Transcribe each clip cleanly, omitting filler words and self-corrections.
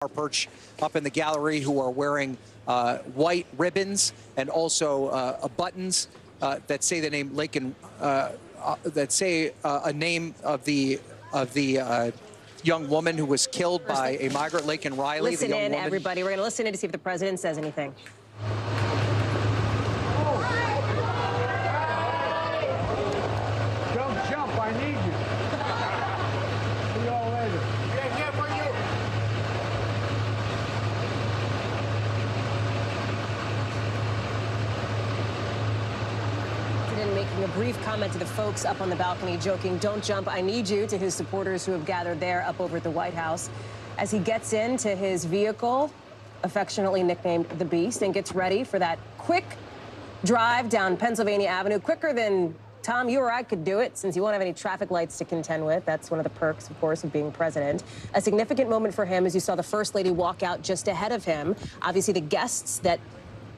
perch up in the gallery who are wearing white ribbons and also buttons that say the name Laken, that say a name of the young woman who was killed by a migrant, Laken Riley. Listen in, everybody. We're going to listen in to see if the president says anything. Don't jump, I need you. See y'all later. Yeah, for you. President making a brief comment to the folks up on the balcony, joking, "Don't jump, I need you," to his supporters who have gathered there up over at the White House as he gets into his vehicle, affectionately nicknamed the Beast, and gets ready for that quick drive down Pennsylvania Avenue, quicker than Tom, you or I could do it, since you won't have any traffic lights to contend with. That's one of the perks, of course, of being president. A significant moment for him as you saw the First Lady walk out just ahead of him. Obviously, the guests that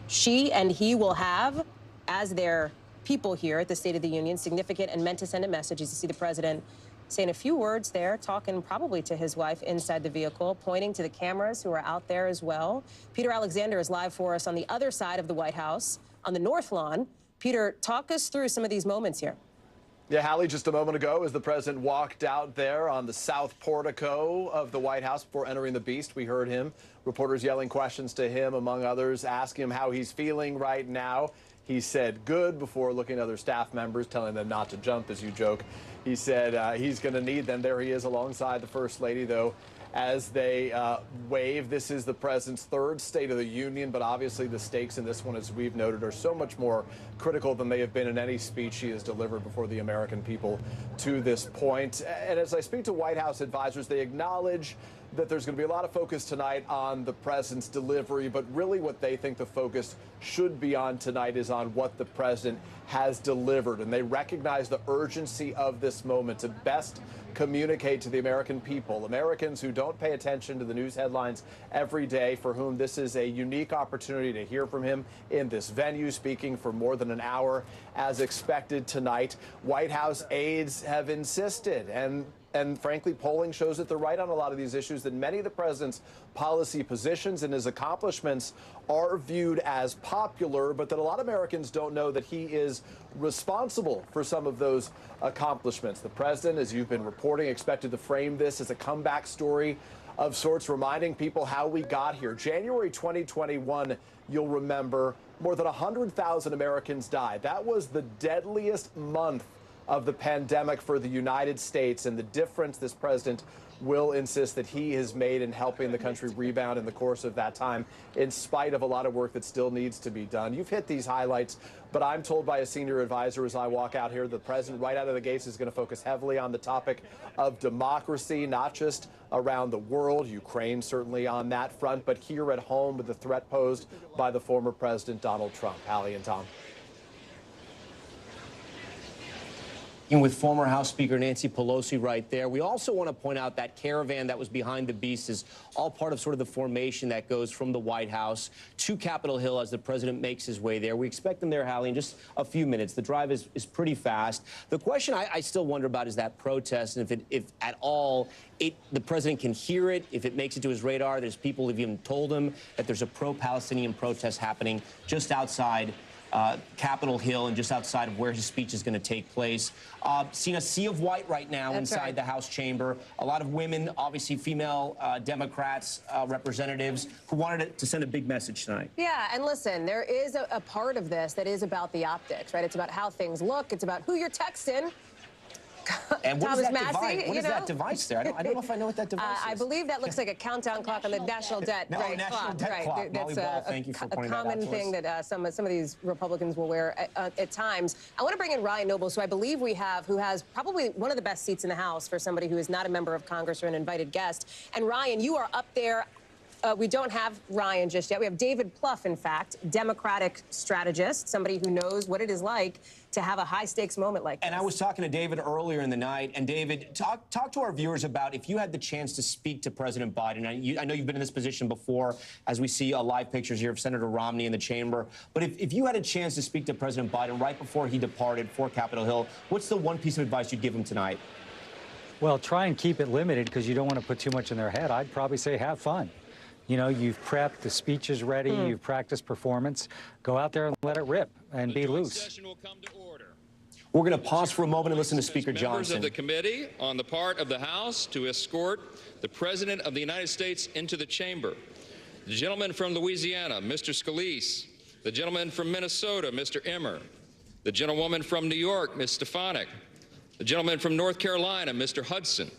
she and he will have as their people here at the State of the Union, significant and meant to send a message. As you see the president saying a few words there, talking probably to his wife inside the vehicle, pointing to the cameras who are out there as well. Peter Alexander is live for us on the other side of the White House, on the North Lawn. Peter, talk us through some of these moments here. Yeah, Hallie, just a moment ago, as the president walked out there on the south portico of the White House before entering the Beast, we heard him, reporters yelling questions to him, among others, asking him how he's feeling right now. He said good before looking at other staff members, telling them not to jump, as you joke. He said he's going to need them. There he is alongside the First Lady, though, as they wave. This is the president's third State of the Union, but obviously the stakes in this one, as we've noted, are so much more critical than they have been in any speech he has delivered before the American people to this point. And as I speak to White House advisors, they acknowledge that there's going to be a lot of focus tonight on the president's delivery, but really what they think the focus should be on tonight is on what the president has delivered. And they recognize the urgency of this moment to best communicate to the American people, Americans who don't pay attention to the news headlines every day, for whom this is a unique opportunity to hear from him in this venue, speaking for more than an hour as expected tonight. White House aides have insisted, and frankly, polling shows that they're right on a lot of these issues, that many of the president's policy positions and his accomplishments are viewed as popular, but that a lot of Americans don't know that he is responsible for some of those accomplishments. The president, as you've been reporting, expected to frame this as a comeback story of sorts, reminding people how we got here. January 2021, you'll remember, more than 100,000 Americans died. That was the deadliest month of the pandemic for the United States, and the difference this president will insist that he has made in helping the country rebound in the course of that time, in spite of a lot of work that still needs to be done. You've hit these highlights, but I'm told by a senior advisor as I walk out here, the president right out of the gates is going to focus heavily on the topic of democracy, not just around the world, Ukraine certainly on that front, but here at home with the threat posed by the former President Donald Trump. Hallie and Tom. With former House Speaker Nancy Pelosi right there. We also want to point out that caravan that was behind the Beast is all part of sort of the formation that goes from the White House to Capitol Hill as the president makes his way there. We expect them there, Hallie, in just a few minutes. The drive is pretty fast. The question I still wonder about is that protest, and if at all the president can hear it, if it makes it to his radar. There's people who've even told him that there's a pro-Palestinian protest happening just outside Capitol Hill and just outside of where his speech is going to take place. Seeing a sea of white right now inside the House chamber. A lot of women, obviously female Democrats, representatives, who wanted to send a big message tonight. Yeah, and listen, there is a part of this that is about the optics, right? It's about how things look. It's about who you're texting. And what Thomas is that Massey, device? What is that device there? I don't know if I know what that device is. I believe that looks like a countdown clock on the National Debt National Debt clock. That's Thank you for pointing that out to us. a common thing that some of these Republicans will wear at times. I want to bring in Ryan Nobles, who I believe we have, who has probably one of the best seats in the House for somebody who is not a member of Congress or an invited guest. And Ryan, you are up there. We don't have Ryan just yet. We have David Plouffe, in fact, Democratic strategist, somebody who knows what it is like to have a high-stakes moment like this. And I was talking to David earlier in the night, and David, talk to our viewers about if you had the chance to speak to President Biden. I know you've been in this position before, as we see live pictures here of Senator Romney in the chamber. But if you had a chance to speak to President Biden right before he departed for Capitol Hill, what's the one piece of advice you'd give him tonight? Well, try and keep it limited because you don't want to put too much in their head. I'd probably say have fun. You know, you've prepped, the speech is ready, you've practiced performance. Go out there and let it rip and be loose. Session will come to order. We're going to pause for a moment and listen to Speaker Members Johnson. of the committee on the part of the House to escort the President of the United States into the chamber. The gentleman from Louisiana, Mr. Scalise. The gentleman from Minnesota, Mr. Emmer. The gentlewoman from New York, Ms. Stefanik. The gentleman from North Carolina, Mr. Hudson.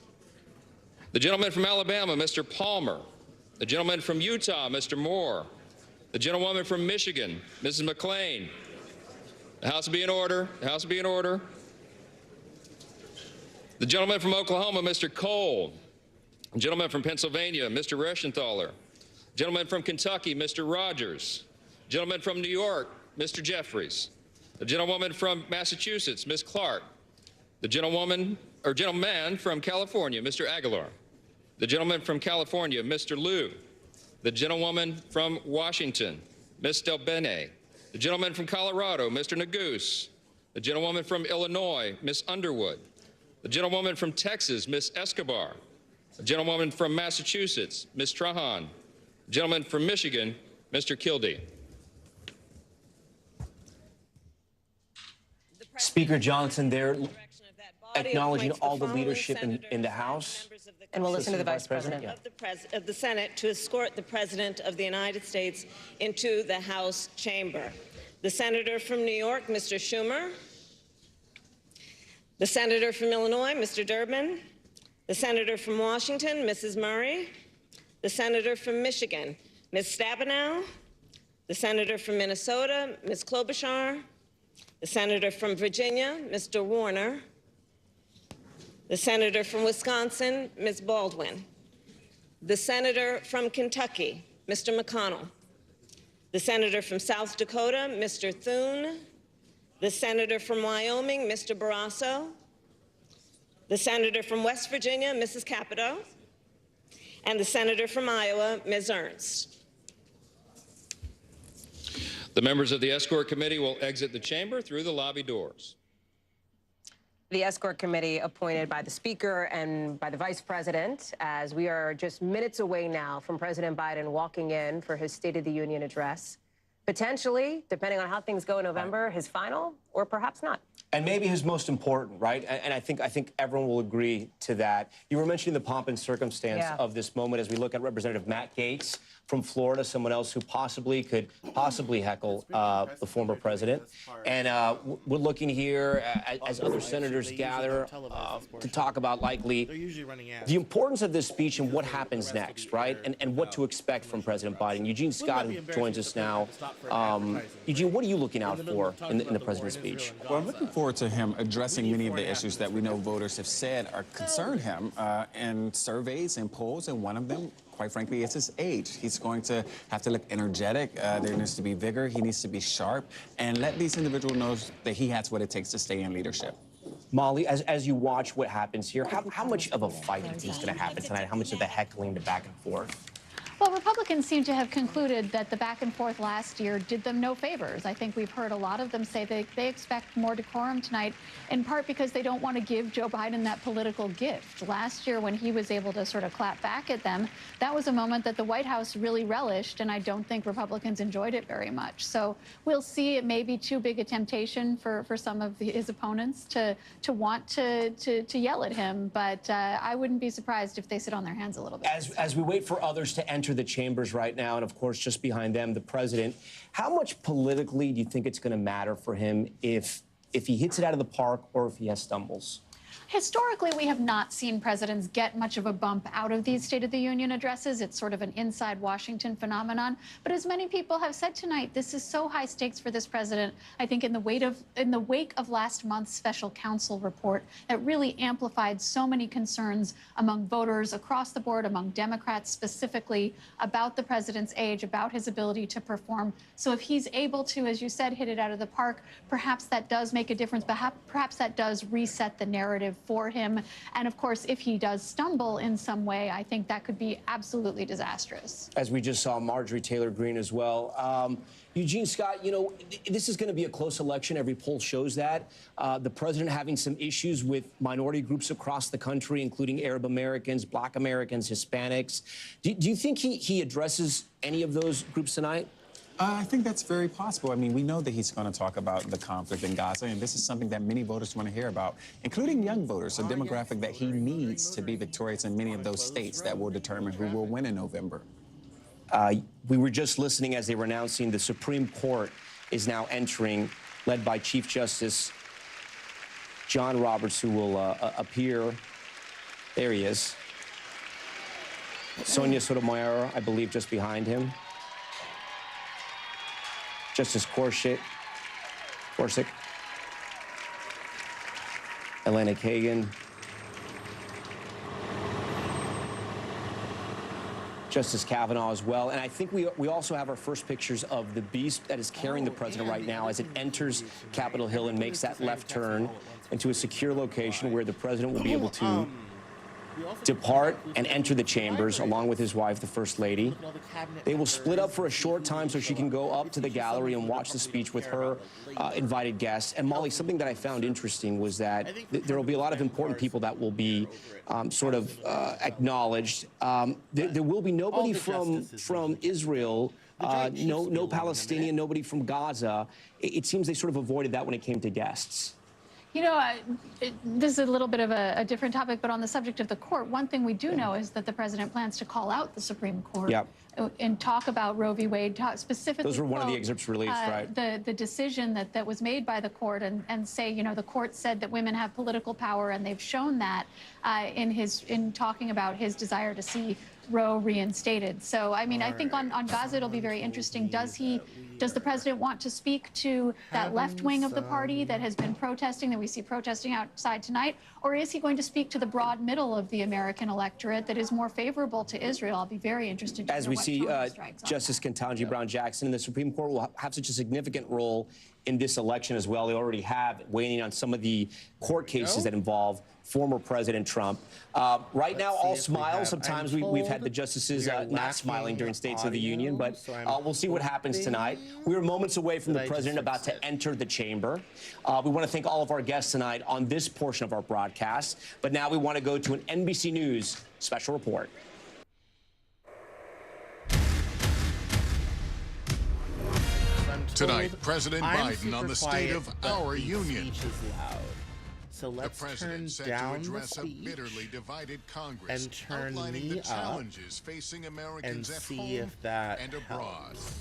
The gentleman from Alabama, Mr. Palmer. The gentleman from Utah, Mr. Moore. The gentlewoman from Michigan, Mrs. McClain. The House will be in order. The House will be in order. The gentleman from Oklahoma, Mr. Cole. The gentleman from Pennsylvania, Mr. Reschenthaler. The gentleman from Kentucky, Mr. Rogers. The gentleman from New York, Mr. Jeffries. The gentlewoman from Massachusetts, Ms. Clark. The gentleman from California, Mr. Aguilar. The gentleman from California, Mr. Liu. The gentlewoman from Washington, Ms. Delbene. The gentleman from Colorado, Mr. Neguse. The gentlewoman from Illinois, Ms. Underwood. The gentlewoman from Texas, Ms. Escobar. The gentlewoman from Massachusetts, Ms. Trahan. The gentleman from Michigan, Mr. Kildee. Speaker Johnson there acknowledging all the leadership in the House. And we'll listen to the Vice President. Of the Senate to escort the President of the United States into the House chamber. The Senator from New York, Mr. Schumer. The Senator from Illinois, Mr. Durbin. The Senator from Washington, Mrs. Murray. The Senator from Michigan, Ms. Stabenow. The Senator from Minnesota, Ms. Klobuchar. The Senator from Virginia, Mr. Warner. The Senator from Wisconsin, Ms. Baldwin. The Senator from Kentucky, Mr. McConnell. The Senator from South Dakota, Mr. Thune. The Senator from Wyoming, Mr. Barrasso. The Senator from West Virginia, Mrs. Capito. And the Senator from Iowa, Ms. Ernst. The members of the Escort Committee will exit the chamber through the lobby doors. The Escort Committee appointed by the Speaker and by the Vice President, as we are just minutes away now from President Biden walking in for his State of the Union address. Potentially, depending on how things go in November, his final, or perhaps not. And maybe his most important, right? And I think everyone will agree to that. You were mentioning the pomp and circumstance of this moment as we look at Representative Matt Gaetz from Florida, someone else who could possibly heckle the former president. And we're looking here as other senators gather to talk about likely the importance of this speech and what happens next, right? And what to expect from President Biden. Eugene Scott, who joins us now. Eugene, what are you looking out for in the president's speech? Well, I'm looking forward to him addressing many of the issues that we know voters have said concern him in surveys and polls, and one of them, quite frankly, is his age. He's going to have to look energetic. There needs to be vigor. He needs to be sharp, and let these individuals know that he has what it takes to stay in leadership. Molly, as you watch what happens here, how much of a fight is going to happen tonight? How much of the heckling, the back and forth? Well, Republicans seem to have concluded that the back and forth last year did them no favors. I think we've heard a lot of them say they expect more decorum tonight, in part because they don't want to give Joe Biden that political gift. Last year, when he was able to sort of clap back at them, that was a moment that the White House really relished, and I don't think Republicans enjoyed it very much. So we'll see. It may be too big a temptation for some of his opponents to want to yell at him, but I wouldn't be surprised if they sit on their hands a little bit. As we wait for others to enter the chambers right now, and of course just behind them the president, how much politically do you think it's going to matter for him if he hits it out of the park or if he has stumbles? Historically, we have not seen presidents get much of a bump out of these State of the Union addresses. It's sort of an inside Washington phenomenon. But as many people have said tonight, this is so high stakes for this president. I think in the wake of last month's special counsel report that really amplified so many concerns among voters across the board, among Democrats specifically, about the president's age, about his ability to perform. So if he's able to, as you said, hit it out of the park, perhaps that does make a difference. Perhaps that does reset the narrative narrative for him. And of course, if he does stumble in some way, I think that could be absolutely disastrous. As we just saw Marjorie Taylor Greene as well. Eugene Scott, you know, this is going to be a close election. Every poll shows that. The president having some issues with minority groups across the country, including Arab Americans, Black Americans, Hispanics. Do you think he addresses any of those groups tonight? I think that's very possible. I mean, we know that he's going to talk about the conflict in Gaza, and this is something that many voters want to hear about, including young voters, a demographic that he needs to be victorious in many of those states that will determine who will win in November. We were just listening as they were announcing the Supreme Court is now entering, led by Chief Justice John Roberts, who will appear. There he is. Sonia Sotomayor, I believe, just behind him. Justice Gorsuch, Elena Kagan, Justice Kavanaugh as well. And I think we also have our first pictures of the beast that is carrying the president right now as it enters Capitol Hill and makes that left turn into a secure location where the president will be able to depart and enter the chambers along with his wife, the First Lady. They will split up for a short time so she can go up to the gallery and watch the speech with her invited guests. And Molly, something that I found interesting was that there will be a lot of important people that will be acknowledged. There will be nobody from Israel, no Palestinian, nobody from Gaza. It seems they sort of avoided that when it came to guests. You know, this is a little bit of a different topic, but on the subject of the court, one thing we do know is that the president plans to call out the Supreme Court and talk about Roe v. Wade, specifically. Those were one of the excerpts released, right? The decision that was made by the court and say, you know, the court said that women have political power, and they've shown that in talking about his desire to see Roe reinstated. So, I mean, I think on Gaza, it'll be very interesting. Does the president want to speak to that left wing of the party that has been protesting, that we see protesting outside tonight? Or is he going to speak to the broad middle of the American electorate that is more favorable to Israel? I'll be very interested to As know we what see, tone he strikes on Justice Ketanji Brown Jackson and the Supreme Court will have such a significant role in this election as well. They already have, weighing on some of the court cases that involve former President Trump. Right now, all smiles. Sometimes we've had the justices not smiling during States of the Union, but we'll see what happens tonight. We are moments away from the president about to enter the chamber. We want to thank all of our guests tonight on this portion of our broadcast, but now we want to go to an NBC News special report. Tonight, President Biden on the state of our union. So let's the president turn down to address the speech a bitterly divided Congress, and turn outlining me the challenges facing Americans and at see home if that and abroad. helps.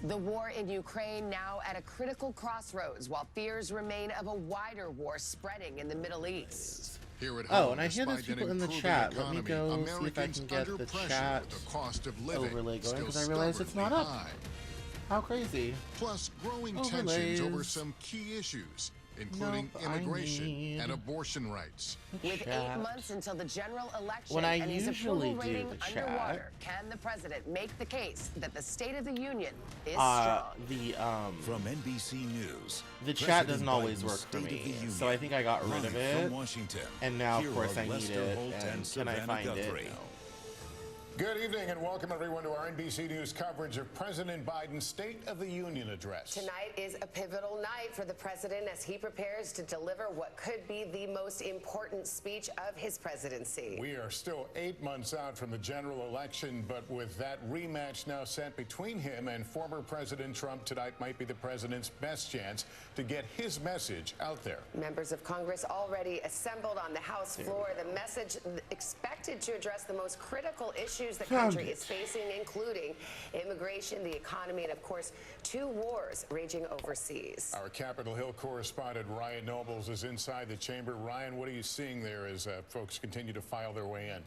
The war in Ukraine now at a critical crossroads, while fears remain of a wider war spreading in the Middle East. Here at home, and I hear there's people in the chat. Let me go see if I can get the chat overlay going, because I realize it's not up. How crazy. Plus, growing tensions over some key issues, including immigration and abortion rights. With 8 months until the general election when I and his approval rating underwater, chat, can the president make the case that the State of the Union is strong? From NBC News, the chat doesn't always work for me, so I think I got rid of it. From Washington, and now, of course, I need it. And can I find it? No. Good evening and welcome everyone to our NBC News coverage of President Biden's State of the Union address. Tonight is a pivotal night for the president as he prepares to deliver what could be the most important speech of his presidency. We are still 8 months out from the general election, but with that rematch now set between him and former President Trump, tonight might be the president's best chance to get his message out there. Members of Congress already assembled on the House floor. The message expected to address the most critical issues the country is facing, including immigration, the economy, and of course, 2 wars raging overseas. Our Capitol Hill correspondent Ryan Nobles is inside the chamber. Ryan, what are you seeing there as folks continue to file their way in?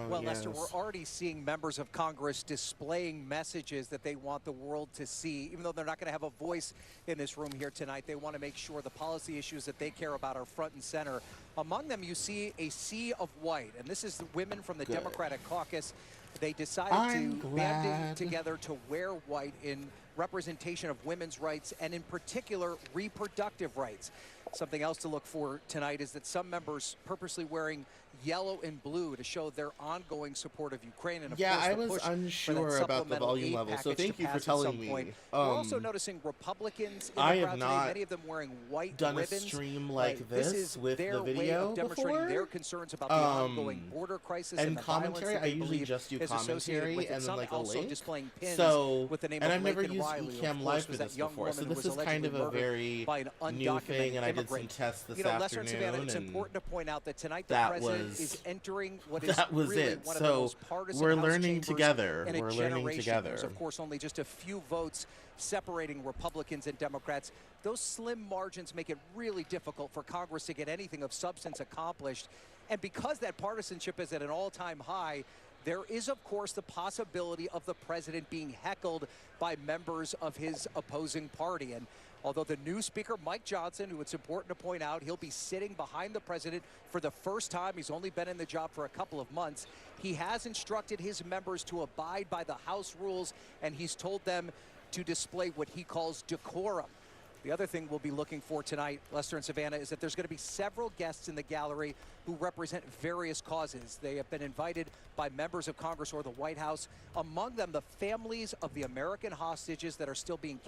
Well, Lester, we're already seeing members of Congress displaying messages that they want the world to see. Even though they're not going to have a voice in this room here tonight, they want to make sure the policy issues that they care about are front and center. Among them, you see a sea of white, and this is the women from the Democratic caucus. they decided to band together to wear white in representation of women's rights and in particular reproductive rights. Something else to look for tonight is that some members purposely wearing yellow and blue to show their ongoing support of Ukraine. And of course, I was unsure about the volume level, so thank you for telling me. We're also noticing Republicans in the I crowd have today, not many of them wearing white done ribbons. a stream like This is with their the way video of demonstrating before. their concerns about the ongoing border crisis And the commentary, violence that I they usually believe just do is associated commentary with it. and then Some like a also link. displaying pins So, with the name and of I've never Laken used Riley, who, eCam of Live course, for was this that young before, woman so who this was is kind allegedly of a murdered very by an new undocumented thing, and I did some immigrant. tests this Lester and Savannah, afternoon, it's and important to point out that tonight the that president was- is entering what is that was really it. one of the So most partisan we're House learning chambers together. in a We're learning generation. together. There's, of course, only just a few votes separating Republicans and Democrats. Those slim margins make it really difficult for Congress to get anything of substance accomplished. And because that partisanship is at an all-time high, there is, of course, the possibility of the president being heckled by members of his opposing party. And although the new Speaker, Mike Johnson, who it's important to point out, he'll be sitting behind the president for the first time. He's only been in the job for a couple of months. He has instructed his members to abide by the House rules, and he's told them to display what he calls decorum. The other thing we'll be looking for tonight, Lester and Savannah, is that there's going to be several guests in the gallery who represent various causes. They have been invited by members of Congress or the White House. Among them, the families of the American hostages that are still being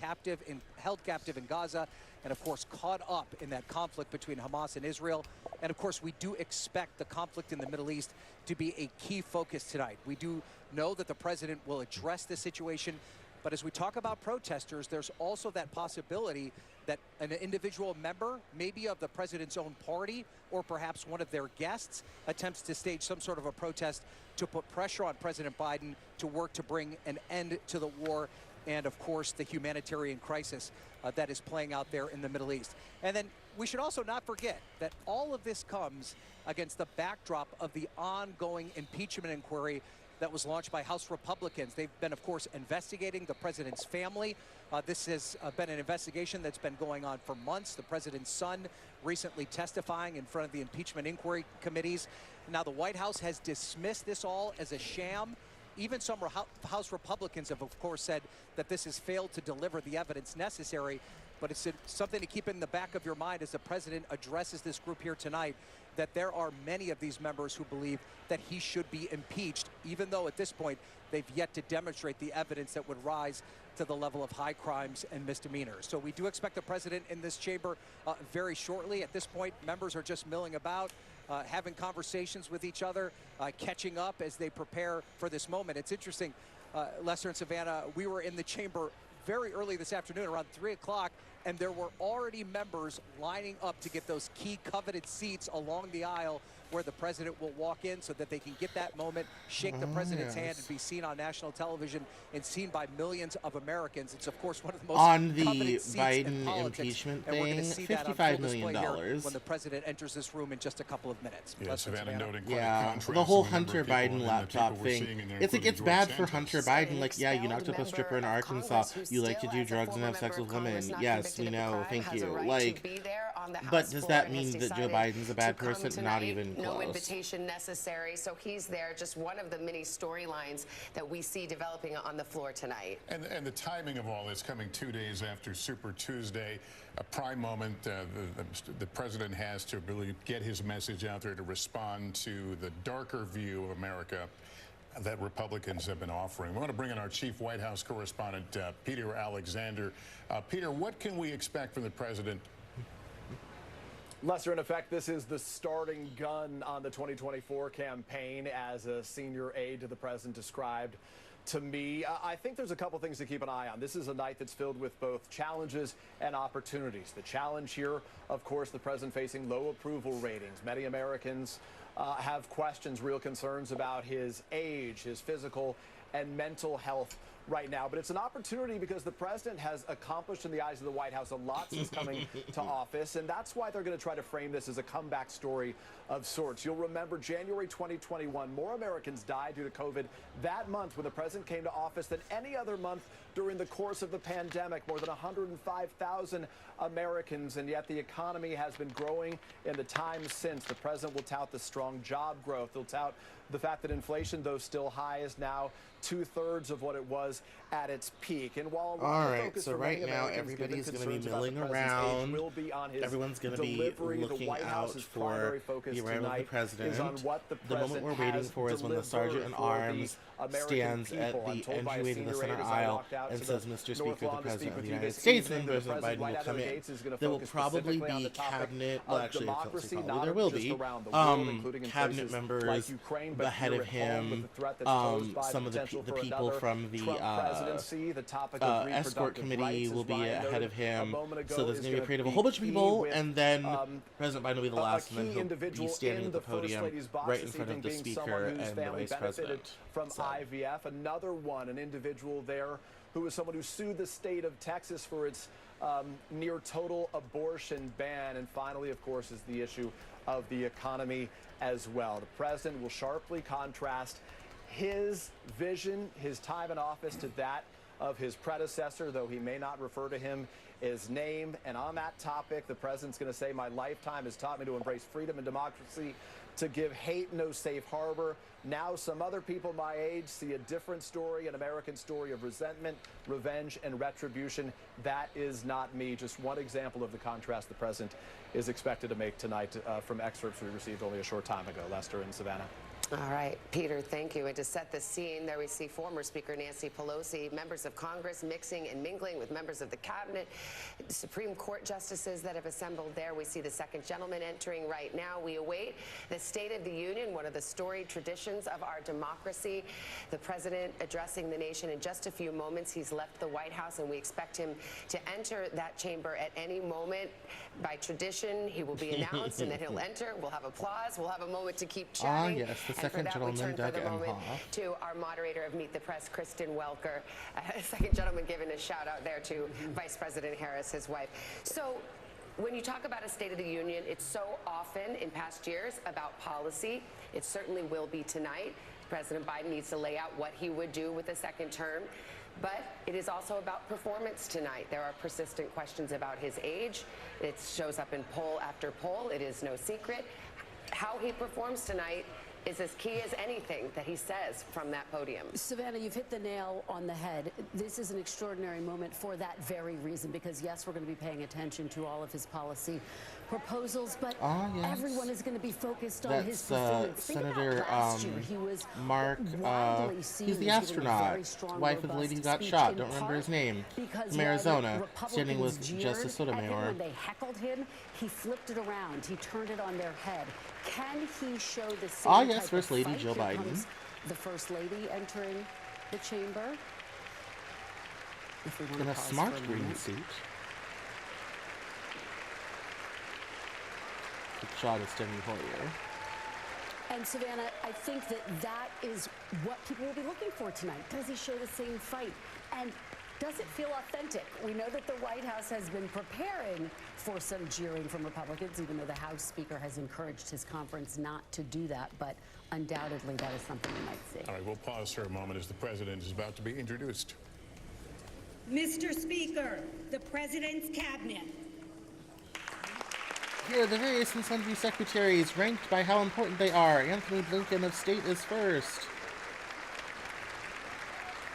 held captive in Gaza, and of course caught up in that conflict between Hamas and Israel. And of course, we do expect the conflict in the Middle East to be a key focus tonight. We do know that the president will address this situation. But as we talk about protesters, there's also that possibility that an individual member, maybe of the president's own party, or perhaps one of their guests, attempts to stage some sort of a protest to put pressure on President Biden to work to bring an end to the war and, of course, the humanitarian crisis that is playing out there in the Middle East. And then we should also not forget that all of this comes against the backdrop of the ongoing impeachment inquiry that was launched by House Republicans. They've been, of course, investigating the president's family. This has been an investigation that's been going on for months. The president's son recently testifying in front of the impeachment inquiry committees. Now, the White House has dismissed this all as a sham. Even some House Republicans have, of course, said that this has failed to deliver the evidence necessary. But it's something to keep in the back of your mind as the president addresses this group here tonight, that there are many of these members who believe that he should be impeached, even though at this point they've yet to demonstrate the evidence that would rise to the level of high crimes and misdemeanors. So we do expect the president in this chamber very shortly. At this point, members are just milling about, having conversations with each other, catching up as they prepare for this moment. It's interesting, Lester and Savannah, we were in the chamber very early this afternoon, around 3 o'clock, and there were already members lining up to get those key coveted seats along the aisle where the president will walk in so that they can get that moment, shake the president's hand, and be seen on national television and seen by millions of Americans. It's, of course, one of the most on the coveted seats in Biden politics, impeachment and we're going to thing, see that on $55 full display million. here when the president enters this room in just a couple of minutes. Yeah, Savannah noting quite a Yeah, contrast the whole to the number Hunter of people Biden and the laptop people we're thing. seeing in there, It's like including it's bad George for Santos. Hunter Biden. Like, yeah, you knocked up a stripper in Arkansas. You like to do drugs and have sex with women. Yes, we know. Thank you. Like, but does that mean that Joe Biden's a bad person? Not even close. No invitation necessary. So he's there, just one of the many storylines that we see developing on the floor tonight. And the timing of all this coming 2 days after Super Tuesday, a prime moment the president has to really get his message out there to respond to the darker view of America that Republicans have been offering. We want to bring in our chief White House correspondent, Peter Alexander. Peter, what can we expect from the president? Lester, in effect, this is the starting gun on the 2024 campaign, as a senior aide to the president described to me. I think there's a couple things to keep an eye on. This is a night that's filled with both challenges and opportunities. The challenge here, of course, the president facing low approval ratings. Many Americans have questions, real concerns about his age, his physical and mental health right now. But it's an opportunity because the president has accomplished in the eyes of the White House a lot since coming to office, and that's why they're going to try to frame this as a comeback story of sorts. You'll remember January 2021, more Americans died due to COVID that month when the president came to office than any other month during the course of the pandemic. More than 105,000 Americans, and yet the economy has been growing in the time since. The president will tout the strong job growth. He'll tout The fact that inflation, though still high, is now 2/3 of what it was at its peak. And while all right, so right now everybody's going to be milling around. Everyone's going to be looking out for the arrival of the president. The moment we're waiting for is when the sergeant in arms stands at the entryway to the center aisle and says, "Mr. Speaker, the President of the United States," and President Biden will come in. There will probably be cabinet, well, actually, there will be cabinet members ahead of him, some of the people from the escort committee will be ahead of him, so there's going to be a parade of a whole bunch of people, and then President Biden will be the last, and then he'll be standing at the podium right in front of the Speaker and the Vice President. From IVF, another one, an individual there who was someone who sued the state of Texas for its near total abortion ban. And finally, of course, is the issue of the economy as well. The president will sharply contrast his vision, his time in office, to that of his predecessor, though he may not refer to him his name. And on that topic, the president's going to say, "My lifetime has taught me to embrace freedom and democracy, to give hate no safe harbor. Now some other people my age see a different story, an American story of resentment, revenge, and retribution. That is not me." Just one example of the contrast the president is expected to make tonight from excerpts we received only a short time ago. Lester and Savannah. All right, Peter, thank you. And to set the scene, there we see former Speaker Nancy Pelosi, members of Congress mixing and mingling with members of the cabinet, Supreme Court justices that have assembled there. We see the second gentleman entering right now. We await the State of the Union, one of the storied traditions of our democracy. The president addressing the nation in just a few moments. He's left the White House, and we expect him to enter that chamber at any moment. By tradition, he will be announced, and then he'll enter. We'll have applause. We'll have a moment to keep chatting. Yes, the second gentleman, Doug Emhoff. To our moderator of Meet the Press, Kristen Welker. Second gentleman giving a shout out there to Vice President Harris, his wife. So when you talk about a State of the Union, it's so often in past years about policy. It certainly will be tonight. President Biden needs to lay out what he would do with the second term. But it is also about performance tonight. There are persistent questions about his age. It shows up in poll after poll. It is no secret. How he performs tonight is as key as anything that he says from that podium. Savannah, you've hit the nail on the head. This is an extraordinary moment for that very reason, because yes, we're going to be paying attention to all of his policy proposals, but everyone is going to be focused on his performance. Senator he was Mark, he's the astronaut, wife of the lady who got shot, don't remember his name, from Arizona, standing with Justice Sotomayor. When they heckled him, he flipped it around. He turned it on their head. Can he show the same yes, First Lady Jill Biden. The First Lady entering the chamber. In a smart green suit. The shot is Steny Hoyer. And Savannah, I think that is what people will be looking for tonight. Does he show the same fight? And does it feel authentic? We know that the White House has been preparing for some jeering from Republicans, even though the House Speaker has encouraged his conference not to do that. But undoubtedly, that is something we might see. All right, we'll pause for a moment as the president is about to be introduced. Mr. Speaker, the President's Cabinet. Here are the various and sundry secretaries, ranked by how important they are. Anthony Blinken of State is first.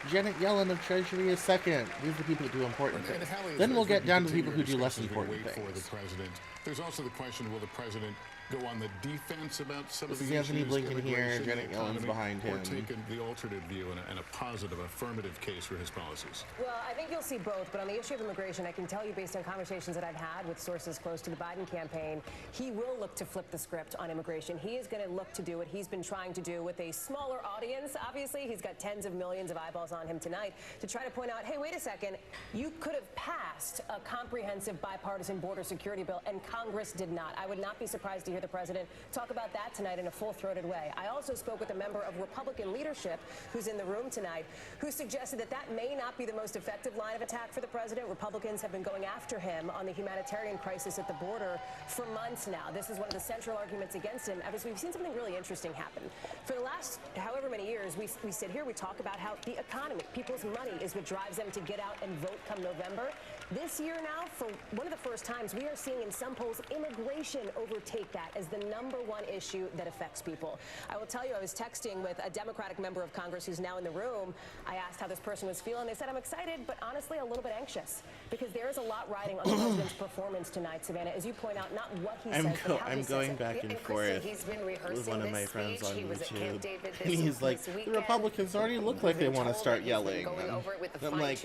Janet Yellen of Treasury is second. These are the people who do important things. Then we'll get down to the people who do less important things. For the president. There's also the question, will the president go on the defense about some of the issues? This is Anthony Blinken here, Janet Yellen's behind him. Or take the alternate view and a positive, affirmative case for his policies? Well, I think you'll see both, but on the issue of immigration, I can tell you based on conversations that I've had with sources close to the Biden campaign, he will look to flip the script on immigration. He is going to look to do what he's been trying to do with a smaller audience. Obviously, he's got tens of millions of eyeballs on him tonight to try to point out, hey, wait a second, you could have passed a comprehensive bipartisan border security bill, and Congress did not. I would not be surprised to hear the president talk about that tonight in a full-throated way. I also spoke with a member of Republican leadership who's in the room tonight, who suggested that that may not be the most effective line of attack for the president. Republicans have been going after him on the humanitarian crisis at the border for months now. This is one of the central arguments against him. Obviously, we've seen something really interesting happen. For the last however many years, we sit here, we talk about how the economy, people's money is what drives them to get out and vote come November. This year now, for one of the first times, we are seeing in some polls immigration overtake that that as the #1 issue that affects people. I will tell you, I was texting with a Democratic member of Congress who's now in the room. I asked how this person was feeling. They said, I'm excited, but honestly, a little bit anxious because there is a lot riding on the president's performance tonight, Savannah. As you point out, not what he says, but how he I'm says going it. back and forth with one of my friends on YouTube, and he's like, the Republicans already look like they want to start yelling. And I'm like,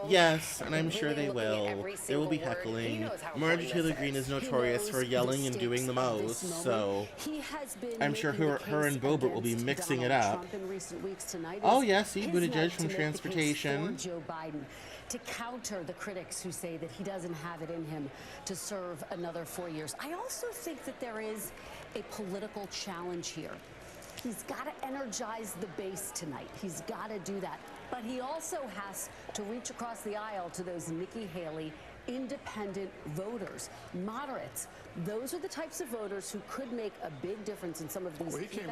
yes, and I'm sure they will. There will be heckling. Marjorie Taylor Greene is notorious for yelling and doing the most, so I'm sure her and Boebert will be mixing it up. Oh yeah, see, Buttigieg from transportation. Joe Biden, to counter the critics who say that he doesn't have it in him to serve another 4 years. I also think that there is a political challenge here. He's got to energize the base tonight. He's got to do that. But he also has to reach across the aisle to those Nikki Haley independent voters, moderates. Those are the types of voters who could make a big difference in some of these. Well, he came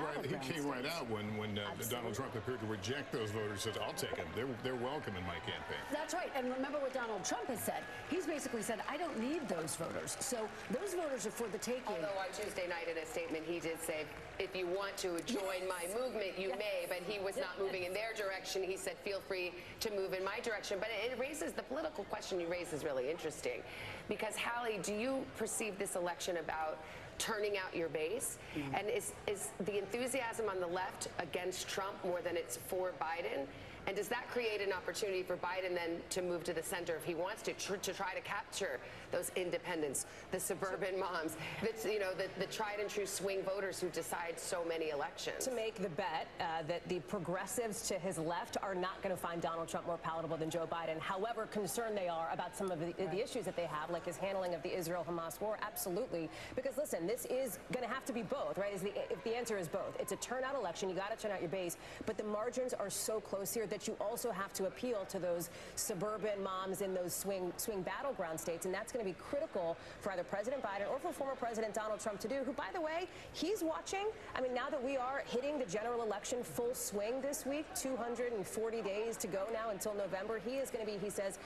right out when Donald Trump appeared to reject those voters. Said, "I'll take them. They're welcome in my campaign." That's right. And remember what Donald Trump has said. He's basically said, "I don't need those voters." So those voters are for the taking. Although on Tuesday night in a statement he did say, "If you want to join my movement, you may." But he was not moving in their direction. He said, "Feel free to move in my direction." But it raises the political question you raise is really interesting, because Hallie, do you perceive this election about turning out your base? And is the enthusiasm on the left against Trump more than it's for Biden? And does that create an opportunity for Biden then to move to the center if he wants to try to capture those independents, the suburban moms, the tried and true swing voters who decide so many elections? To make the bet that the progressives to his left are not going to find Donald Trump more palatable than Joe Biden, however concerned they are about some of the issues that they have, like his handling of the Israel-Hamas war. Absolutely. Because listen, this is going to have to be both, right? If the answer is both. It's a turnout election. You got to turn out your base. But the margins are so close here that you also have to appeal to those suburban moms in those swing battleground states. And that's going to be critical for either President Biden or for former President Donald Trump to do, who, by the way, he's watching. I mean, now that we are hitting the general election full swing this week, 240 days to go now until November, he is going to be, he says,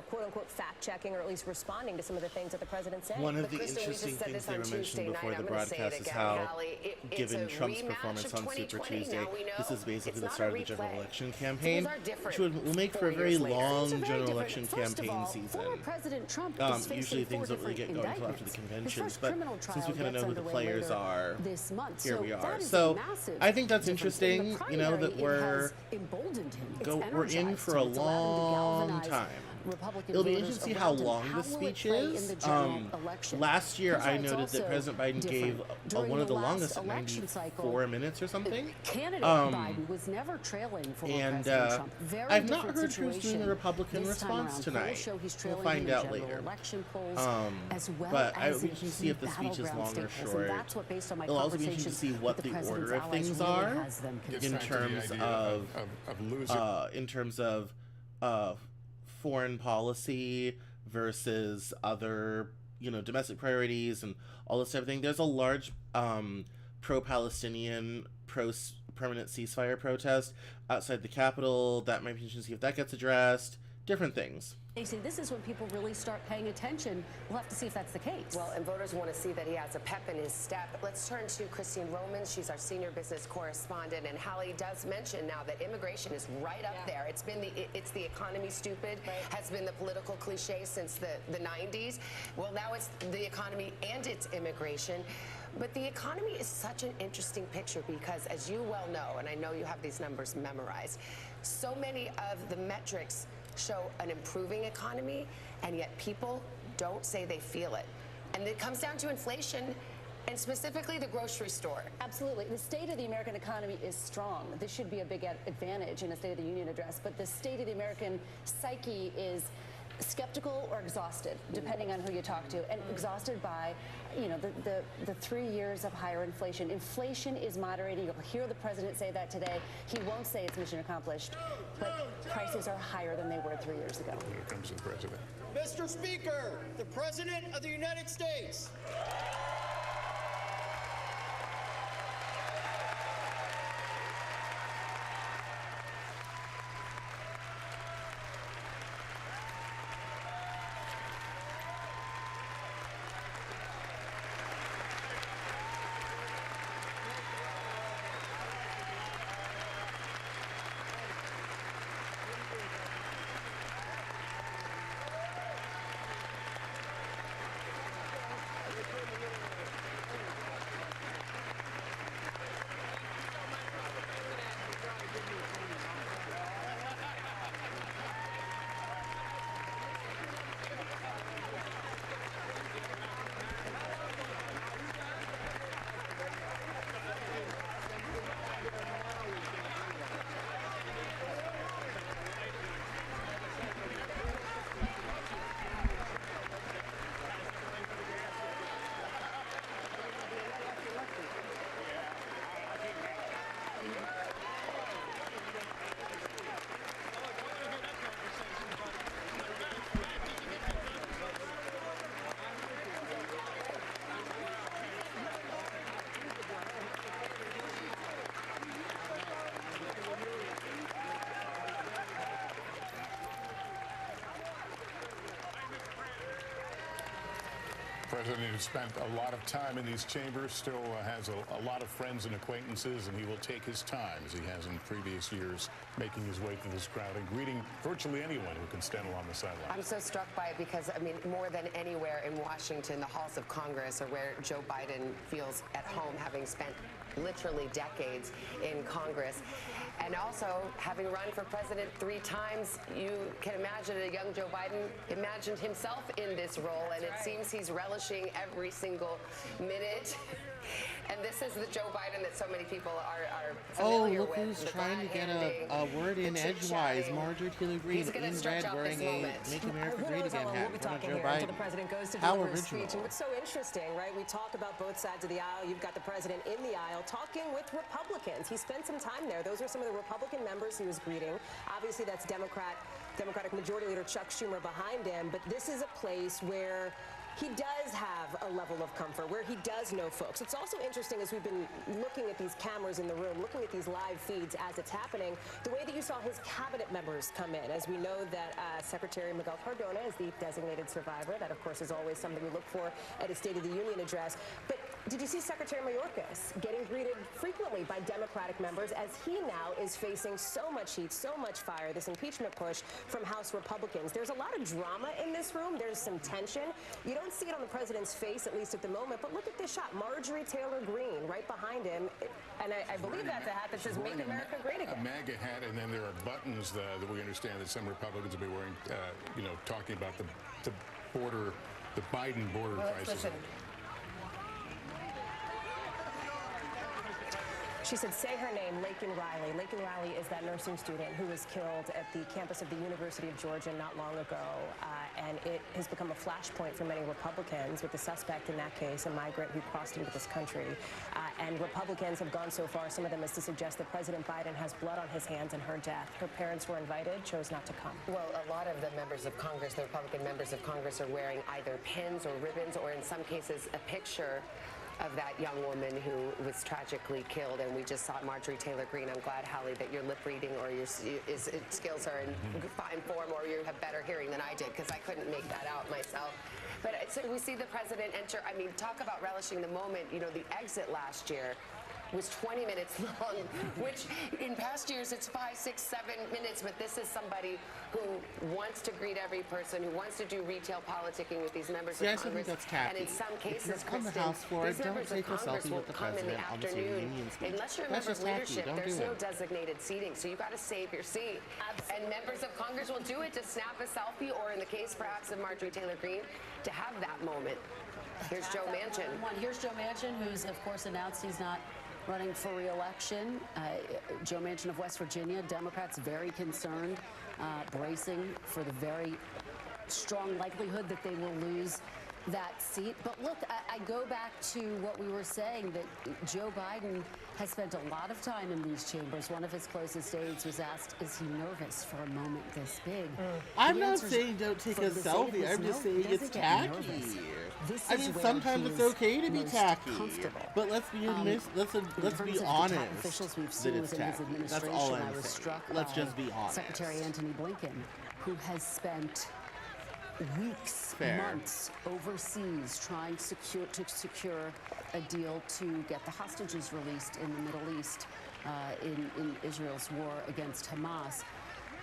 quote unquote, fact checking, or at least responding to some of the things that the president's saying. One of the interesting things they were mentioning before the broadcast is how, given Trump's performance on Super Tuesday, this is basically the start of the general election campaign, which will make for a very long general election campaign season. Usually things don't really get going until after the conventions, but since we kind of know who the players are, here we are. So I think that's interesting, that we're in for a long time. It'll be interesting to see how long the speech is. Last year, I noted that President Biden gave one of the longest at 94 minutes or something. Candidate Biden was never trailing for President Trump. I've not heard who's doing the Republican response tonight. We'll find out later. But we can see if the speech is long or short. It'll also be interesting to see what the order of things are in terms of foreign policy versus other, domestic priorities and all this type of thing. There's a large pro-Palestinian, pro-permanent ceasefire protest outside the Capitol. That might be interesting to see if that gets addressed. Different things. This is when people really start paying attention. We'll have to see if that's the case. Well, and voters want to see that he has a pep in his step. Let's turn to Christine Roman. She's our senior business correspondent, and Hallie does mention now that immigration is right up there. It's been it's the economy stupid, has been the political cliche since the 90s. Well, now it's the economy and it's immigration. But the economy is such an interesting picture because, as you well know, and I know you have these numbers memorized, so many of the metrics show an improving economy, and yet people don't say they feel it. And it comes down to inflation, and specifically the grocery store. Absolutely. The state of the American economy is strong. This should be a big advantage in a State of the Union address, but the state of the American psyche is skeptical or exhausted, depending on who you talk to, and exhausted by, the 3 years of higher inflation. Inflation is moderating. You'll hear the president say that today. He won't say it's mission accomplished, but prices are higher than they were 3 years ago. Here comes the president. Mr. Speaker, the President of the United States. President who spent a lot of time in these chambers still has a lot of friends and acquaintances, and he will take his time, as he has in previous years, making his way through this crowd and greeting virtually anyone who can stand along the sidelines. I'm so struck by it because, I mean, more than anywhere in Washington, the halls of Congress are where Joe Biden feels at home, having spent literally decades in Congress. And also, having run for president 3 times, you can imagine a young Joe Biden imagined himself in this role, and it seems he's relishing every single minute. And this is the Joe Biden that so many people are familiar with. Oh, look who's trying to get a word in edgewise. Marjorie Taylor Greene in red wearing a Make America Great Again hat in front of Joe Biden. The president goes to How deliver his original. speech. And what's so interesting, right? We talk about both sides of the aisle. You've got the president in the aisle talking with Republicans. He spent some time there. Those are some of the Republican members he was greeting. Obviously, that's Democratic Majority Leader Chuck Schumer behind him. But this is a place where he does have a level of comfort, where he does know folks. It's also interesting, as we've been looking at these cameras in the room, looking at these live feeds as it's happening, the way that you saw his cabinet members come in. As we know that Secretary Miguel Cardona is the designated survivor. That, of course, is always something we look for at a State of the Union address. But did you see Secretary Mayorkas getting greeted frequently by Democratic members as he now is facing so much heat, so much fire, this impeachment push from House Republicans? There's a lot of drama in this room. There's some tension. You don't see it on the president's face, at least at the moment, but look at this shot. Marjorie Taylor Greene right behind him. And I believe that's a hat that says Make America Great Again. A MAGA hat, and then there are buttons that we understand that some Republicans will be wearing, talking about the border, the Biden border crisis. She said, say her name, Laken Riley. Laken Riley is that nursing student who was killed at the campus of the University of Georgia not long ago. And it has become a flashpoint for many Republicans, with the suspect in that case, a migrant who crossed into this country. And Republicans have gone so far, some of them, as to suggest that President Biden has blood on his hands in her death. Her parents were invited, chose not to come. Well, a lot of the members of Congress, the Republican members of Congress, are wearing either pins or ribbons, or in some cases, a picture of that young woman who was tragically killed. And we just saw Marjorie Taylor Greene. I'm glad, Hallie, that you're lip reading, or your skills are in fine form, or you have better hearing than I did, because I couldn't make that out myself. But so we see the president enter. I mean, talk about relishing the moment. You know, the exit last year was 20 minutes long, which in past years it's 5, 6, 7 minutes, but this is somebody who wants to greet every person, who wants to do retail politicking with these members of Congress. That's tacky. And in some cases, on the House floor, these don't members take of a Congress selfie will with the come in the president on the State of the afternoon. Union speech. Unless you're a That's member of just tacky. leadership, Don't there's do no it. designated seating, so you got to save your seat. And members of Congress will do it to snap a selfie, or in the case perhaps of Marjorie Taylor Greene, to have that moment. Here's Joe Manchin. Here's Joe Manchin, who's of course announced he's not running for re-election. Joe Manchin of West Virginia, Democrats very concerned, bracing for the very strong likelihood that they will lose that seat. But look, I go back to what we were saying, that Joe Biden has spent a lot of time in these chambers. One of his closest aides was asked, is he nervous for a moment this big? I'm not saying don't take a selfie. I'm just saying it's tacky. I mean, sometimes it's okay to be tacky, but let's be honest officials we've that seen it's within his tacky. administration. That's all I I'm was saying. struck Let's by just be honest. Secretary Antony Blinken, who has spent weeks, months overseas trying to secure a deal to get the hostages released in the Middle East in Israel's war against Hamas.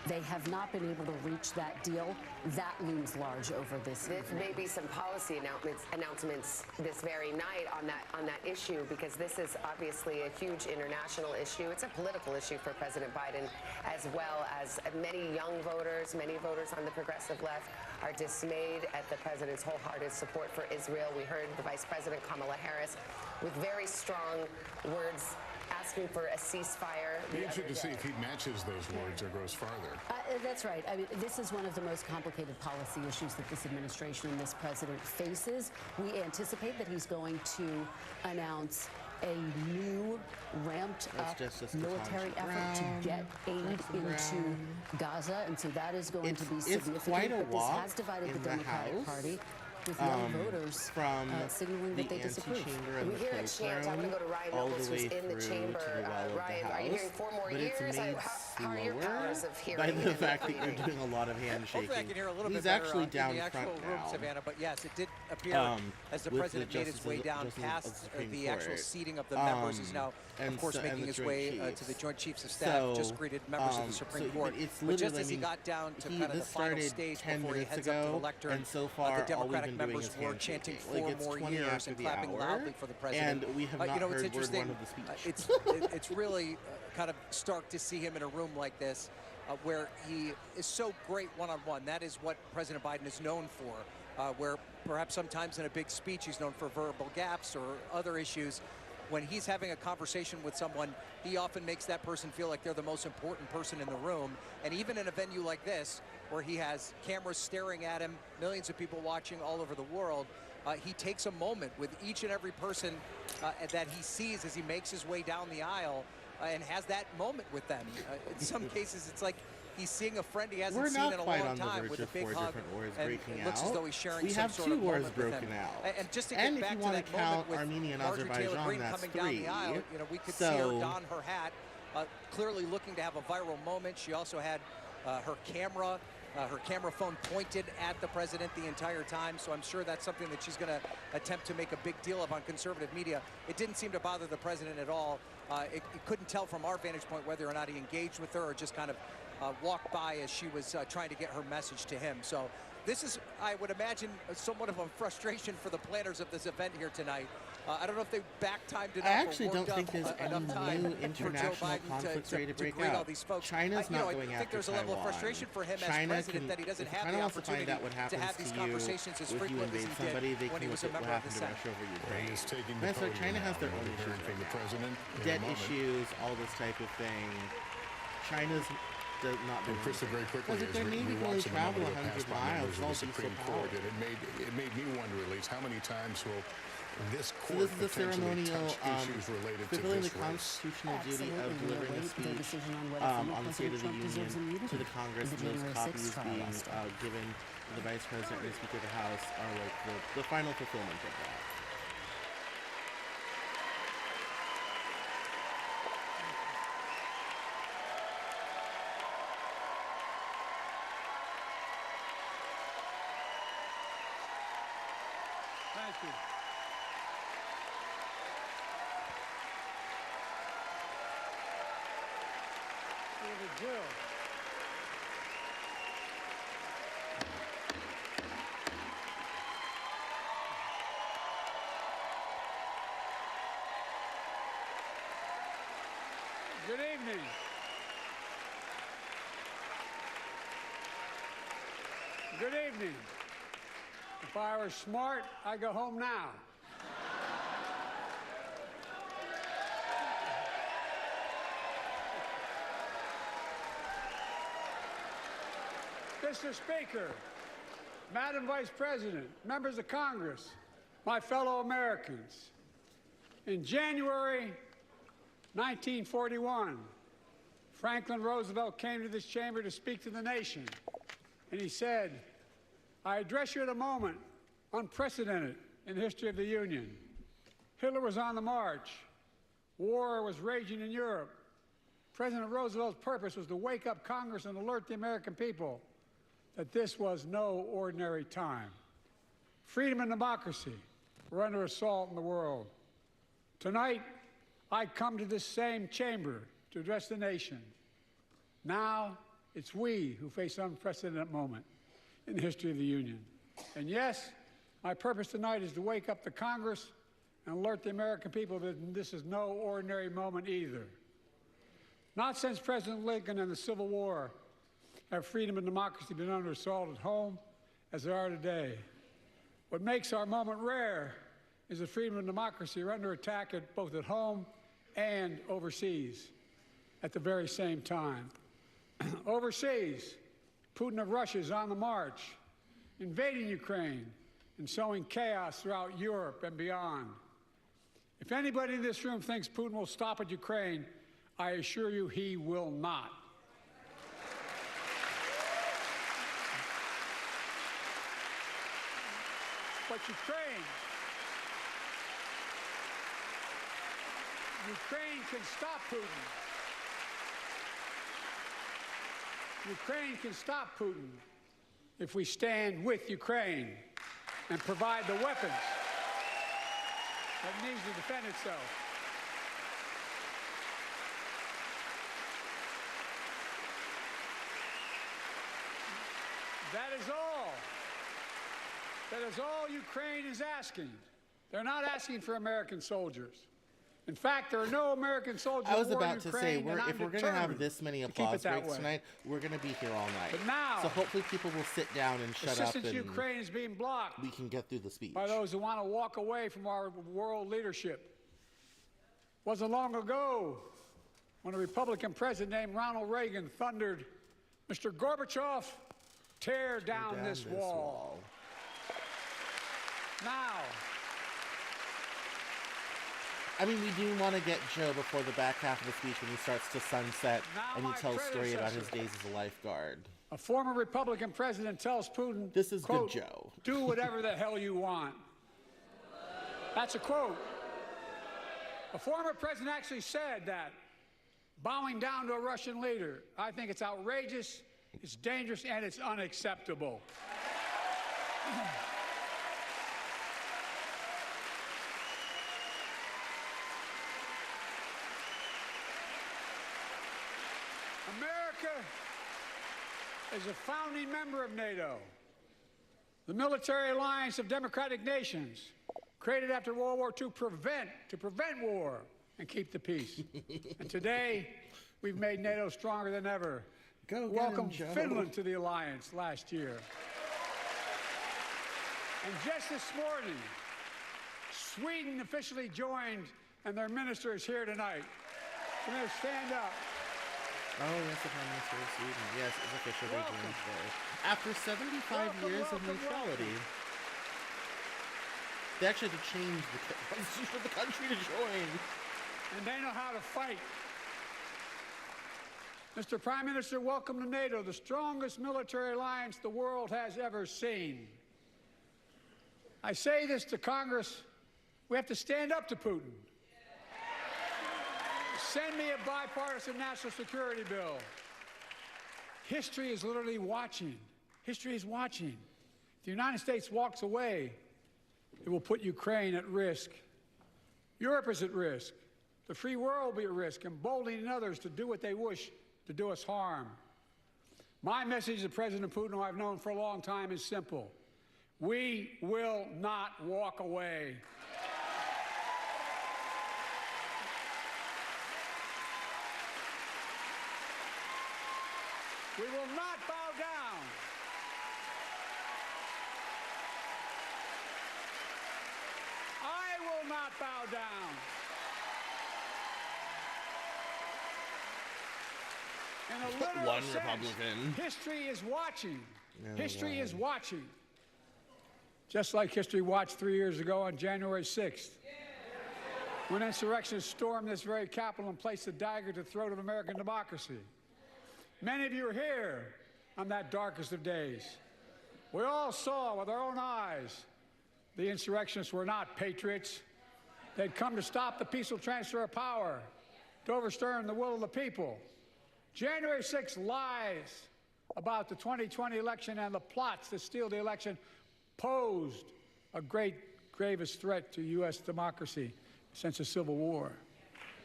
They have not been able to reach that deal. That looms large over this. There may be some policy announcements this very night on that issue, because this is obviously a huge international issue. It's a political issue for President Biden, as well as many young voters, many voters on the progressive left are dismayed at the president's wholehearted support for Israel. We heard the Vice President Kamala Harris with very strong words asking for a ceasefire. Be interested to see if he matches those words or goes farther. That's right. I mean, this is one of the most complicated policy issues that this administration and this president faces. We anticipate that he's going to announce a new ramped-up military effort to get aid into Gaza, and so that is going to be significant. It's quite a but walk this has divided the in the Democratic House. Party, with young voters from signaling that they disapprove. We hear a chant. I'm going to go to Ryan Nichols, who's in the chamber. Ryan, are you hearing 4 more years? How are your powers of hearing by the and fact that reading? you're doing a lot of handshaking. Hopefully I can hear a little He's bit better actually in down the actual front room, now. Savannah. But yes, it did appear as the with president made his way down justices of past Supreme the actual Court. seating of the members. He's now, of course, making the his Joint way Chiefs. to the Joint Chiefs of Staff. Just greeted members of the Supreme Court. But just as he got down to kind of the final stage before he heads up to the lectern, and so far, the Democratic all we've been doing members is were chanting handshaking. 4 more years and clapping loudly for the president. And we have not you know, it's heard word interesting. one of the speech. It's really kind of stark to see him in a room like this, where he is so great one-on-one. That is what President Biden is known for, where perhaps sometimes in a big speech he's known for verbal gaps or other issues. When he's having a conversation with someone, he often makes that person feel like they're the most important person in the room. And even in a venue like this, where he has cameras staring at him, millions of people watching all over the world, he takes a moment with each and every person that he sees as he makes his way down the aisle and has that moment with them. In some cases, it's like he's seeing a friend he hasn't seen in a long time with a big hug, and it looks as though he's sharing some sort of moment with them. And just to get back to that moment with Marjorie Taylor Greene coming down the aisle, you know, we could see her don her hat, clearly looking to have a viral moment. She also had her camera phone pointed at the president the entire time, so I'm sure that's something that she's going to attempt to make a big deal of on conservative media. It didn't seem to bother the president at all. It couldn't tell from our vantage point whether or not he engaged with her or just kind of walked by as she was trying to get her message to him. So this is, I would imagine, somewhat of a frustration for the planners of this event here tonight. I don't know if they back-timed enough. I actually don't think there's enough time any new international conflicts ready to break greet all out. these folks. China's not going I think after there's a level of Taiwan. frustration for him China as president can, that he doesn't if have China the wants to find opportunity out what to happens have these to conversations as you if you frequently as invade he somebody, did they when he can was look a at what member of the happened to Senate. Russia over He Ukraine. is taking the That's like podium China has their now. own We'll be hearing from the president in a debt moment. issues, all this type of thing. China's not doing Krista, very quickly, because if as their we Navy can only watched a travel moment ago 100 pass by miles, members it's all of the diesel Supreme Court, powered. and it made me wonder, at least, how many times will this So court this is a potentially ceremonial touch issues related to fulfilling this the race? constitutional duty of delivering a speech on the State of the Union to the Congress. And those copies being given to the Vice President and the Speaker of the House are like the final fulfillment of that. Thank you. David Jill. Good evening. Good evening. If I were smart, I'd go home now. Mr. Speaker, Madam Vice President, members of Congress, my fellow Americans, in January 1941, Franklin Roosevelt came to this chamber to speak to the nation, and he said, I address you at a moment unprecedented in the history of the Union. Hitler was on the march. War was raging in Europe. President Roosevelt's purpose was to wake up Congress and alert the American people that this was no ordinary time. Freedom and democracy were under assault in the world. Tonight, I come to this same chamber to address the nation. Now, it's we who face an unprecedented moment in the history of the Union. And yes, my purpose tonight is to wake up the Congress and alert the American people that this is no ordinary moment either. Not since President Lincoln and the Civil War have freedom and democracy been under assault at home as they are today. What makes our moment rare is that freedom and democracy are under attack both at home and overseas at the very same time. Overseas, Putin of Russia is on the march, invading Ukraine and sowing chaos throughout Europe and beyond. If anybody in this room thinks Putin will stop at Ukraine, I assure you he will not. But Ukraine can stop Putin. Ukraine can stop Putin if we stand with Ukraine and provide the weapons that it needs to defend itself. That is all. That is all Ukraine is asking. They're not asking for American soldiers. In fact, there are no American soldiers. I was about to say, if we're going to have this many applause breaks tonight, we're going to be here all night. But now, so hopefully people will sit down and shut up, and Ukraine is being blocked. We can get through the speech by those who want to walk away from our world leadership. It wasn't long ago when a Republican president named Ronald Reagan thundered, "Mr. Gorbachev, tear down this wall." Now, I mean, we do want to get Joe before the back half of the speech when he starts to sunset and he tells a story about his days as a lifeguard. A former Republican president tells Putin, "This is quote, good Joe. Do whatever the hell you want." That's a quote. A former president actually said that, bowing down to a Russian leader. I think it's outrageous, it's dangerous, and it's unacceptable. America is a founding member of NATO, the military alliance of democratic nations, created after World War II to prevent war and keep the peace. And today, we've made NATO stronger than ever. Welcome Finland to the alliance last year. And just this morning, Sweden officially joined, and their minister is here tonight. So they'll stand up. Oh, yes, the Prime Minister of Sweden. Yes, it's official. They joined today. After 75 years of neutrality, they actually had to change the constitution of the country to join. And they know how to fight. Mr. Prime Minister, welcome to NATO, the strongest military alliance the world has ever seen. I say this to Congress, we have to stand up to Putin. Send me a bipartisan national security bill. History is literally watching. History is watching. If the United States walks away, it will put Ukraine at risk. Europe is at risk. The free world will be at risk, emboldening others to do what they wish to do us harm. My message to President Putin, who I've known for a long time, is simple. We will not walk away. We will not bow down. I will not bow down. In a literal One sense, Republican. history is watching. Oh, History God. is watching. Just like history watched 3 years ago on January 6th, when insurrectionists stormed this very Capitol and placed a dagger to the throat of American democracy. Many of you are here on that darkest of days. We all saw with our own eyes the insurrectionists were not patriots. They'd come to stop the peaceful transfer of power, to overturn the will of the people. January 6th lies about the 2020 election and the plots to steal the election posed a gravest threat to U.S. democracy since the Civil War.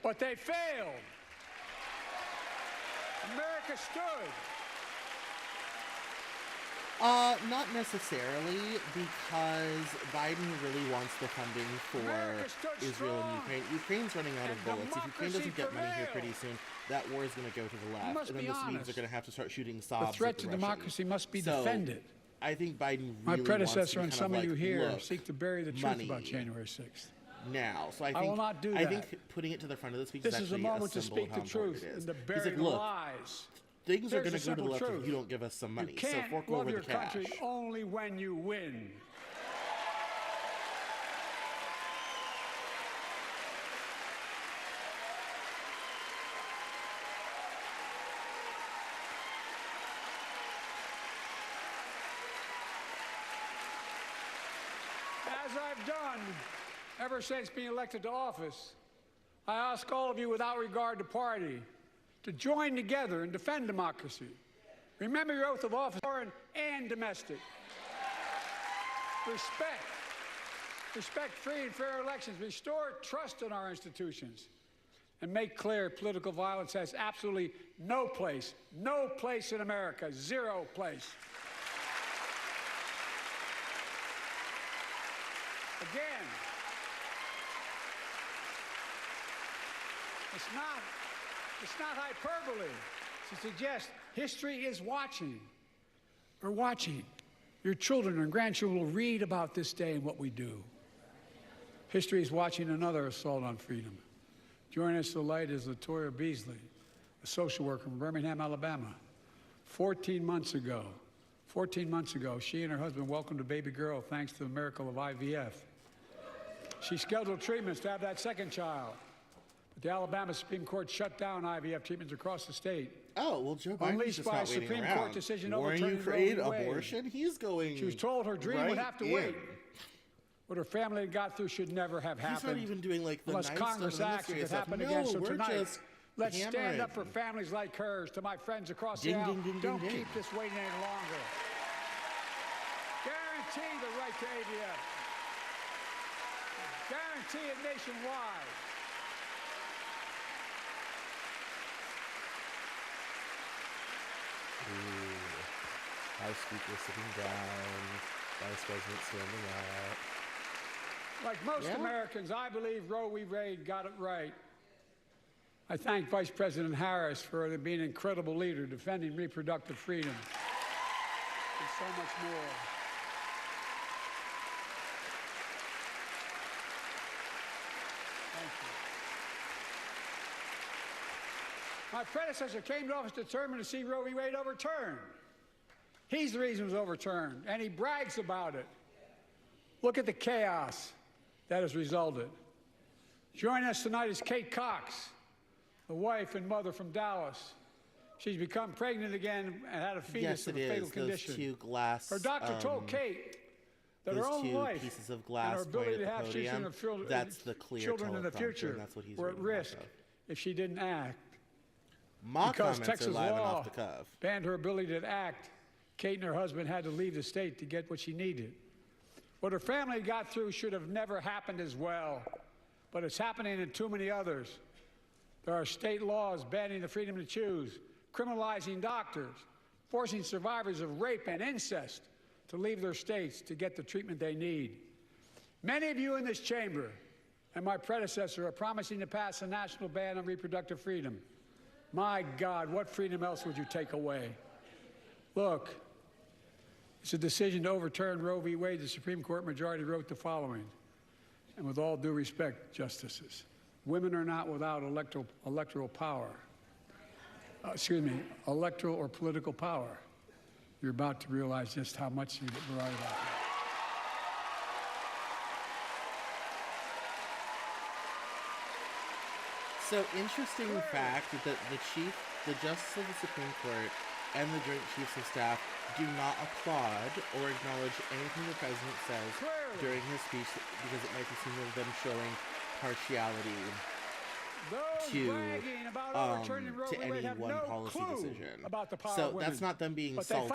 But they failed. America stood. Not necessarily, because Biden really wants the funding for Israel and Ukraine. Ukraine's running out of bullets. If Ukraine doesn't get money here pretty soon, that war is going to go to the left. And then the Swedes are going to have to start shooting Saabs. The threat at the to Russians. democracy must be defended. I think Biden really My predecessor and wants to some kind of of you here look, seek to bury the truth money about January 6th. Now, so I think I will not do I that. think putting it to the front of the speech This is is a actually moment to symbol speak of how the truth important it is. and to He's bury like, the look, lies. things are Here's going to the go to the simple left truth. if you don't give us some money. You can't so fork love over your the cash. country only when you win. As I've done ever since being elected to office, I ask all of you without regard to party to join together and defend democracy Remember your oath of office, foreign and domestic. Respect. Respect free and fair elections. Restore trust in our institutions. And make clear political violence has absolutely no place in America, zero place. Again, it's not hyperbole to suggest history is watching. We're watching. Your children and grandchildren will read about this day and what we do. History is watching another assault on freedom. Joining us tonight is Latoya Beasley, a social worker from Birmingham, Alabama. 14 months ago, she and her husband welcomed a baby girl thanks to the miracle of IVF. She scheduled treatments to have that second child. But the Alabama Supreme Court shut down IVF treatments across the state. Oh, well, Joe Biden's just not waiting Supreme around. Court decision Warren overturning Ukraine Roe v. Wade. abortion, he's going. She was told her dream would have to wait. What her family had got through should never have happened. He's not even doing like the unless nice Congress stuff acts, it could happen no, again. So we're tonight, just let's stand hammering. up for families like hers. To my friends across Ding, the aisle, ding, ding, don't ding, ding. keep this waiting any longer. Guarantee the right to AVF. Guarantee it nationwide. House Speaker sitting down, Vice President standing up. Like most Americans, I believe Roe v. Wade got it right. I thank Vice President Harris for being an incredible leader, defending reproductive freedom, and so much more. Thank you. My predecessor came to office determined to see Roe v. Wade overturned. He's the reason it was overturned, and he brags about it. Look at the chaos that has resulted. Joining us tonight is Kate Cox, the wife and mother from Dallas. She's become pregnant again and had a fetus of a fatal condition. Those two glass, her doctor told Kate that her own life pieces of and glass her ability to have podium, that's the clear children in the teleprompter, future and that's what he's were at reading risk off of. if she didn't act. My Because comments Texas are live and law off the cuff. banned her ability to act, Kate and her husband had to leave the state to get what she needed. What her family got through should have never happened as well, but it's happening in too many others. There are state laws banning the freedom to choose, criminalizing doctors, forcing survivors of rape and incest to leave their states to get the treatment they need. Many of you in this chamber and my predecessor are promising to pass a national ban on reproductive freedom. My God, what freedom else would you take away? Look, it's a decision to overturn Roe v. Wade. The Supreme Court majority wrote the following, and with all due respect, justices, women are not without electoral power. Electoral or political power. You're about to realize just how much you're right about. So interesting fact that the Justice of the Supreme Court and the Joint Chiefs of Staff do not applaud or acknowledge anything the president says during his speech because it might be seen as them showing partiality to any one policy decision. So that's not them being salty.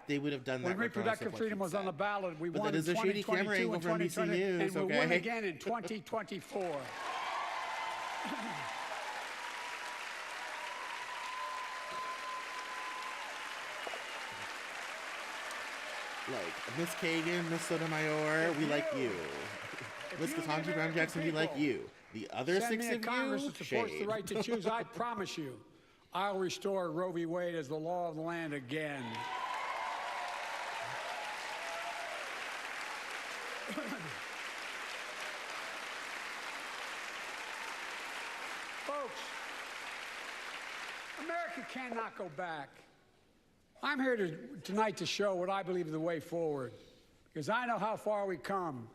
They would have done that when reproductive freedom was on the ballot. We won in 2022 and 2020, and we'll win again in 2024. Like Miss Kagan, Miss Sotomayor, we like you. Miss Ketanji Brown Jackson, we like you. The other six of you, Congress that supports the right to choose. I promise you, I'll restore Roe v. Wade as the law of the land again. Folks, America cannot go back. I'm here tonight to show what I believe is the way forward, because I know how far we come.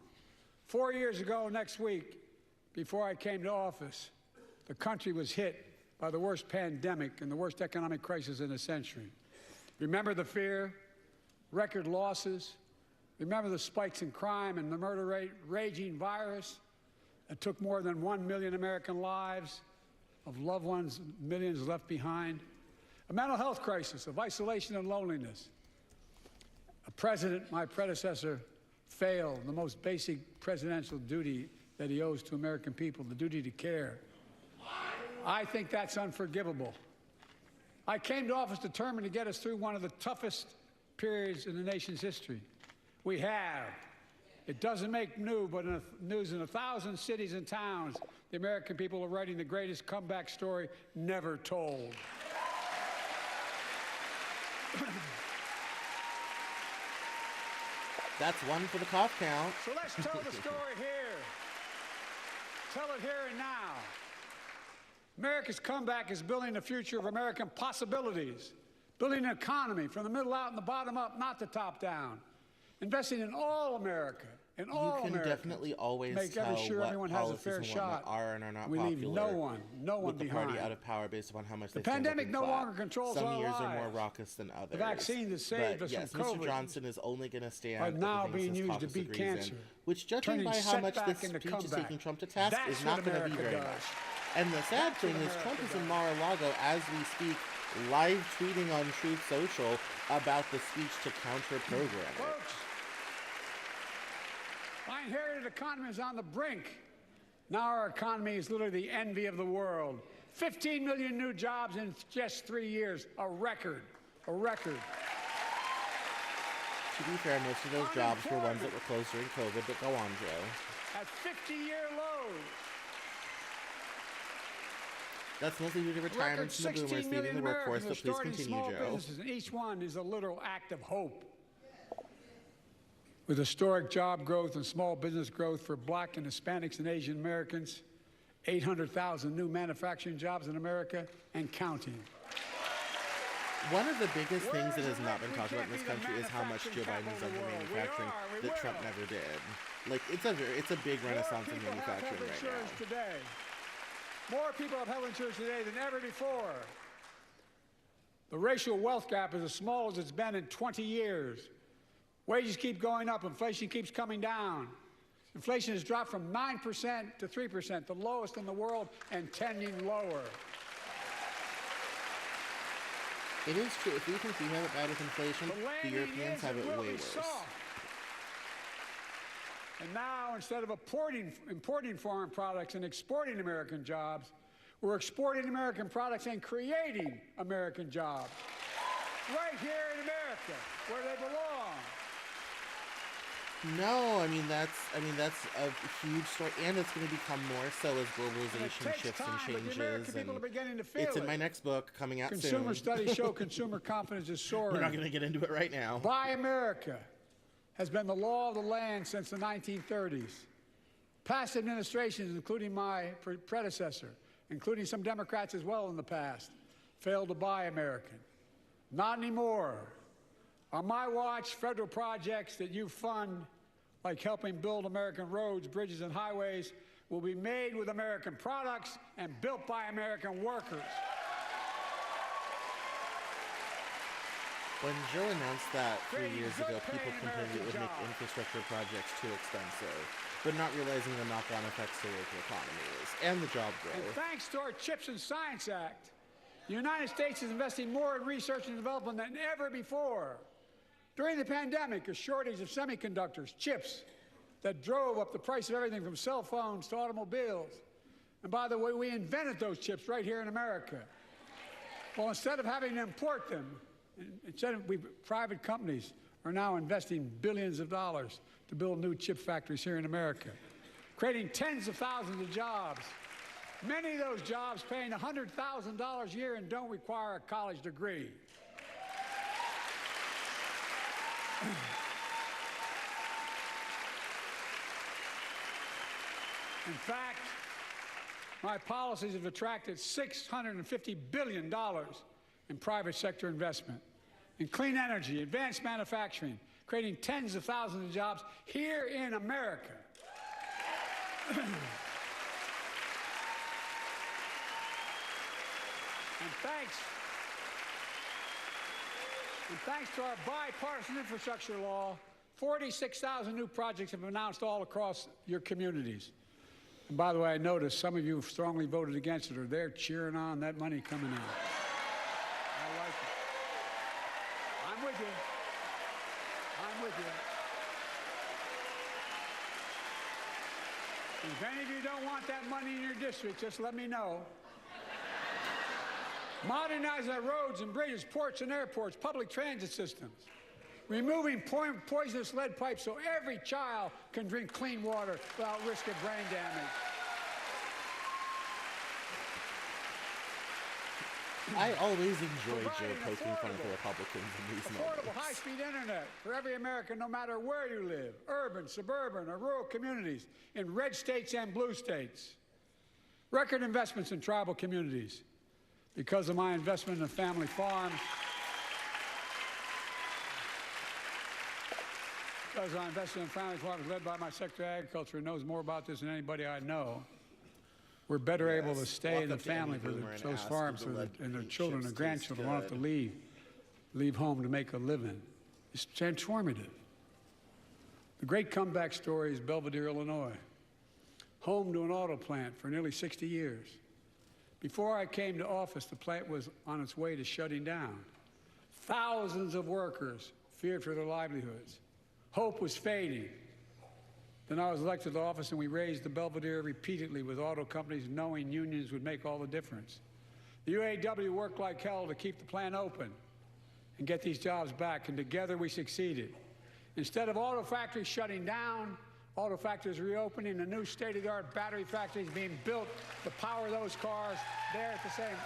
4 years ago next week, before I came to office, the country was hit by the worst pandemic and the worst economic crisis in a century. Remember the fear, record losses? Remember the spikes in crime and the murder rate, raging virus that took more than 1 million American lives, of loved ones, millions left behind? a mental health crisis of isolation and loneliness. A president, my predecessor, failed the most basic presidential duty that he owes to American people, the duty to care. I think that's unforgivable. I came to office determined to get us through one of the toughest periods in the nation's history. We have. It doesn't make news, but in 1,000 cities and towns, the American people are writing the greatest comeback story never told. That's one for the cough count. So let's tell the story here. Tell it here and now. America's comeback is building the future of American possibilities, building an economy from the middle out and the bottom up, not the top down, investing in all America, in all America. You can definitely always make tell sure what everyone has a policies fair and whatnot shot. are and are not We popular. leave no one with the behind. party out of power based upon how much The they stand up pandemic and no clap. longer controls Some our years are more lives. raucous than others. The vaccine that saved but us yes, from Mr. COVID Johnson is only going to stand are at the now things being his used to caucus beat agrees cancer, in, which, judging turning by how much setback this into speech is comeback. taking Trump to task, That's is not what going to be America very does. much. And the sad thing is Trump is in Mar-a-Lago as we speak, live tweeting on Truth Social about the speech to counter programming. Folks, my inherited economy is on the brink. Now our economy is literally the envy of the world. 15 million new jobs in just 3 years, a record, a record. To be fair, most of those jobs were ones that were closed during COVID, but go on, Joe. At 50-year lows. That's mostly due to retirements and the boomers leaving the workforce, but please continue, Joe. Businesses, and each one is a literal act of hope. With historic job growth and small business growth for Black and Hispanics and Asian Americans, 800,000 new manufacturing jobs in America and counting. One of the biggest things that has not been talked about in this country is how much Joe Biden has done for manufacturing that Trump never did. Like, it's a big renaissance in manufacturing right now. Today. More people have health insurance today than ever before. The racial wealth gap is as small as it's been in 20 years. Wages keep going up, inflation keeps coming down. Inflation has dropped from 9% to 3%, the lowest in the world, and tending lower. It is true. If we think we have it bad with inflation, the Europeans have it way worse. And now, instead of importing foreign products and exporting American jobs, we're exporting American products and creating American jobs. Right here in America, where they belong. No, I mean that's a huge story, and it's going to become more so as globalization shifts and changes. And it's in my next book coming out soon. Consumer studies show consumer confidence is soaring. We're not going to get into it right now. Buy America has been the law of the land since the 1930s. Past administrations, including my predecessor, including some Democrats as well in the past, failed to buy American. Not anymore. On my watch, federal projects that you fund, like helping build American roads, bridges, and highways, will be made with American products and built by American workers. When Joe announced that 3 years ago, people complained it would make infrastructure projects too expensive, but not realizing the knock-on effects to local economies and the job growth. And thanks to our CHIPS and Science Act, the United States is investing more in research and development than ever before. During the pandemic, a shortage of semiconductors, chips, that drove up the price of everything from cell phones to automobiles. And by the way, we invented those chips right here in America. Well, instead of having to import them, private companies are now investing billions of dollars to build new chip factories here in America, creating tens of thousands of jobs. Many of those jobs paying $100,000 a year and don't require a college degree. In fact, my policies have attracted $650 billion in private sector investment in clean energy, advanced manufacturing, creating tens of thousands of jobs here in America. And thanks to our bipartisan infrastructure law, 46,000 new projects have been announced all across your communities. And by the way, I noticed some of you strongly voted against it, or they're cheering on that money coming in. I like with you. I'm with you. If any of you don't want that money in your district, just let me know. Modernize our roads and bridges, ports and airports, public transit systems. Removing poisonous lead pipes so every child can drink clean water without risk of brain damage. I always enjoy Joe poking fun at the Republicans in these moments. Affordable high-speed internet for every American, no matter where you live, urban, suburban, or rural communities, in red states and blue states. Record investments in tribal communities. Because of my investment in family farms, because I invested in family farms led by my Secretary of Agriculture, who knows more about this than anybody I know, we're better able to stay in the family for those farms and their children and grandchildren won't have to leave home to make a living. It's transformative. The great comeback story is Belvedere, Illinois, home to an auto plant for nearly 60 years. Before I came to office, the plant was on its way to shutting down. Thousands of workers feared for their livelihoods. Hope was fading. Then I was elected to office, and we raised the Belvedere repeatedly with auto companies, knowing unions would make all the difference. The UAW worked like hell to keep the plant open and get these jobs back, and together we succeeded. Instead of auto factories shutting down, auto factories reopening, a new state-of-the-art battery factories being built to power those cars there at the same.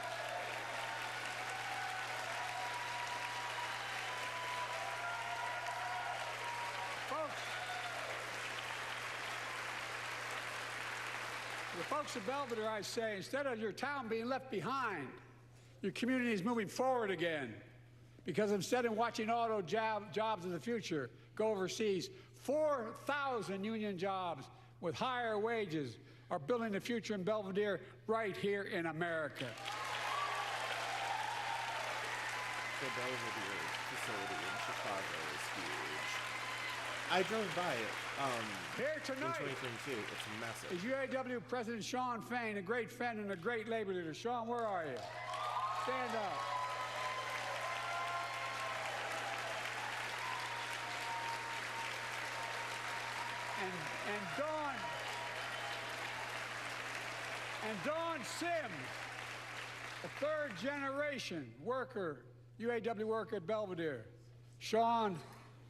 The folks of Belvedere, I say, instead of your town being left behind, your community is moving forward again. Because instead of watching auto jobs in the future go overseas, 4,000 union jobs with higher wages are building the future in Belvedere right here in America. The Belvedere facility in Chicago is huge. I drove by it here tonight, in 2022. It's massive. Is UAW President Shawn Fain, a great friend and a great labor leader. Shawn, where are you? Stand up. And Dawn Sims, a third-generation worker, UAW worker at Belvedere. Shawn,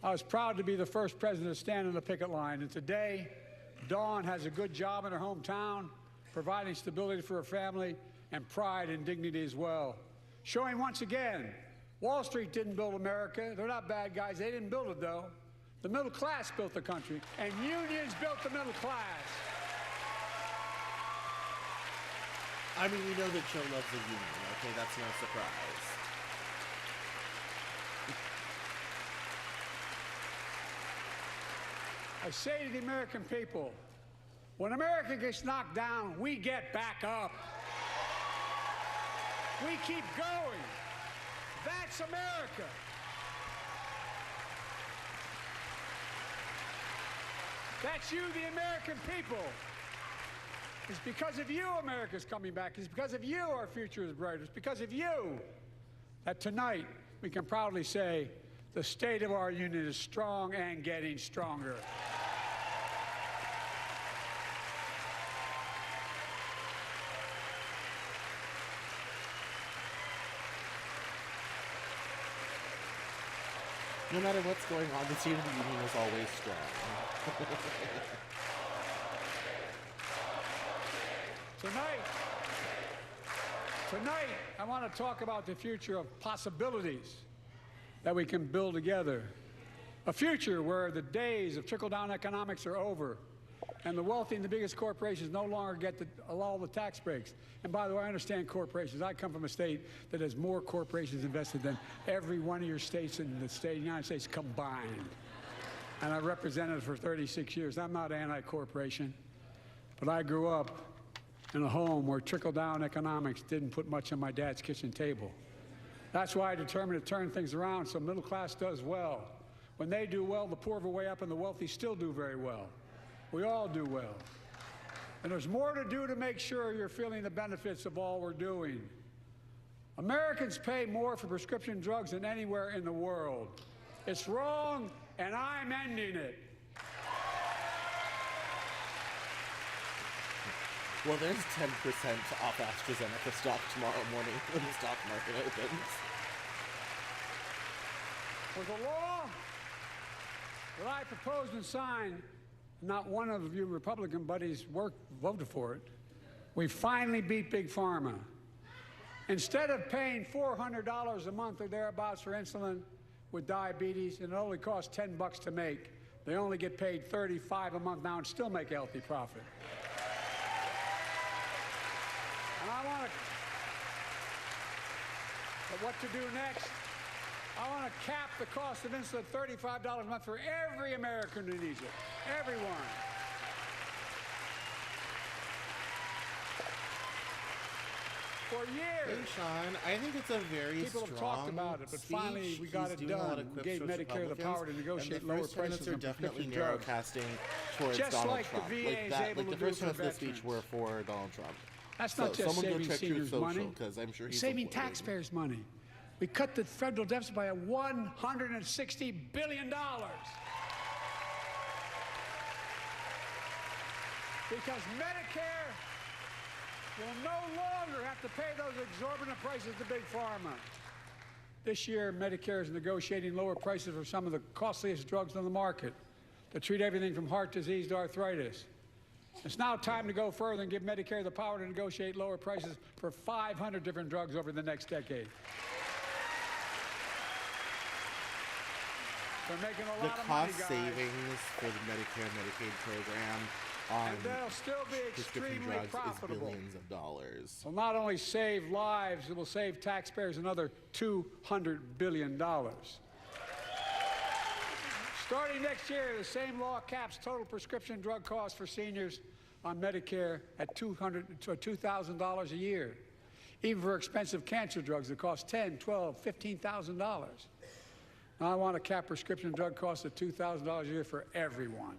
I was proud to be the first president to stand on the picket line, and today, Dawn has a good job in her hometown, providing stability for her family and pride and dignity as well. Showing once again, Wall Street didn't build America. They're not bad guys. They didn't build it, though. The middle class built the country, and unions built the middle class. I mean, we know that Joe loves the union, okay? That's no surprise. I say to the American people, when America gets knocked down, we get back up. We keep going. That's America. That's you, the American people. It's because of you America's coming back. It's because of you our future is brighter. It's because of you that tonight we can proudly say the state of our union is strong and getting stronger. No matter what's going on, the state of the union is always strong. Tonight, I want to talk about the future of possibilities that we can build together. A future where the days of trickle-down economics are over, and the wealthy and the biggest corporations no longer get all the tax breaks. And by the way, I understand corporations. I come from a state that has more corporations invested than every one of your states in the state of the United States combined. And I represented it for 36 years. I'm not anti-corporation, but I grew up in a home where trickle-down economics didn't put much on my dad's kitchen table. That's why I determined to turn things around so middle class does well. When they do well, the poor go way up and the wealthy still do very well. We all do well. And there's more to do to make sure you're feeling the benefits of all we're doing. Americans pay more for prescription drugs than anywhere in the world. It's wrong, and I'm ending it. Well, there's 10% off AstraZeneca stock tomorrow morning when the stock market opens. With the law that I proposed and signed, not one of you Republican buddies voted for it, we finally beat Big Pharma. Instead of paying $400 a month or thereabouts for insulin with diabetes, and it only costs $10 to make, they only get paid $35 a month now and still make a healthy profit. And I want to, but what to do next? I want to cap the cost of insulin at $35 a month for every American who needs it. Everyone. For years. Hey, Sean, I think it's a very People have talked about it, but speech. finally we got He's it doing a lot done. of We quips gave towards Medicare the power to negotiate and the lower first prices are on definitely prescription drugs. narrowcasting towards Just Donald like Trump. the VA is able like to the do first for half of the veterans. speech were for Donald Trump. That's not just someone go saving check seniors Truth money. Social, because I'm sure he's saving uploading. taxpayers money. We cut the federal deficit by $160 billion. Because Medicare will no longer have to pay those exorbitant prices to Big Pharma. This year, Medicare is negotiating lower prices for some of the costliest drugs on the market that treat everything from heart disease to arthritis. It's now time to go further and give Medicare the power to negotiate lower prices for 500 different drugs over the next decade. They're making a lot of money, The cost guys. savings for the Medicare and Medicaid program on And they'll still be prescription extremely drugs profitable. is billions of dollars. Will not only save lives, it will save taxpayers another $200 billion. Starting next year, the same law caps total prescription drug costs for seniors on Medicare at $2,000 a year, even for expensive cancer drugs that cost $10,000, $12,000, $15,000. Now I want to cap prescription drug costs at $2,000 a year for everyone.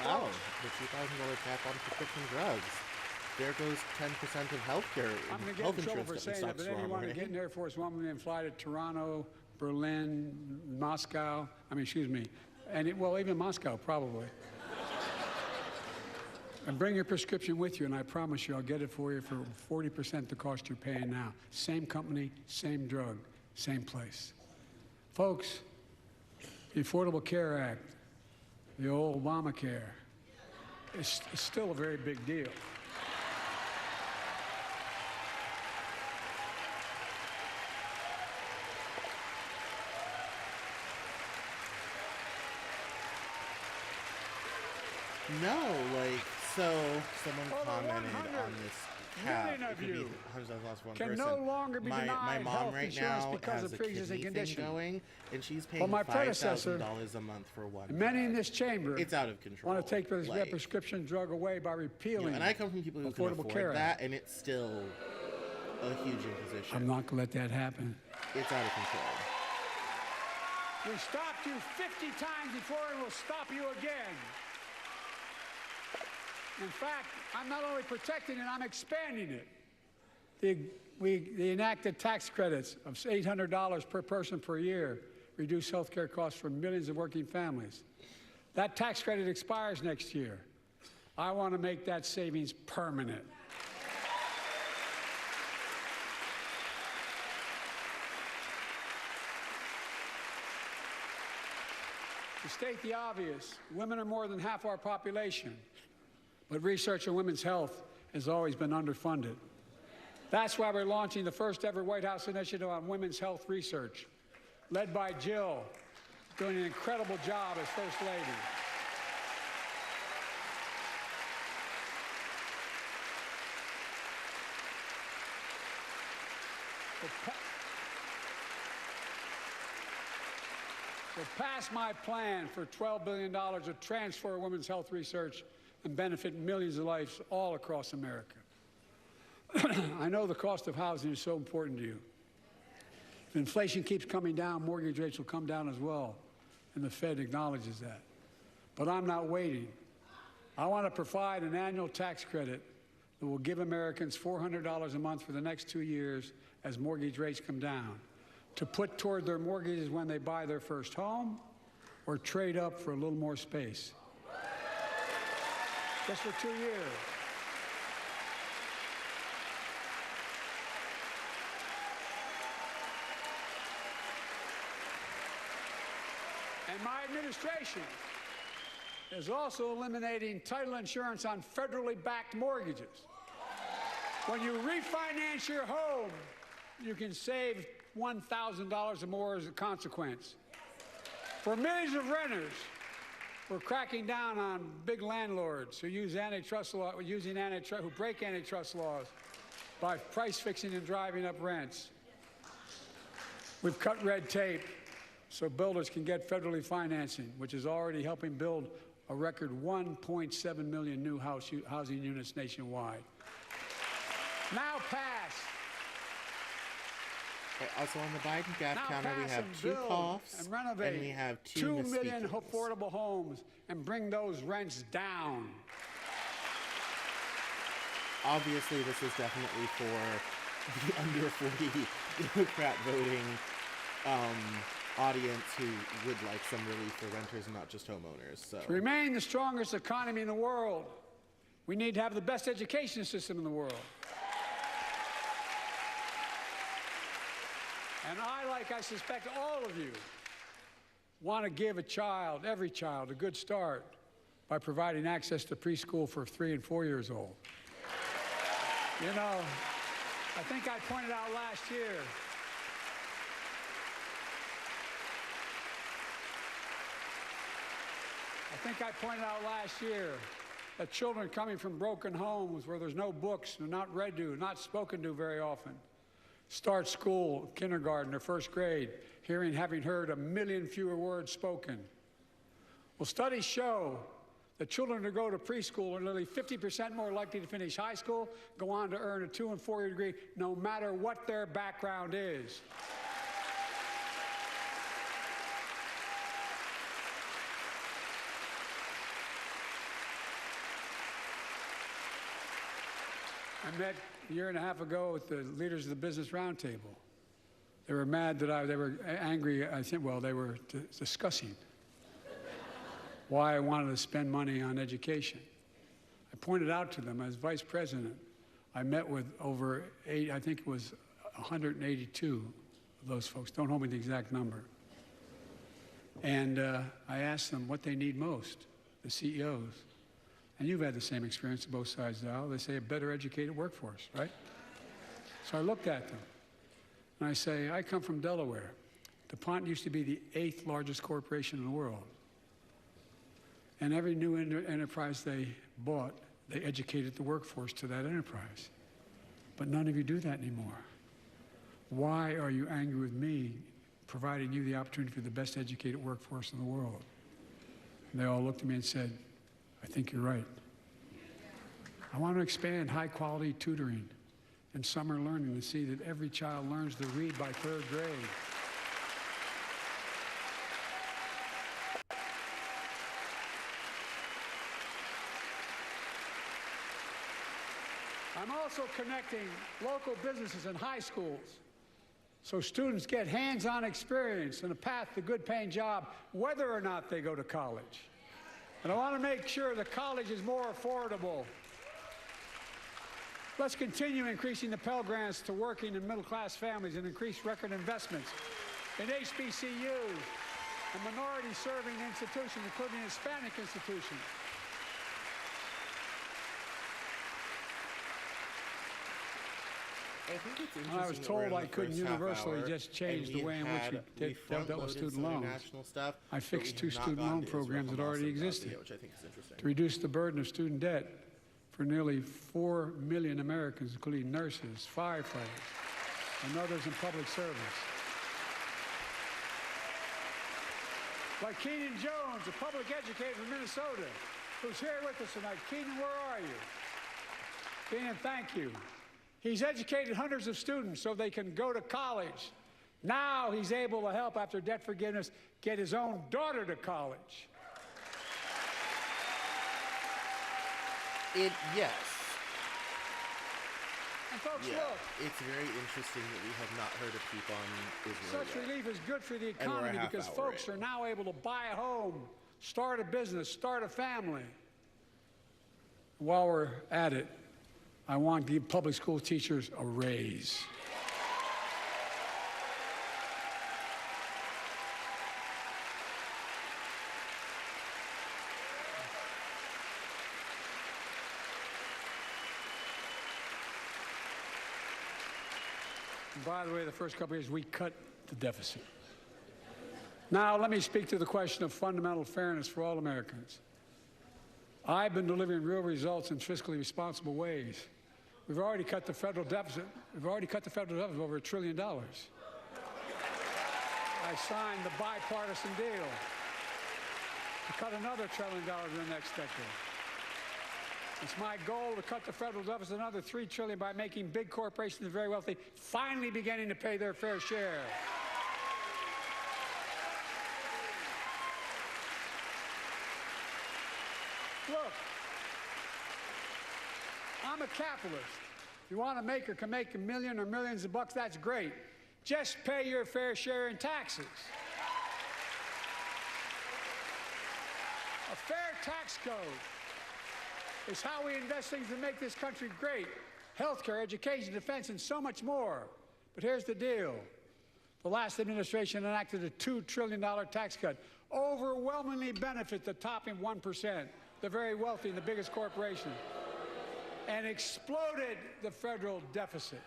Wow, the $2,000 cap on prescription drugs. There goes 10% of healthcare, I'm going to get health in trouble insurance for that we saying stopped that, but anyone tomorrow to get morning. in Air Force One would fly to Toronto, Berlin, Moscow. Well, even Moscow, probably. And bring your prescription with you, and I promise you I'll get it for you for 40% the cost you're paying now. Same company, same drug, same place. Folks, the Affordable Care Act, the old Obamacare, is still a very big deal. No, so someone commented on this cap. million of It could you be hundreds of lost one can person. no longer be my denied mom health right insurance now because has of a pre-existing kidney condition. thing going, and she's paying Well, my predecessor, $5,000 a month for one. many in this chamber, It's out of control. want to take this Like, prescription drug away by repealing and I come from people who can Affordable afford Care that, Act. and it's still a huge imposition. I'm not going to let that happen. It's out of control. We stopped you 50 times before, and we'll stop you again. In fact, I'm not only protecting it, I'm expanding it. The enacted tax credits of $800 per person per year reduce health care costs for millions of working families. That tax credit expires next year. I want to make that savings permanent. To state the obvious, women are more than half our population, but research on women's health has always been underfunded. That's why we're launching the first ever White House initiative on women's health research, led by Jill, doing an incredible job as First Lady. So pass my plan for $12 billion to transfer women's health research and benefit millions of lives all across America. I know the cost of housing is so important to you. If inflation keeps coming down, mortgage rates will come down as well, and the Fed acknowledges that. But I'm not waiting. I want to provide an annual tax credit that will give Americans $400 a month for the next 2 years as mortgage rates come down, to put toward their mortgages when they buy their first home or trade up for a little more space. Just for 2 years. And my administration is also eliminating title insurance on federally backed mortgages. When you refinance your home, you can save $1,000 or more as a consequence. For millions of renters, we're cracking down on big landlords who use antitrust law, who break antitrust laws by price fixing and driving up rents. We've cut red tape so builders can get federally financing, which is already helping build a record 1.7 million new housing units nationwide. Now pass. Also on the Biden gap counter, we have 2 coughs and we have 2 million affordable homes and bring those rents down. Obviously, this is definitely for the under 40 Democrat voting audience who would like some relief for renters and not just homeowners. So. To remain the strongest economy in the world, we need to have the best education system in the world. And I, like I suspect all of you, want to give a child, every child, a good start by providing access to preschool for 3 and 4 years old. You know, I think I pointed out last year that children coming from broken homes where there's no books, they're not read to, not spoken to very often, start school, kindergarten, or first grade, having heard 1 million fewer words spoken. Well, studies show that children who go to preschool are nearly 50% more likely to finish high school, go on to earn a 2- and 4-year degree, no matter what their background is. I met a year and a half ago with the leaders of the Business Roundtable. They were mad that they were angry, I think, well, they were discussing why I wanted to spend money on education. I pointed out to them as vice president, I met with over 182 of those folks. Don't hold me to the exact number. And I asked them what they need most, the CEOs. And you've had the same experience on both sides of the aisle. They say a better educated workforce, right? So I looked at them, and I say, I come from Delaware. DuPont used to be the 8th largest corporation in the world. And every new enterprise they bought, they educated the workforce to that enterprise. But none of you do that anymore. Why are you angry with me providing you the opportunity for the best educated workforce in the world? And they all looked at me and said, I think you're right. I want to expand high-quality tutoring and summer learning to see that every child learns to read by 3rd grade. I'm also connecting local businesses and high schools so students get hands-on experience and a path to a good-paying job, whether or not they go to college. And I want to make sure the college is more affordable. Let's continue increasing the Pell Grants to working and middle-class families and increase record investments in HBCUs and minority-serving institutions, including Hispanic institutions. I think it's interesting I was told I couldn't universally just change the way in which we dealt with student loans. I fixed 2 student loan programs that already existed to reduce the burden of student debt for nearly 4 million Americans, including nurses, firefighters, and others in public service. Like Keenan Jones, a public educator from Minnesota, who's here with us tonight. Keenan, where are you? Keenan, thank you. He's educated hundreds of students so they can go to college. Now he's able to help, after debt forgiveness, get his own daughter to college. Yes. And folks, Yeah, look. it's very interesting that we have not heard a peep on Israel Such yet. relief is good for the And we're a economy half because hour folks in. are now able to buy a home, start a business, start a family. While we're at it, I want to give public school teachers a raise. And by the way, the first couple of years, we cut the deficit. Now, let me speak to the question of fundamental fairness for all Americans. I've been delivering real results in fiscally responsible ways. We've already cut the federal deficit. We've already cut the federal deficit over $1 trillion. I signed the bipartisan deal to cut another $1 trillion in the next decade. It's my goal to cut the federal deficit another $3 trillion by making big corporations and very wealthy finally beginning to pay their fair share. Look, I'm a capitalist. If you want to make or can make $1 million or millions of bucks, that's great. Just pay your fair share in taxes. A fair tax code is how we invest things to make this country great. Healthcare, education, defense, and so much more. But here's the deal. The last administration enacted a $2 trillion tax cut, overwhelmingly benefit the top 1%, the very wealthy and the biggest corporations, and exploded the federal deficit.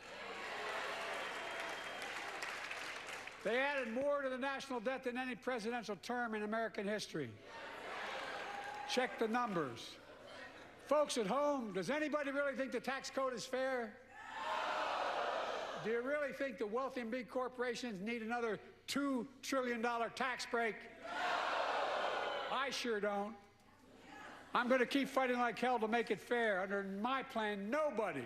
They added more to the national debt than any presidential term in American history. Check the numbers. Folks at home, does anybody really think the tax code is fair? Do you really think the wealthy and big corporations need another $2 trillion tax break? I sure don't. I'm going to keep fighting like hell to make it fair. Under my plan, nobody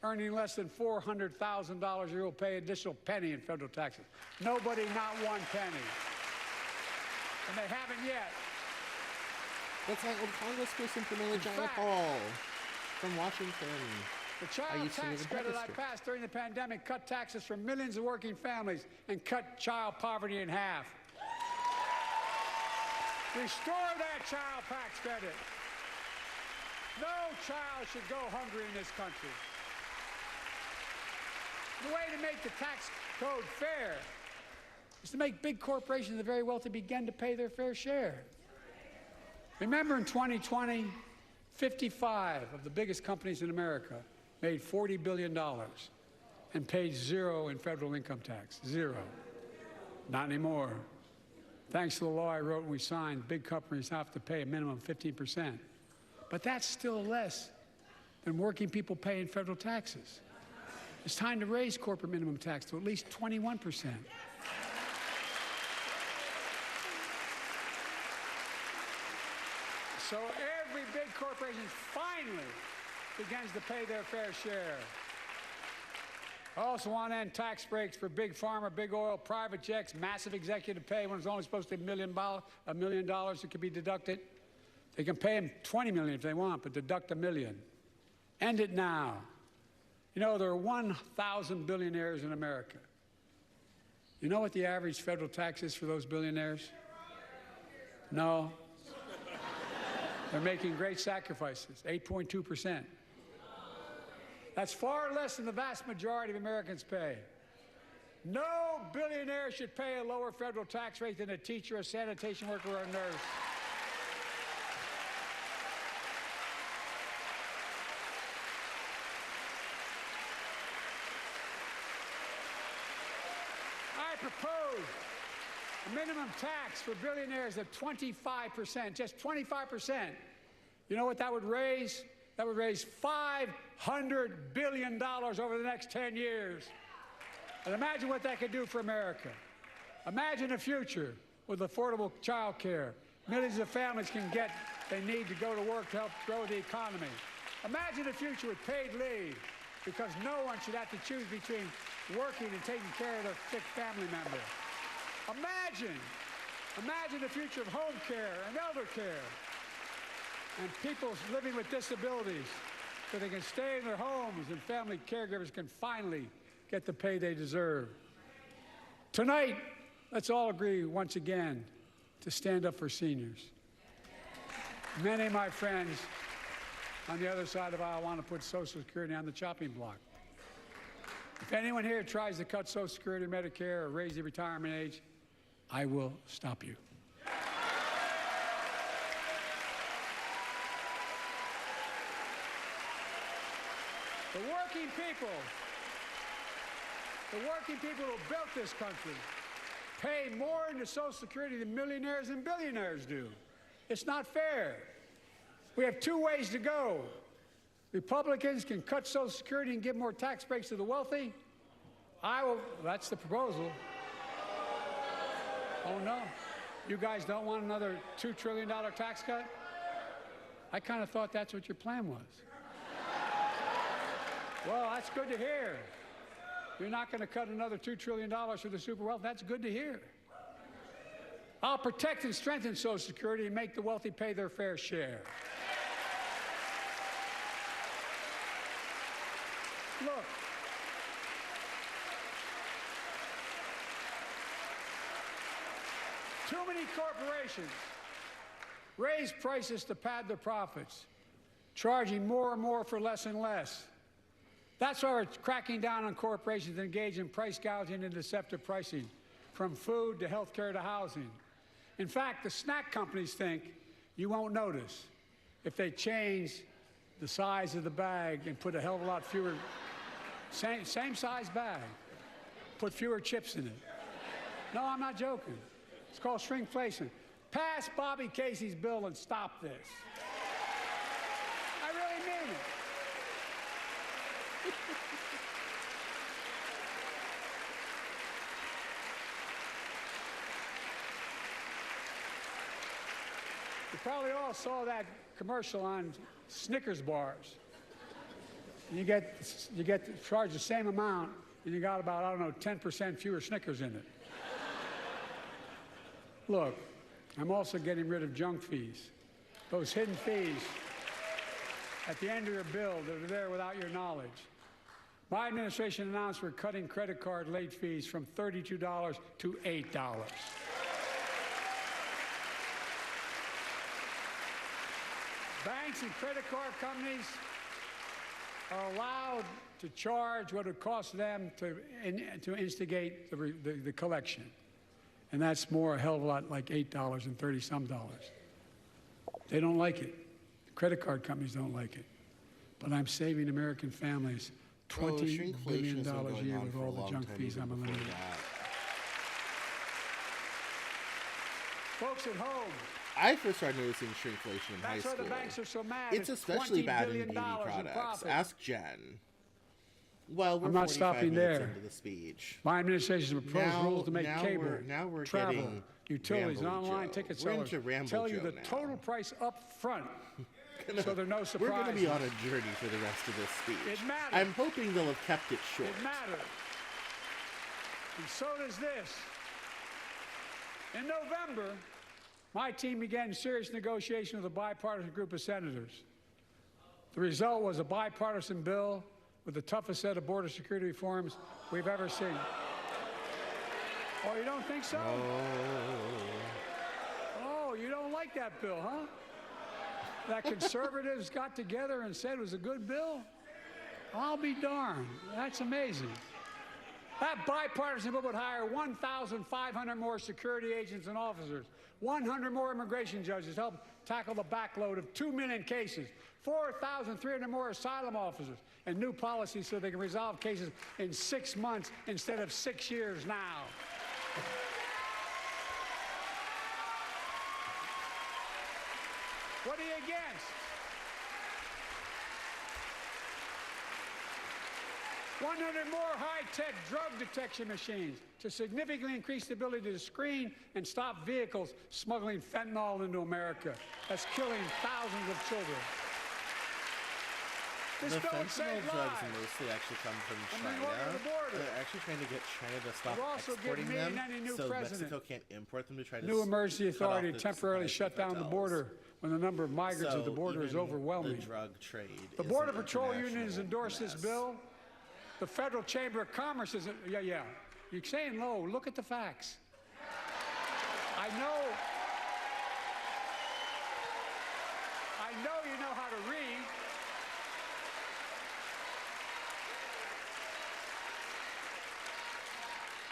earning less than $400,000 a year will pay an additional penny in federal taxes. Nobody, not one penny. And they haven't yet. That's like when Congressperson Pramila Jayapal from Washington. The child tax credit I passed during the pandemic cut taxes for millions of working families and cut child poverty in half. Restore that child tax credit. No child should go hungry in this country. The way to make the tax code fair is to make big corporations and the very wealthy begin to pay their fair share. Remember in 2020, 55 of the biggest companies in America made $40 billion and paid zero in federal income tax. Zero. Not anymore. Thanks to the law I wrote and we signed, big companies have to pay a minimum of 15%. But that's still less than working people pay in federal taxes. It's time to raise corporate minimum tax to at least 21%. So every big corporation finally begins to pay their fair share. I also want to end tax breaks for big pharma, big oil, private jets, massive executive pay when it's only supposed to be $1 million that could be deducted. They can pay them $20 million if they want, but deduct $1 million. End it now. You know, there are 1,000 billionaires in America. You know what the average federal tax is for those billionaires? No. They're making great sacrifices, 8.2%. That's far less than the vast majority of Americans pay. No billionaire should pay a lower federal tax rate than a teacher, a sanitation worker, or a nurse. I propose a minimum tax for billionaires of 25%, just 25%. You know what that would raise? That would raise $500 billion over the next 10 years. And imagine what that could do for America. Imagine a future with affordable child care. Millions of families can get they need to go to work to help grow the economy. Imagine a future with paid leave, because no one should have to choose between working and taking care of their sick family member. Imagine the future of home care and elder care and people living with disabilities. so they can stay in their homes and family caregivers can finally get the pay they deserve. Tonight, let's all agree once again to stand up for seniors. Many of my friends on the other side of the aisle want to put Social Security on the chopping block. If anyone here tries to cut Social Security, Medicare, or raise the retirement age, I will stop you. The working people who built this country pay more into Social Security than millionaires and billionaires do. It's not fair. We have two ways to go. Republicans can cut Social Security and give more tax breaks to the wealthy. That's the proposal. Oh no, you guys don't want another $2 trillion tax cut? I kind of thought that's what your plan was. Well, that's good to hear. You're not going to cut another $2 trillion for the super wealthy. That's good to hear. I'll protect and strengthen Social Security and make the wealthy pay their fair share. Look, too many corporations raise prices to pad their profits, charging more and more for less and less. That's why we're cracking down on corporations that engage in price gouging and deceptive pricing, from food to health care to housing. In fact, the snack companies think you won't notice if they change the size of the bag and put a hell of a lot fewer, same size bag, put fewer chips in it. No, I'm not joking. It's called shrinkflation. Pass Bobby Casey's bill and stop this. I really mean it. You probably all saw that commercial on Snickers bars. You get charged the same amount, and you got about, I don't know, 10% fewer Snickers in it. Look, I'm also getting rid of junk fees. Those hidden fees at the end of your bill that are there without your knowledge. My administration announced we're cutting credit card late fees from $32 to $8. Banks and credit card companies are allowed to charge what it costs them to instigate the collection. And that's more a hell of a lot like $8 and 30-some dollars. They don't like it. The credit card companies don't like it. But I'm saving American families $20 billion a year with all the junk fees I'm eliminating. Folks at home, I first started noticing shrinkflation in high school. That's why the banks are so mad. It's especially bad in beauty products. Ask Jen. Well, we're I'm not stopping there. Into the speech. My administration has proposed rules to make cable, we're travel, utilities, and online ticket sellers tell you the now. total price up front, so there are no surprises. We're going to be on a journey for the rest of this speech. It matters. I'm hoping they'll have kept it short. It matters. And so does this. In November, my team began serious negotiation with a bipartisan group of senators. The result was a bipartisan bill with the toughest set of border security reforms we've ever seen. Oh, you don't think so? Oh, you don't like that bill, huh? That conservatives got together and said it was a good bill? I'll be darned. That's amazing. That bipartisan bill would hire 1,500 more security agents and officers, 100 more immigration judges to help tackle the backload of 2 million cases, 4,300 more asylum officers, and new policies so they can resolve cases in 6 months instead of 6 years now. What are you against? 100 more high-tech drug detection machines to significantly increase the ability to screen and stop vehicles smuggling fentanyl into America. That's killing thousands of children. This The bill would save fentanyl drugs lives. mostly actually come from And China. we work on the border. They're actually trying to get China to stop We'll also give exporting me them, and any new so president Mexico can't import them to try to new emergency cut off authority the temporarily supply shut down the cartels. border when the number of migrants at the border is even overwhelming. The drug trade. The is Border an Patrol Union has international endorsed this mess. bill. The Federal Chamber of Commerce is, yeah. You're saying low. Look at the facts. I know you know how to read.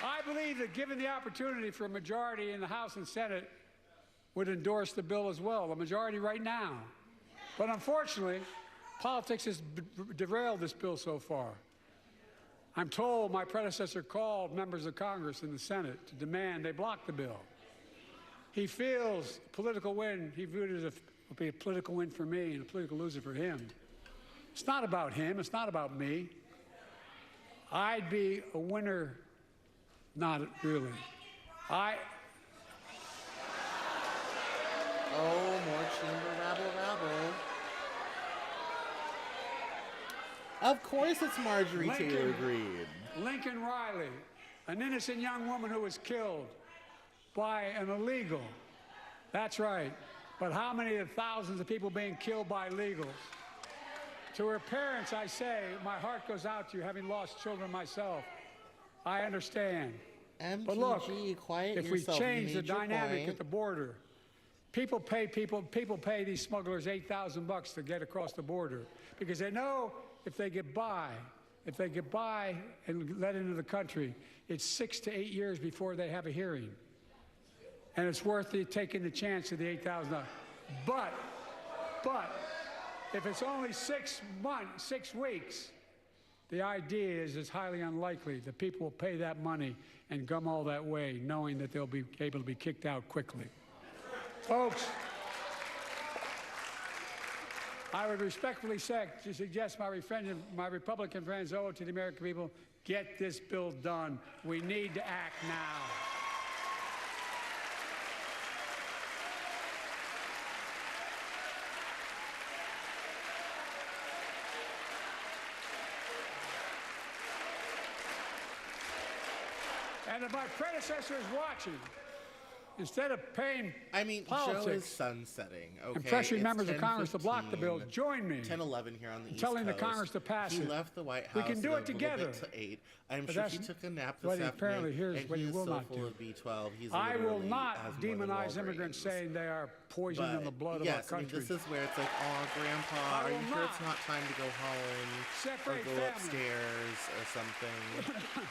I believe that given the opportunity for a majority in the House and Senate would endorse the bill as well, a majority right now. But unfortunately, politics has derailed this bill so far. I'm told my predecessor called members of Congress in the Senate to demand they block the bill. He feels political win, he viewed it as a political win for me and a political loser for him. It's not about him, it's not about me. I'd be a winner, not really. Oh, more chamber rabble. Of course it's Marjorie Taylor Greene. Lincoln Riley, an innocent young woman who was killed by an illegal. That's right. But how many of thousands of people being killed by illegals? To her parents, I say, my heart goes out to you, having lost children myself. I understand. MTG, But look, quiet if we yourself. change You the made your dynamic point. at the border, people pay these smugglers $8,000 to get across the border because they know if they get by and let into the country, it's 6 to 8 years before they have a hearing. And it's worth taking the chance of the $8,000. But if it's only 6 weeks, the idea is it's highly unlikely that people will pay that money and come all that way, knowing that they'll be able to be kicked out quickly. Folks, I would respectfully suggest my Republican friends owe it to the American people, get this bill done. We need to act now. And if my predecessor is watching, instead of paying politics, Joe is sunsetting, okay? and pressuring It's members of Congress to block the bill, 10:15, join me. 10:11 here on the East telling Coast. the Congress to pass he it. left the White House. We can do a it little together. bit to 8. I'm But sure that's he took a nap what this he apparently afternoon. hears and what he he's will so not full do. of B12. He's I will literally not has more than demonize immigrants, Walgreens. saying they are poison in the blood of our yes, country. this is where it's like, oh, Grandpa, I are will you sure it's not not time to go home separate or go families. upstairs or something?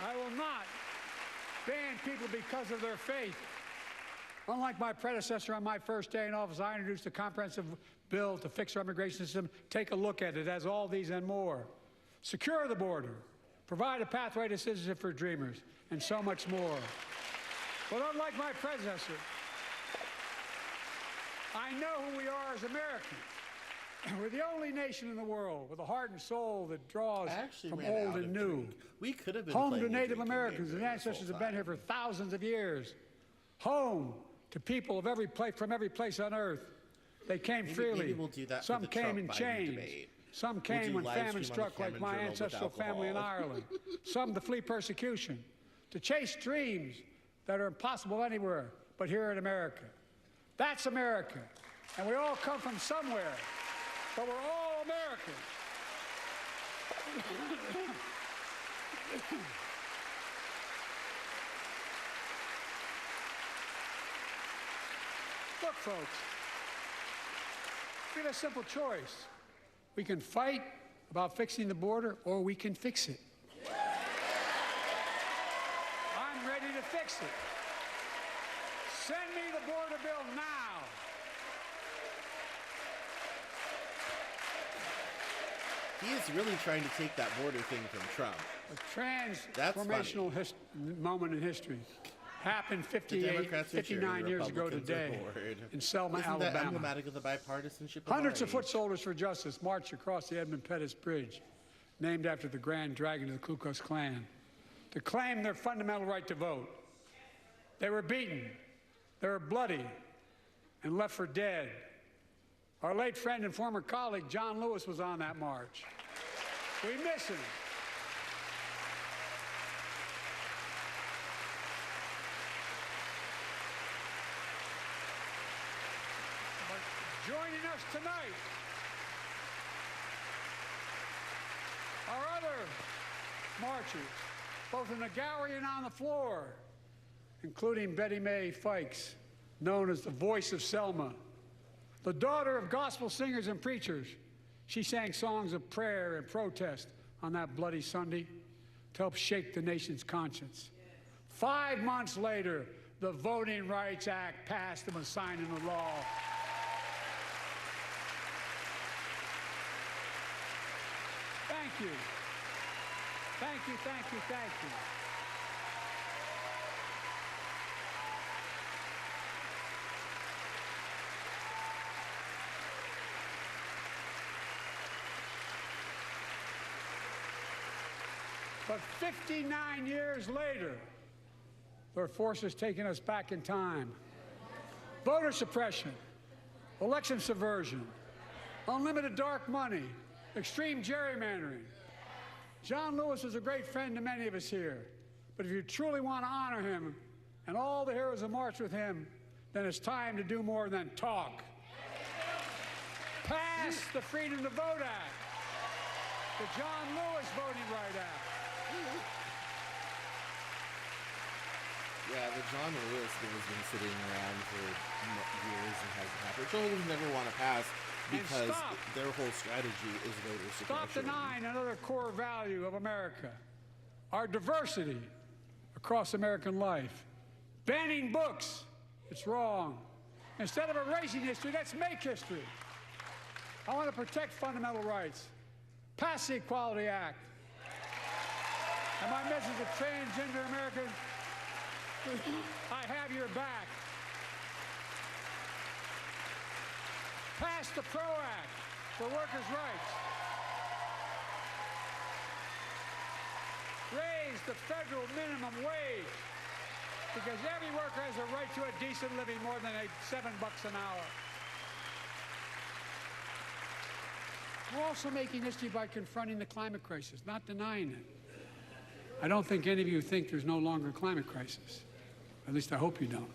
I will not ban people because of their faith. Unlike my predecessor on my first day in office, I introduced a comprehensive bill to fix our immigration system. Take a look at it. It has all these and more. Secure the border. Provide a pathway to citizenship for dreamers, and so much more. But unlike my predecessor, I know who we are as Americans. We're the only nation in the world with a heart and soul that draws from old and new. We could have been home to playing a Native drinking Americans, game and during this ancestors whole have been here for thousands of years. Home to people of every place, from every place on earth. They came freely. Maybe we'll do that for Some the came in Trump-Biden chains. debate. Some We'll came do when live famine stream on the struck, like Cameron my Journal with ancestral family in alcohol. Ireland. Some to flee persecution, to chase dreams that are impossible anywhere but here in America. That's America. And we all come from somewhere, but we're all Americans. Look, folks, we have a simple choice. We can fight about fixing the border, or we can fix it. I'm ready to fix it. Send me the border bill now. He is really trying to take that border thing from Trump. A transformational moment in history happened 59 years ago today in Selma, Isn't that Alabama. emblematic of the bipartisanship of Hundreds our of foot age? soldiers for justice marched across the Edmund Pettus Bridge, named after the Grand Dragon of the Ku Klux Klan, to claim their fundamental right to vote. They were beaten, they were bloody, and left for dead. Our late friend and former colleague, John Lewis, was on that march. We miss him. But joining us tonight are other marchers, both in the gallery and on the floor, including Betty Mae Fikes, known as the voice of Selma. The daughter of gospel singers and preachers, she sang songs of prayer and protest on that bloody Sunday to help shake the nation's conscience. 5 months later, the Voting Rights Act passed and was signed into law. Thank you. Thank you, thank you, thank you. But 59 years later, there are forces taking us back in time. Voter suppression, election subversion, unlimited dark money, extreme gerrymandering. John Lewis is a great friend to many of us here. But if you truly want to honor him and all the heroes who marched with him, then it's time to do more than talk. Pass the Freedom to Vote Act, the John Lewis Voting Rights Act. Yeah, the John Lewis thing has been sitting around for years and hasn't happened. Republicans never want to pass because their whole strategy is voter suppression. Stop denying another core value of America, our diversity across American life. Banning books, it's wrong. Instead of erasing history, let's make history. I want to protect fundamental rights. Pass the Equality Act. And my message to transgender Americans, I have your back. Pass the PRO Act for workers' rights. Raise the federal minimum wage because every worker has a right to a decent living more than $7 an hour. We're also making history by confronting the climate crisis, not denying it. I don't think any of you think there's no longer a climate crisis. At least I hope you don't.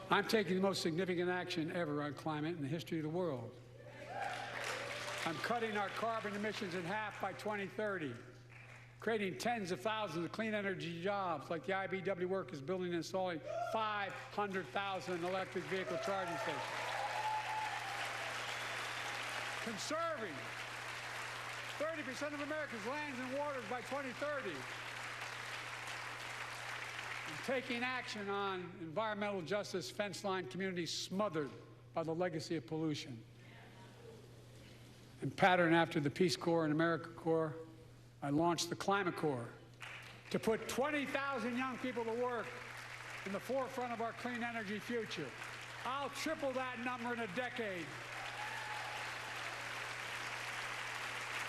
I'm taking the most significant action ever on climate in the history of the world. I'm cutting our carbon emissions in half by 2030, creating tens of thousands of clean energy jobs like the IBEW work is building and installing 500,000 electric vehicle charging stations. Conserving 30% of America's lands and waters by 2030. And taking action on environmental justice fence line communities smothered by the legacy of pollution. And patterned after the Peace Corps and AmeriCorps, I launched the Climate Corps to put 20,000 young people to work in the forefront of our clean energy future. I'll triple that number in a decade.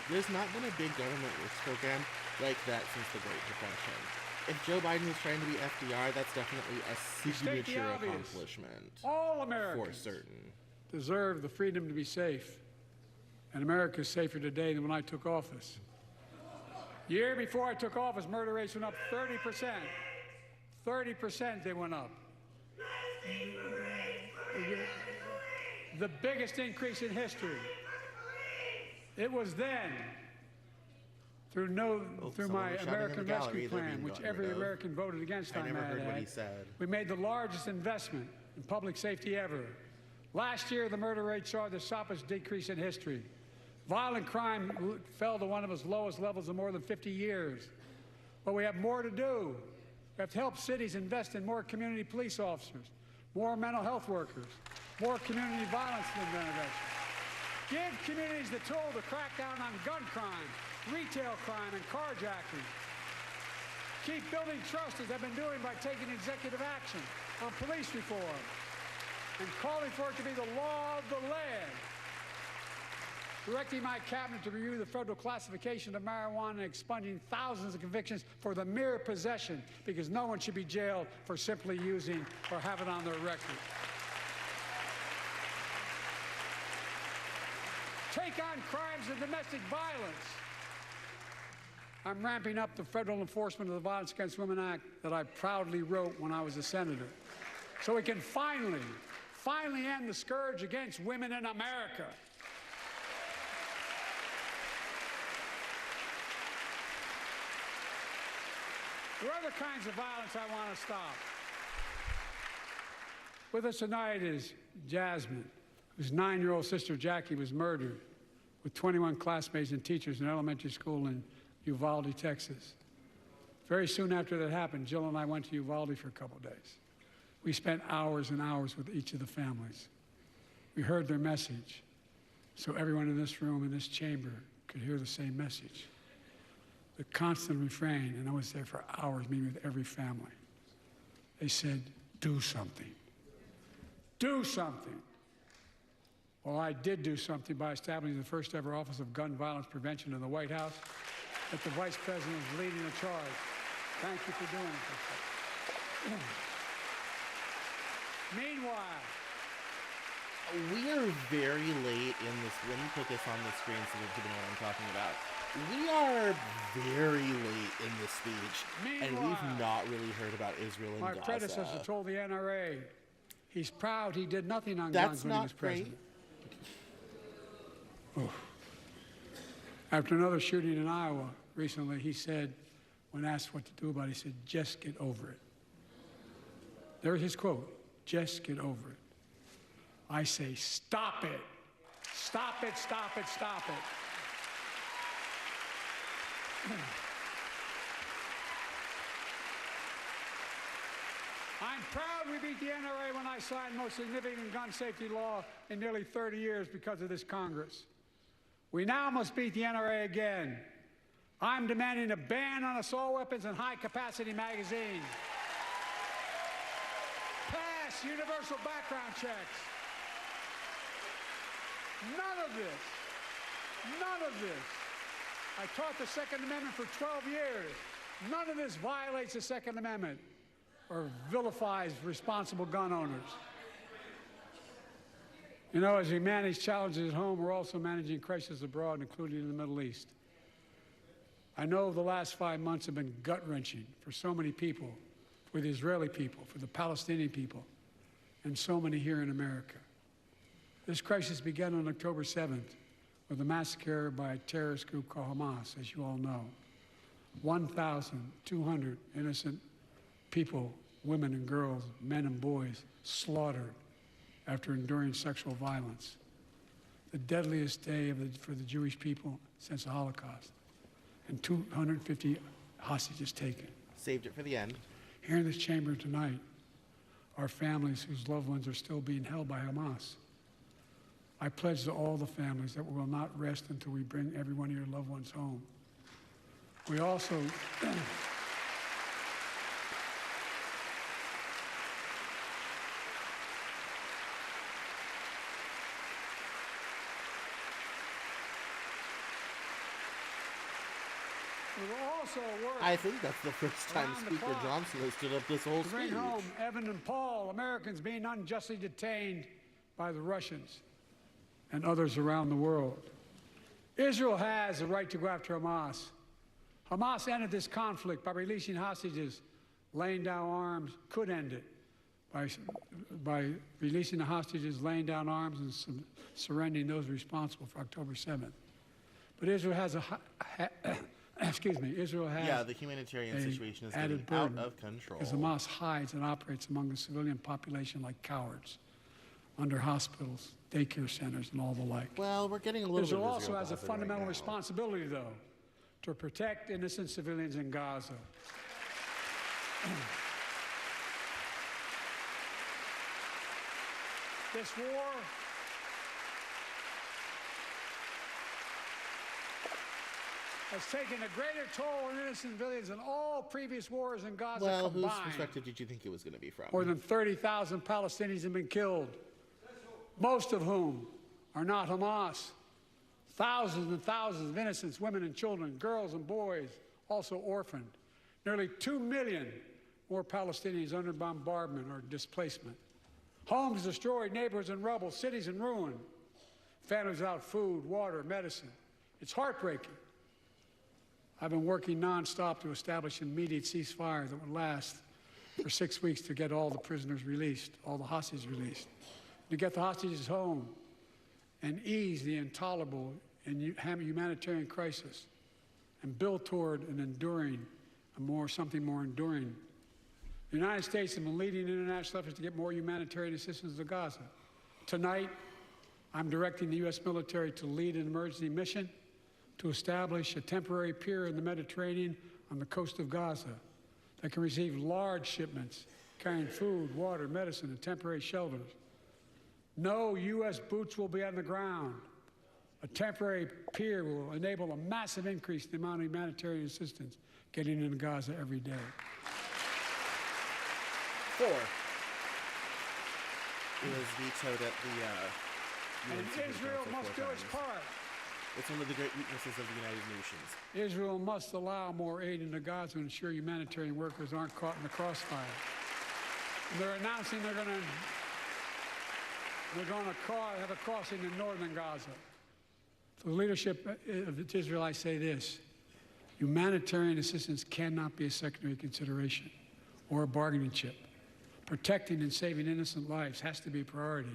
There's not been a big government works program like that since the Great Depression. If Joe Biden was trying to be FDR, that's definitely a signature accomplishment. All Americans for certain deserve the freedom to be safe. And America is safer today than when I took office. The year before I took office, murder rates went up 30%. 30% they went up. The biggest increase in history. It was then, through my American Rescue Plan, which every American voted against, I never heard what he said. We made the largest investment in public safety ever. Last year, the murder rate saw the sharpest decrease in history. Violent crime fell to one of its lowest levels in more than 50 years. But we have more to do. We have to help cities invest in more community police officers, more mental health workers, more community violence intervention. Give communities the tool to crack down on gun crime, retail crime, and carjacking. Keep building trust as I've been doing by taking executive action on police reform and calling for it to be the law of the land. Directing my cabinet to review the federal classification of marijuana and expunging thousands of convictions for the mere possession, because no one should be jailed for simply using or have it on their record. take on crimes of domestic violence. I'm ramping up the Federal Enforcement of the Violence Against Women Act that I proudly wrote when I was a senator, so we can finally end the scourge against women in America. There are other kinds of violence I want to stop. With us tonight is Jasmine, whose 9-year-old sister Jackie was murdered with 21 classmates and teachers in an elementary school in Uvalde, Texas. Very soon after that happened, Jill and I went to Uvalde for a couple of days. We spent hours and hours with each of the families. We heard their message, so everyone in this room, in this chamber, could hear the same message. The constant refrain, and I was there for hours meeting with every family. They said, do something. Do something. Well, I did do something by establishing the first ever Office of Gun Violence Prevention in the White House that the Vice President is leading the charge. Thank you for doing it. Meanwhile, we are very late in this. Let me put this on the screen so that people know what I'm talking about. We are very late in this speech, and we've not really heard about Israel and Gaza. My predecessor told the NRA he's proud he did nothing on guns when he was president. After another shooting in Iowa recently, he said, when asked what to do about it, he said, just get over it. There's his quote, just get over it. I say, stop it. Stop it, stop it, stop it. I'm proud we beat the NRA when I signed the most significant gun safety law in nearly 30 years because of this Congress. We now must beat the NRA again. I'm demanding a ban on assault weapons and high-capacity magazines. Pass universal background checks. None of this. I taught the Second Amendment for 12 years. None of this violates the Second Amendment or vilifies responsible gun owners. You know, as we manage challenges at home, we're also managing crises abroad, including in the Middle East. I know the last 5 months have been gut-wrenching for so many people, for the Israeli people, for the Palestinian people, and so many here in America. This crisis began on October 7th with a massacre by a terrorist group called Hamas, as you all know. 1,200 innocent people, women and girls, men and boys, slaughtered after enduring sexual violence. The deadliest day for the Jewish people since the Holocaust. And 250 hostages taken. Saved it for the end. Here in this chamber tonight are families whose loved ones are still being held by Hamas. I pledge to all the families that we will not rest until we bring every one of your loved ones home. We also I think that's the first time Speaker Johnson has stood up this whole speech. Bring home Evan and Paul, Americans being unjustly detained by the Russians and others around the world. Israel has the right to go after Hamas. Hamas ended this conflict by releasing hostages, laying down arms, could end it by releasing the hostages, laying down arms, and surrendering those responsible for October 7th. But Israel has Israel has the humanitarian situation is getting out of control. Because Hamas hides and operates among the civilian population like cowards, under hospitals, daycare centers, and all the like. Well, we're getting a little Israel bit of also has a fundamental responsibility, though, to protect innocent civilians in Gaza. This war has taken a greater toll on innocent civilians than all previous wars in Gaza combined. Well, whose perspective did you think it was going to be from? More than 30,000 Palestinians have been killed, most of whom are not Hamas. Thousands and thousands of innocents, women and children, girls and boys, also orphaned. Nearly 2 million more Palestinians under bombardment or displacement. Homes destroyed, neighborhoods in rubble, cities in ruin. families without food, water, medicine. It's heartbreaking. I've been working nonstop to establish an immediate ceasefire that would last for 6 weeks to get all the prisoners released, all the hostages released, to get the hostages home and ease the intolerable and humanitarian crisis and build toward an enduring, something more enduring. The United States has been leading international efforts to get more humanitarian assistance to Gaza. Tonight, I'm directing the U.S. military to lead an emergency mission to establish a temporary pier in the Mediterranean on the coast of Gaza that can receive large shipments carrying food, water, medicine, and temporary shelters. No U.S. boots will be on the ground. A temporary pier will enable a massive increase in the amount of humanitarian assistance getting into Gaza every day. 4. It was vetoed at the And Israel must do its part. It's one of the great weaknesses of the United Nations. Have must allow more aid into Gaza to ensure humanitarian workers aren't caught in the crossfire. And they're announcing they're going to have a crossing in northern Gaza. For the leadership of Israel, I say this: humanitarian assistance cannot be a secondary consideration or a bargaining chip. Protecting and saving innocent lives has to be a priority.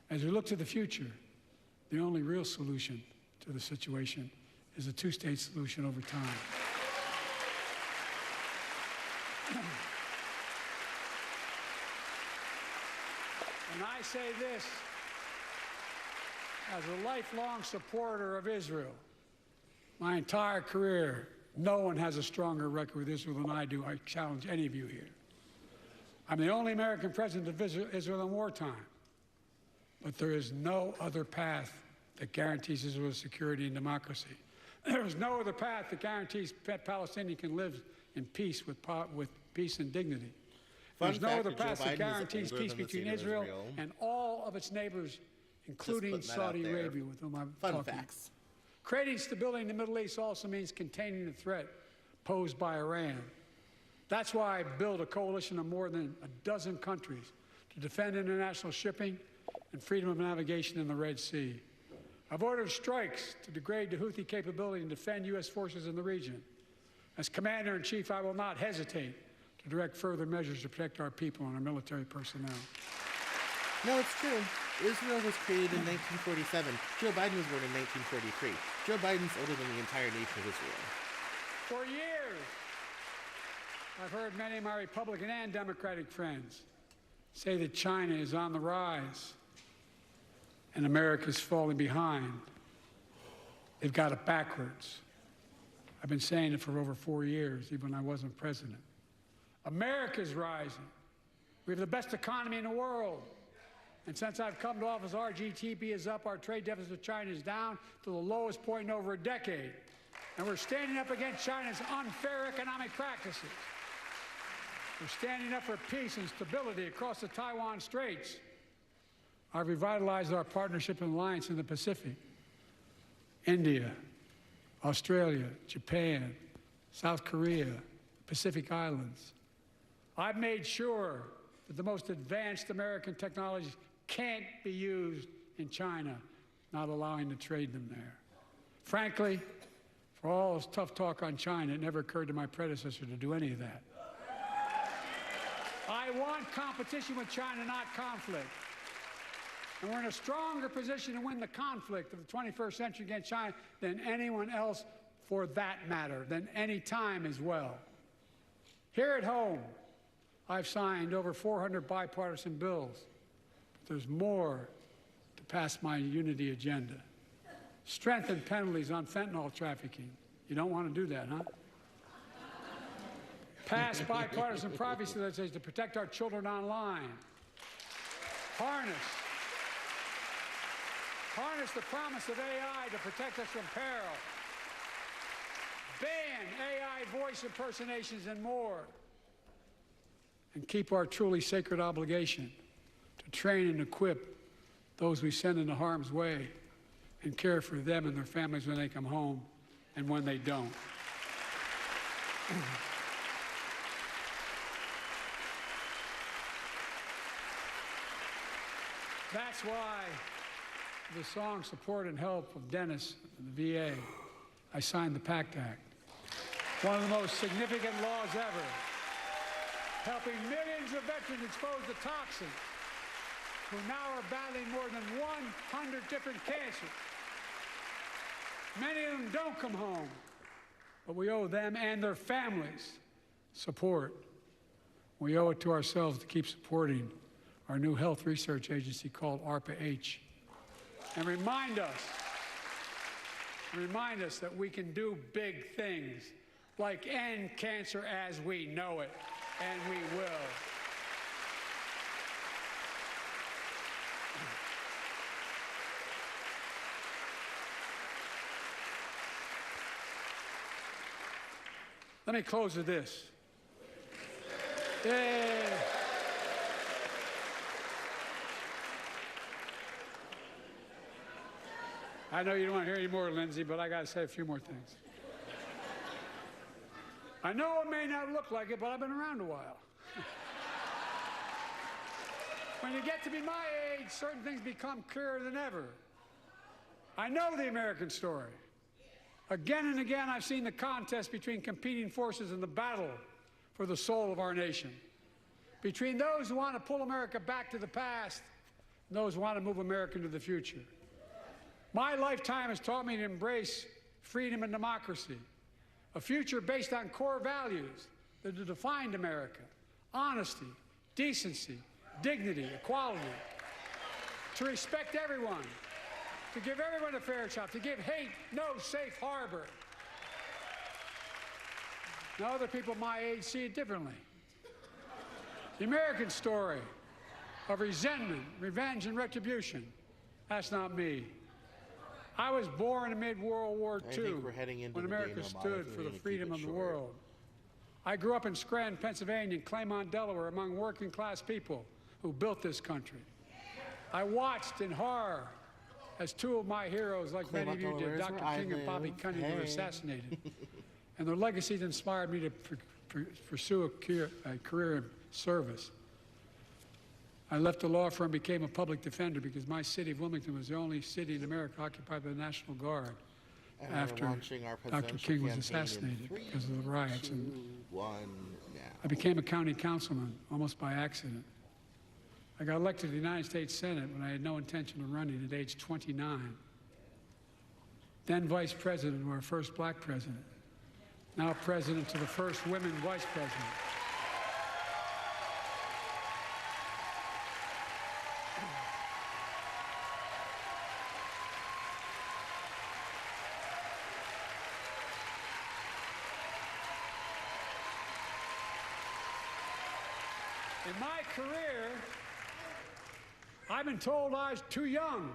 As we look to the future, the only real solution to the situation is a two-state solution over time. And I say this as a lifelong supporter of Israel. My entire career, no one has a stronger record with Israel than I do. I challenge any of you here. I'm the only American president of Israel in wartime. But there is no other path that guarantees Israel's security and democracy. There is no other path that guarantees Palestinians can live in peace with peace and dignity. There's no other path that guarantees peace between Israel and all of its neighbors, including Saudi Arabia, with whom I'm talking. Facts. Creating stability in the Middle East also means containing the threat posed by Iran. That's why I built a coalition of more than a dozen countries to defend international shipping and freedom of navigation in the Red Sea. I've ordered strikes to degrade the Houthi capability and defend U.S. forces in the region. As Commander-in-Chief, I will not hesitate to direct further measures to protect our people and our military personnel. No, it's true. Israel was created in 1947. Joe Biden was born in 1943. Joe Biden's older than the entire nation of Israel. For years, I've heard many of my Republican and Democratic friends say that China is on the rise and America's falling behind. They've got it backwards. I've been saying it for over 4 years, even when I wasn't president. America's rising. We have the best economy in the world. And since I've come to office, our GDP is up, our trade deficit with China is down to the lowest point in over a decade. And we're standing up against China's unfair economic practices. We're standing up for peace and stability across the Taiwan Straits. I've revitalized our partnership and alliance in the Pacific. India, Australia, Japan, South Korea, Pacific Islands. I've made sure that the most advanced American technologies can't be used in China, not allowing to trade them there. Frankly, for all this tough talk on China, it never occurred to my predecessor to do any of that. I want competition with China, not conflict. And we're in a stronger position to win the conflict of the 21st century against China than anyone else, for that matter, than any time as well. Here at home, I've signed over 400 bipartisan bills. But there's more to pass my unity agenda. Strengthen penalties on fentanyl trafficking. You don't want to do that, huh? Pass bipartisan privacy legislation to protect our children online. Harness the promise of AI to protect us from peril. Ban AI voice impersonations and more. And keep our truly sacred obligation to train and equip those we send into harm's way and care for them and their families when they come home and when they don't. the song support and help of Dennis and the VA, I signed the PACT Act, one of the most significant laws ever, helping millions of veterans exposed to toxins who now are battling more than 100 different cancers. Many of them don't come home, but we owe them and their families support. We owe it to ourselves to keep supporting our new health research agency called ARPA-H, and remind us that we can do big things like end cancer as we know it, and we will. Let me close with this. Yeah. I know you don't want to hear any more, Lindsay, but I got to say a few more things. I know it may not look like it, but I've been around a while. When you get to be my age, certain things become clearer than ever. I know the American story. Again and again, I've seen the contest between competing forces in the battle for the soul of our nation, between those who want to pull America back to the past and those who want to move America into the future. My lifetime has taught me to embrace freedom and democracy, a future based on core values that have defined America: honesty, decency, dignity, equality, to respect everyone, to give everyone a fair shot, to give hate no safe harbor. Now, other people my age see it differently. The American story of resentment, revenge, and retribution, that's not me. I was born amid World War II when America stood for the freedom of the world. I grew up in Scranton, Pennsylvania, and Claymont, Delaware, among working-class people who built this country. I watched in horror as two of my heroes, like many of you did, Dr. King and Bobby Kennedy, were assassinated. And their legacies inspired me to pursue a career in service. I left the law firm and became a public defender because my city of Wilmington was the only city in America occupied by the National Guard after Dr. King was assassinated because of the riots. I became a county councilman almost by accident. I got elected to the United States Senate when I had no intention of running at age 29. Then vice president to our first black president. Now president to the first women vice president. In my career, I've been told I was too young.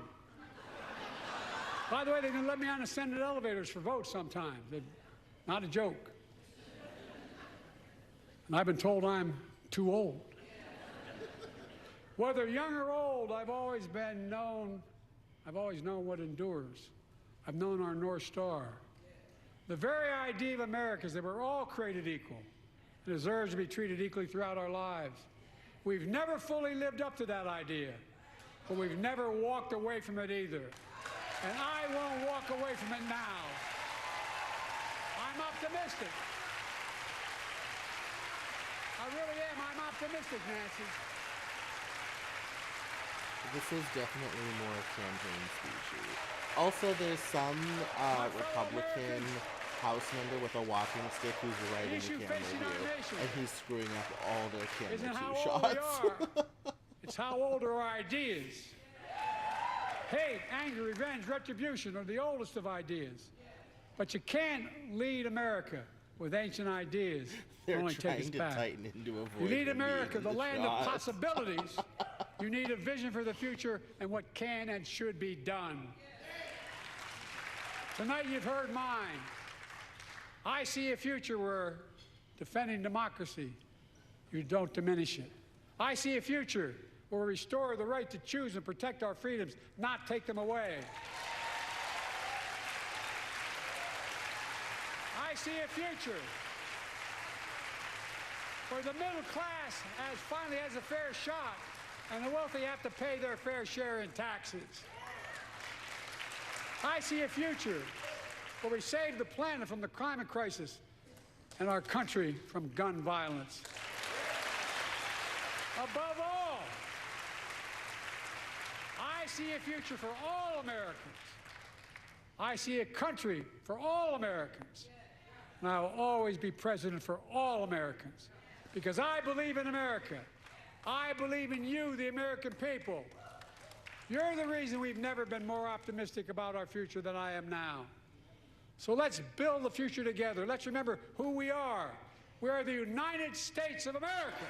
By the way, they didn't let me on the Senate elevators for votes sometimes. Not a joke. And I've been told I'm too old. Whether young or old, I've always known what endures. I've known our North Star. The very idea of America is that we're all created equal and deserves to be treated equally throughout our lives. We've never fully lived up to that idea, but we've never walked away from it either. And I won't walk away from it now. I'm optimistic. I really am. I'm optimistic, Nancy. This is definitely more campaign speechy. Also, there's some Republican House member with a walking stick who's right in the camera view, and he's screwing up all their camera shots. It's how old are our ideas. Hate, anger, revenge, retribution are the oldest of ideas. But you can't lead America with ancient ideas. They're only trying take us to back. tighten it to avoid You need America, the the land shots. of possibilities. You need a vision for the future and what can and should be done. Tonight you've heard mine. I see a future where defending democracy, you don't diminish it. I see a future where we restore the right to choose and protect our freedoms, not take them away. I see a future where the middle class finally has a fair shot and the wealthy have to pay their fair share in taxes. I see a future where we save the planet from the climate crisis and our country from gun violence. Above all, I see a future for all Americans. I see a country for all Americans. And I will always be president for all Americans because I believe in America. I believe in you, the American people. You're the reason we've never been more optimistic about our future than I am now. So let's build the future together. Let's remember who we are. We are the United States of America.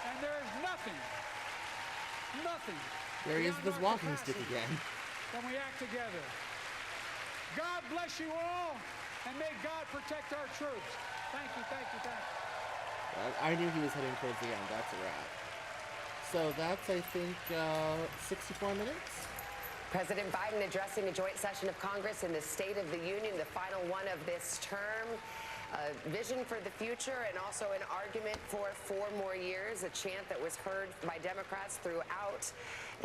And there is nothing. There he is with his walking stick again. When we act together. God bless you all, and may God protect our troops. Thank you, thank you, thank you. I knew he was heading towards the end. That's a wrap. So that's, I think, 64 minutes. President Biden addressing a joint session of Congress in the State of the Union, the final one of this term. A vision for the future and also an argument for 4 more years, a chant that was heard by Democrats throughout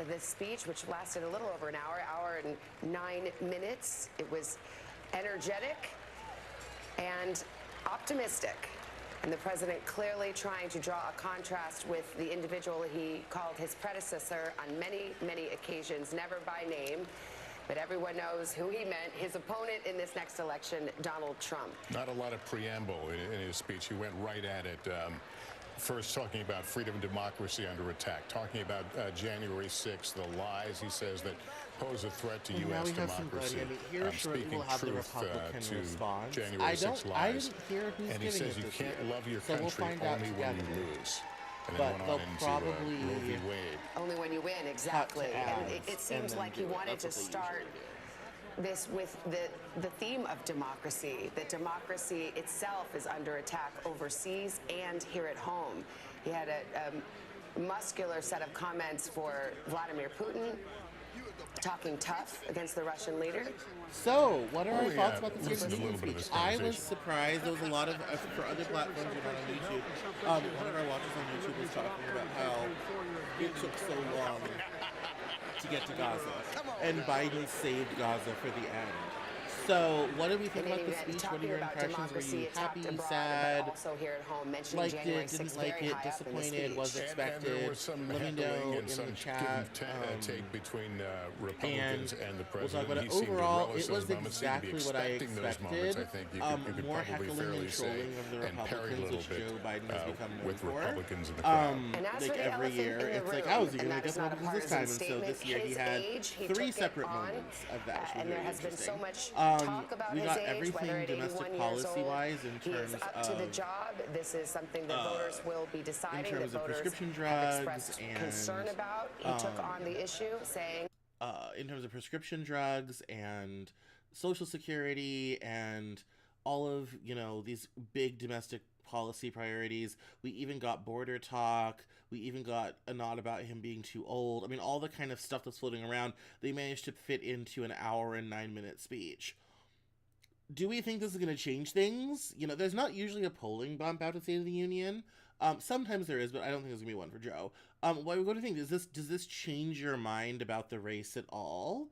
this speech, which lasted a little over an hour and 9 minutes. It was energetic and optimistic. And the president clearly trying to draw a contrast with the individual he called his predecessor on many, many occasions, never by name. But everyone knows who he meant, his opponent in this next election, Donald Trump. Not a lot of preamble in his speech. He went right at it. First talking about freedom and democracy under attack, talking about January 6th, the lies he says that pose a threat to U.S. democracy. Here shortly we'll have the Republican response. January 6th lies. I didn't hear who's and he says you can't love your country only when you lose. And but then they'll went on into probably Roe v. Wade. Only when you win, exactly. And it seems like he wanted to start this with the theme of democracy, that democracy itself is under attack overseas and here at home. He had a muscular set of comments for Vladimir Putin, talking tough against the Russian leader. So, what are our thoughts about the State of the Union speech? I was surprised. There was a lot of, for other platforms and not on YouTube, one of our watchers on YouTube was talking about how it took so long to get to Gaza. And Biden saved Gaza for the end. So, what did we think about the speech? What are your impressions? Were you happy, sad, liked it, didn't like it, disappointed, was expected? And there was some Let me know heckling in and the some chat. take between Republicans and the We'll talk president. about it. He seemed to Overall, relish it was those moments, seemed to be exactly what I expecting those moments, expected. I think you could More probably heckling fairly and say, trolling of the and parried a Republicans, little which bit Joe Biden has become known with for. Republicans in the crowd. And as Like for the every elephant year, in the it's like, room, oh, is he and going to that get is not a Republicans this partisan time? And so statement, this year he his had age, he 3 took it separate on, moments of that. Which was and there very has been so interesting. much talk about we his got age, everything whether at 81 domestic years policy-wise in old, he terms is up to the of job. This is something that voters will be deciding, in terms that of voters prescription have drugs expressed concern and, about. He took on the issue, saying, in terms of prescription drugs and Social Security and all of, these big domestic policy priorities. We even got border talk. We even got a nod about him being too old. I mean, all the kind of stuff that's floating around, they managed to fit into an hour and 9-minute speech. Do we think this is going to change things? There's not usually a polling bump out of State of the Union. Sometimes there is, but I don't think there's going to be one for Joe. What do you think? Does this change your mind about the race at all?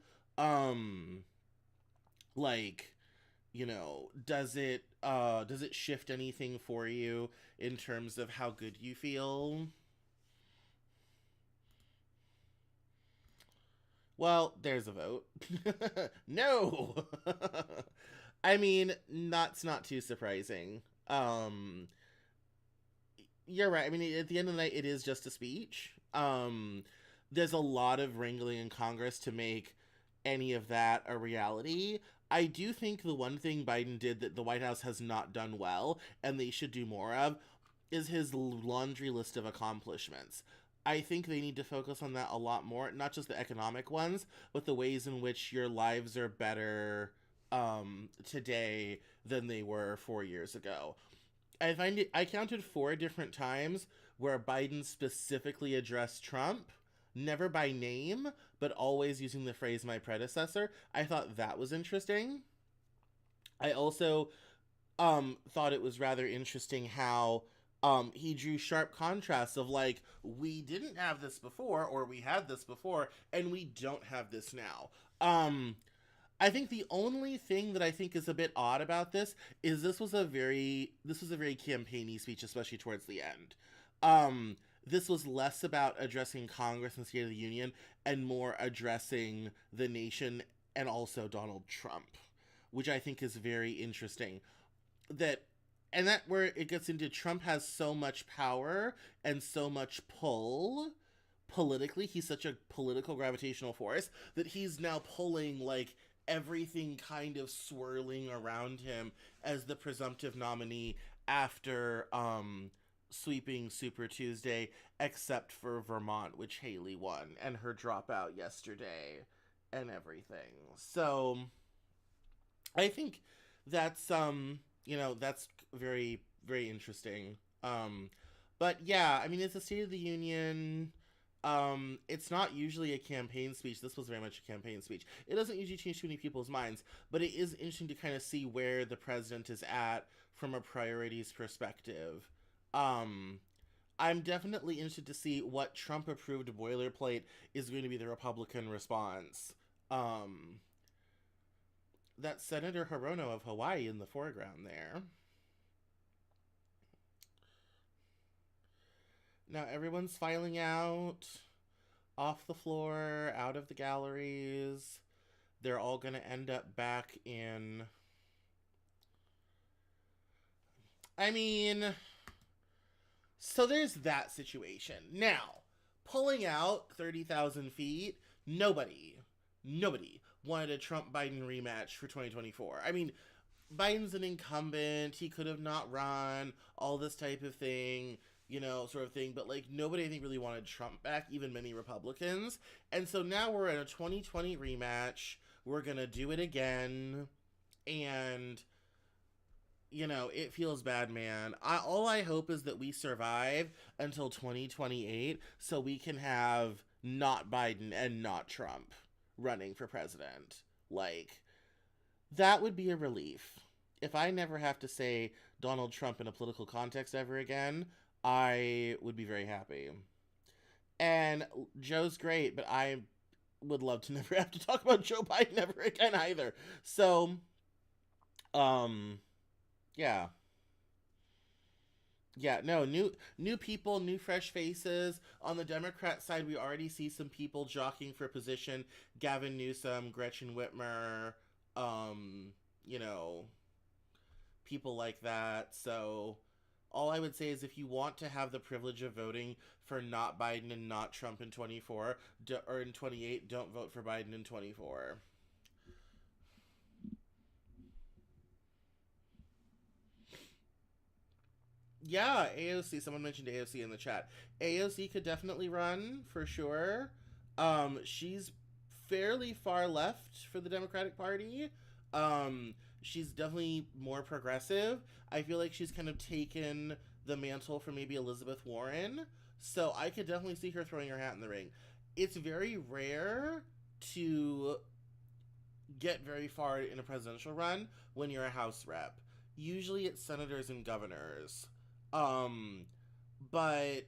Does it shift anything for you in terms of how good you feel? Well, there's a vote. No! I mean, that's not too surprising. You're right. I mean, at the end of the night, it is just a speech. There's a lot of wrangling in Congress to make any of that a reality. I do think the one thing Biden did that the White House has not done well, and they should do more of, is his laundry list of accomplishments. I think they need to focus on that a lot more, not just the economic ones, but the ways in which your lives are better today than they were 4 years ago. I counted 4 different times where Biden specifically addressed Trump, never by name, but always using the phrase "my predecessor." I thought that was interesting. I also thought it was rather interesting how he drew sharp contrasts of we didn't have this before, or we had this before, and we don't have this now. I think the only thing that I think is a bit odd about this is this was a very campaigny speech, especially towards the end. This was less about addressing Congress and State of the Union and more addressing the nation and also Donald Trump, which I think is very interesting. That where it gets into Trump has so much power and so much pull politically. He's such a political gravitational force that he's now pulling like everything kind of swirling around him as the presumptive nominee after sweeping Super Tuesday, except for Vermont, which Haley won, and her dropout yesterday and everything. So I think that's that's very, very interesting. But yeah, I mean, it's a State of the Union. It's not usually a campaign speech. This was very much a campaign speech. It doesn't usually change too many people's minds, but it is interesting to kind of see where the president is at from a priorities perspective. I'm definitely interested to see what Trump-approved boilerplate is going to be the Republican response. That's Senator Hirono of Hawaii in the foreground there. Now everyone's filing out, off the floor, out of the galleries. They're all going to end up back in... I mean... So there's that situation. Now, pulling out 30,000 feet, nobody wanted a Trump-Biden rematch for 2024. I mean, Biden's an incumbent. He could have not run, all this type of thing, sort of thing. But, like, nobody, I think, really wanted Trump back, even many Republicans. And so now we're in a 2020 rematch. We're going to do it again. And... it feels bad, man. All I hope is that we survive until 2028 so we can have not Biden and not Trump running for president. Like, that would be a relief. If I never have to say Donald Trump in a political context ever again, I would be very happy. And Joe's great, but I would love to never have to talk about Joe Biden ever again either. So, yeah. Yeah, no, new people, new fresh faces. On the Democrat side, we already see some people jockeying for position. Gavin Newsom, Gretchen Whitmer, people like that. So all I would say is if you want to have the privilege of voting for not Biden and not Trump in 24 or in 28, don't vote for Biden in 24. Yeah, AOC. Someone mentioned AOC in the chat. AOC could definitely run, for sure. She's fairly far left for the Democratic Party. She's definitely more progressive. I feel like she's kind of taken the mantle from maybe Elizabeth Warren. So I could definitely see her throwing her hat in the ring. It's very rare to get very far in a presidential run when you're a House rep. Usually it's senators and governors. But,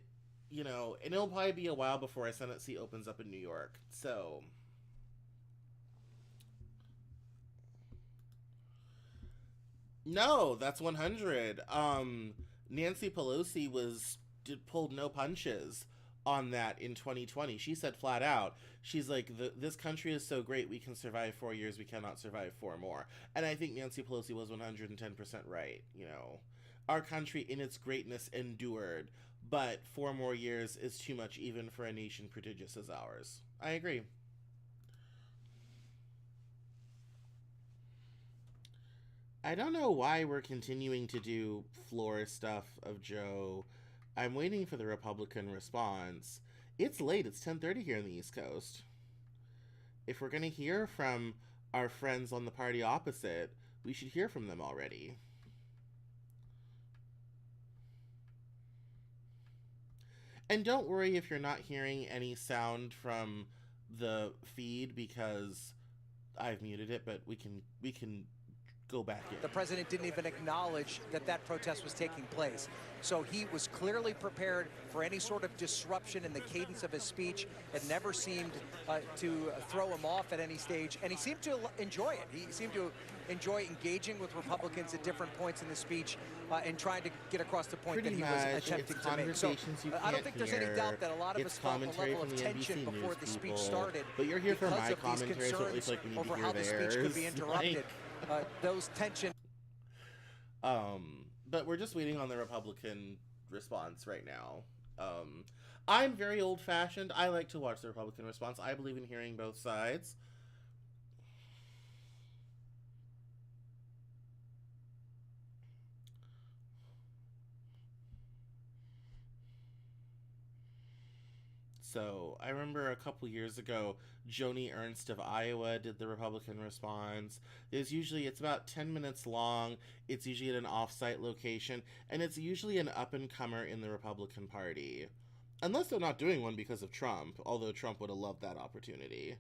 and it'll probably be a while before a Senate seat opens up in New York. So, no, that's 100. Nancy Pelosi pulled no punches on that in 2020. She said flat out, she's like, this country is so great, we can survive 4 years, we cannot survive 4 more. And I think Nancy Pelosi was 110% right, Our country in its greatness endured, but 4 more years is too much even for a nation prodigious as ours. I agree. I don't know why we're continuing to do floor stuff of Joe. I'm waiting for the Republican response. It's late. It's 10:30 here on the East Coast. If we're going to hear from our friends on the party opposite, we should hear from them already. And don't worry if you're not hearing any sound from the feed because I've muted it, but we can go back in. The president didn't even acknowledge that that protest was taking place. So he was clearly prepared for any sort of disruption in the cadence of his speech. It never seemed to throw him off at any stage, and he seemed to enjoy it. He seemed to enjoy engaging with Republicans at different points in the speech and trying to get across the point that he was attempting to make. So I don't think there's any doubt that a lot of us felt a level of tension before the speech started. But you're here for my commentary, so at concerns least like we need over to how hear the speech could be theirs. interrupted. Those tensions. But we're just waiting on the Republican response right now. I'm very old-fashioned. I like to watch the Republican response. I believe in hearing both sides. So I remember a couple years ago, Joni Ernst of Iowa did the Republican response. It's about 10 minutes long. It's usually at an off-site location, and it's usually an up-and-comer in the Republican Party. Unless they're not doing one because of Trump, although Trump would have loved that opportunity.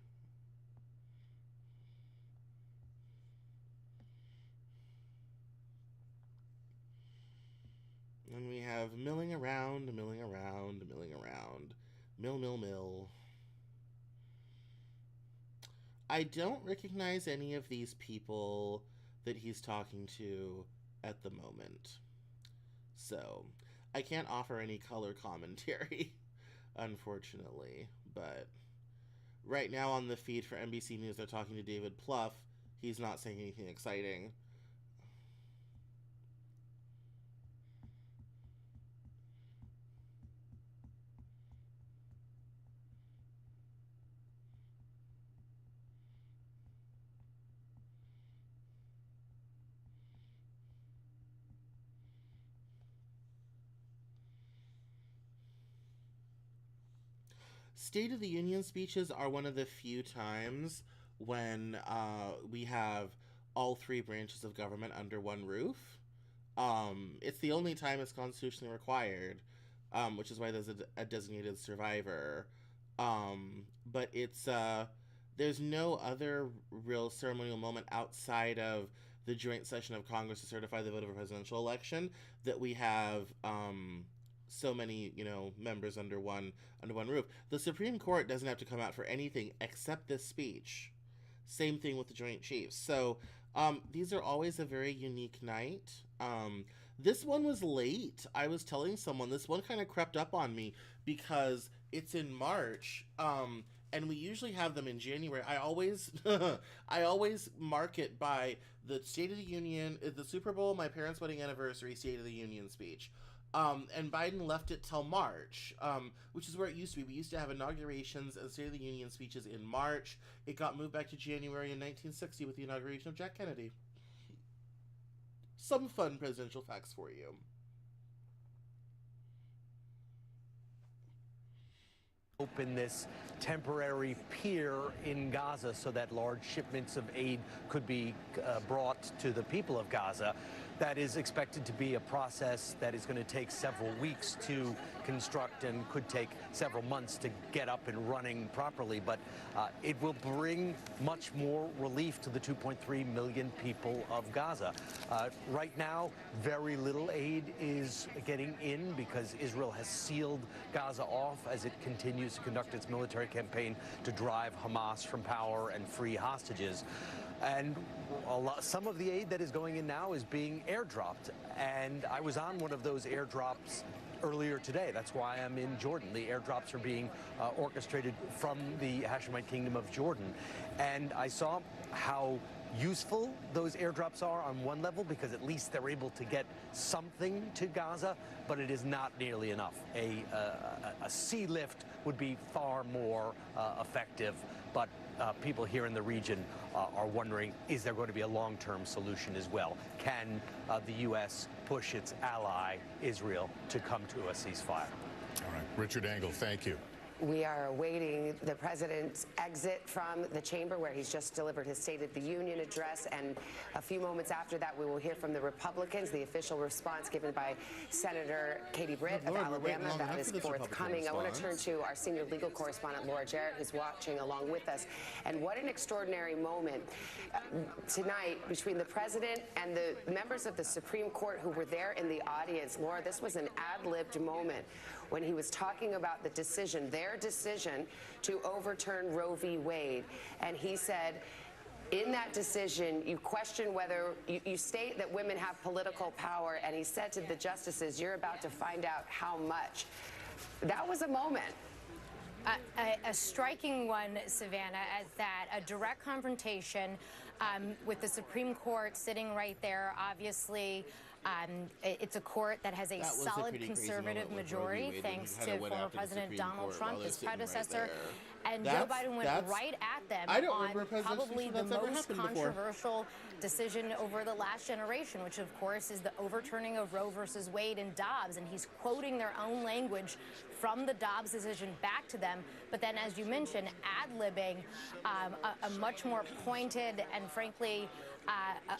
And we have milling around, milling around, milling around. Mill, mill, mill. I don't recognize any of these people that he's talking to at the moment. So, I can't offer any color commentary, unfortunately. But right now on the feed for NBC News, they're talking to David Plouffe. He's not saying anything exciting. State of the Union speeches are one of the few times when we have all three branches of government under one roof. It's the only time it's constitutionally required, which is why there's a designated survivor. But it's there's no other real ceremonial moment outside of the joint session of Congress to certify the vote of a presidential election that we have so many, members under one roof. The Supreme Court doesn't have to come out for anything except this speech. Same thing with the Joint Chiefs. So these are always a very unique night. This one was late. I was telling someone this one kind of crept up on me because it's in March. And we usually have them in January. I always mark it by the State of the Union, the Super Bowl, my parents' wedding anniversary, State of the Union speech. And Biden left it till March, which is where it used to be. We used to have inaugurations and State of the Union speeches in March. It got moved back to January in 1960 with the inauguration of Jack Kennedy. Some fun presidential facts for you. Open this temporary pier in Gaza so that large shipments of aid could be brought to the people of Gaza. That is expected to be a process that is going to take several weeks to construct and could take several months to get up and running properly. But it will bring much more relief to the 2.3 million people of Gaza. Right now, very little aid is getting in because Israel has sealed Gaza off as it continues to conduct its military campaign to drive Hamas from power and free hostages. And some of the aid that is going in now is being airdropped. And I was on one of those airdrops earlier today. That's why I'm in Jordan. The airdrops are being orchestrated from the Hashemite Kingdom of Jordan. And I saw how useful those airdrops are on one level because at least they're able to get something to Gaza, but it is not nearly enough. A sea lift would be far more effective, but people here in the region are wondering, is there going to be a long-term solution as well? Can the U.S. push its ally, Israel, to come to a ceasefire? All right. Richard Engel, thank you. We are awaiting the president's exit from the chamber where he's just delivered his State of the Union address. And a few moments after that, we will hear from the Republicans, the official response given by Senator Katie Britt of Alabama. That is forthcoming. I want to turn to our senior legal correspondent, Laura Jarrett, who's watching along with us. And what an extraordinary moment tonight between the president and the members of the Supreme Court who were there in the audience. Laura, this was an ad-libbed moment when he was talking about the decision, their decision to overturn Roe v. Wade. And he said, in that decision, you question whether, you state that women have political power, and he said to the justices, you're about to find out how much. That was a moment. A striking one, Savannah, as that a direct confrontation with the Supreme Court sitting right there. Obviously, it's a court that has a solid conservative majority, thanks to former President Donald Trump, his predecessor. And Joe Biden went right at them on probably the most controversial decision over the last generation, which of course is the overturning of Roe versus Wade and Dobbs. And he's quoting their own language from the Dobbs decision back to them. But then, as you mentioned, ad-libbing a much more pointed and frankly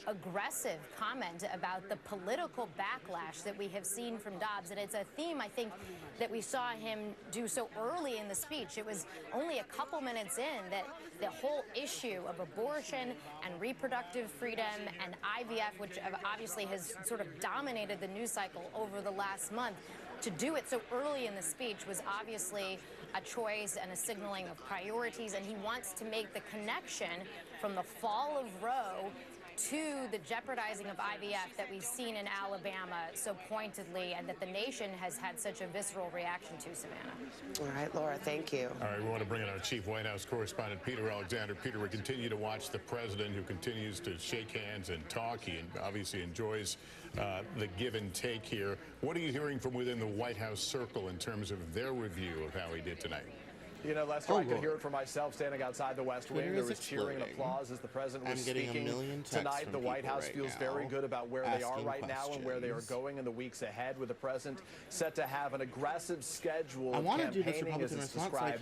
aggressive comment about the political backlash that we have seen from Dobbs. And it's a theme, I think, that we saw him do so early in the speech. It was only a couple minutes in that the whole issue of abortion and reproductive freedom and IVF, which obviously has sort of dominated the news cycle over the last month, to do it so early in the speech was obviously a choice and a signaling of priorities. And he wants to make the connection from the fall of Roe to the jeopardizing of IVF that we've seen in Alabama so pointedly, and that the nation has had such a visceral reaction to, Savannah. All right, Laura, thank you. All right, we want to bring in our chief White House correspondent, Peter Alexander. Peter, we continue to watch the president, who continues to shake hands and talk. He obviously enjoys the give and take here. What are you hearing from within the White House circle in terms of their review of how he did tonight? You know, Lester, I could hear it for myself standing outside the West Wing. There was cheering and applause as the president was speaking. Tonight, the White House feels very good about where they are right now and where they are going in the weeks ahead, with the president set to have an aggressive schedule of campaigning, as it's described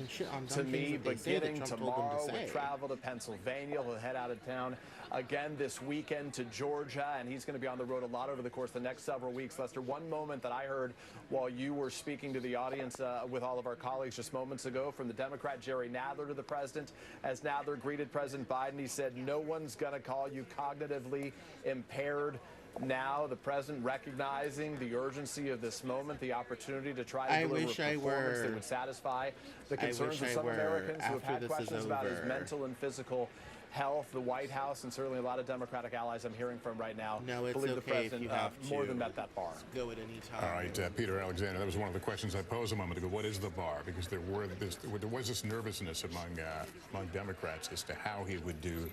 to me, beginning tomorrow with travel to Pennsylvania. He'll head out of town again this weekend to Georgia, and he's going to be on the road a lot over the course of the next several weeks. Lester, one moment that I heard while you were speaking to the audience with all of our colleagues just moments ago from the Democrat Jerry Nadler to the president. As Nadler greeted President Biden, he said, no one's going to call you cognitively impaired. Now, the president recognizing the urgency of this moment, the opportunity to try to deliver a performance that would satisfy the concerns of some Americans who have had questions about his mental and physical health. The White House and certainly a lot of Democratic allies I'm hearing from right now believe the president more than met that bar. Go at any time. All right, Peter Alexander, that was one of the questions I posed a moment ago. What is the bar? Because there was this nervousness among Democrats as to how he would do.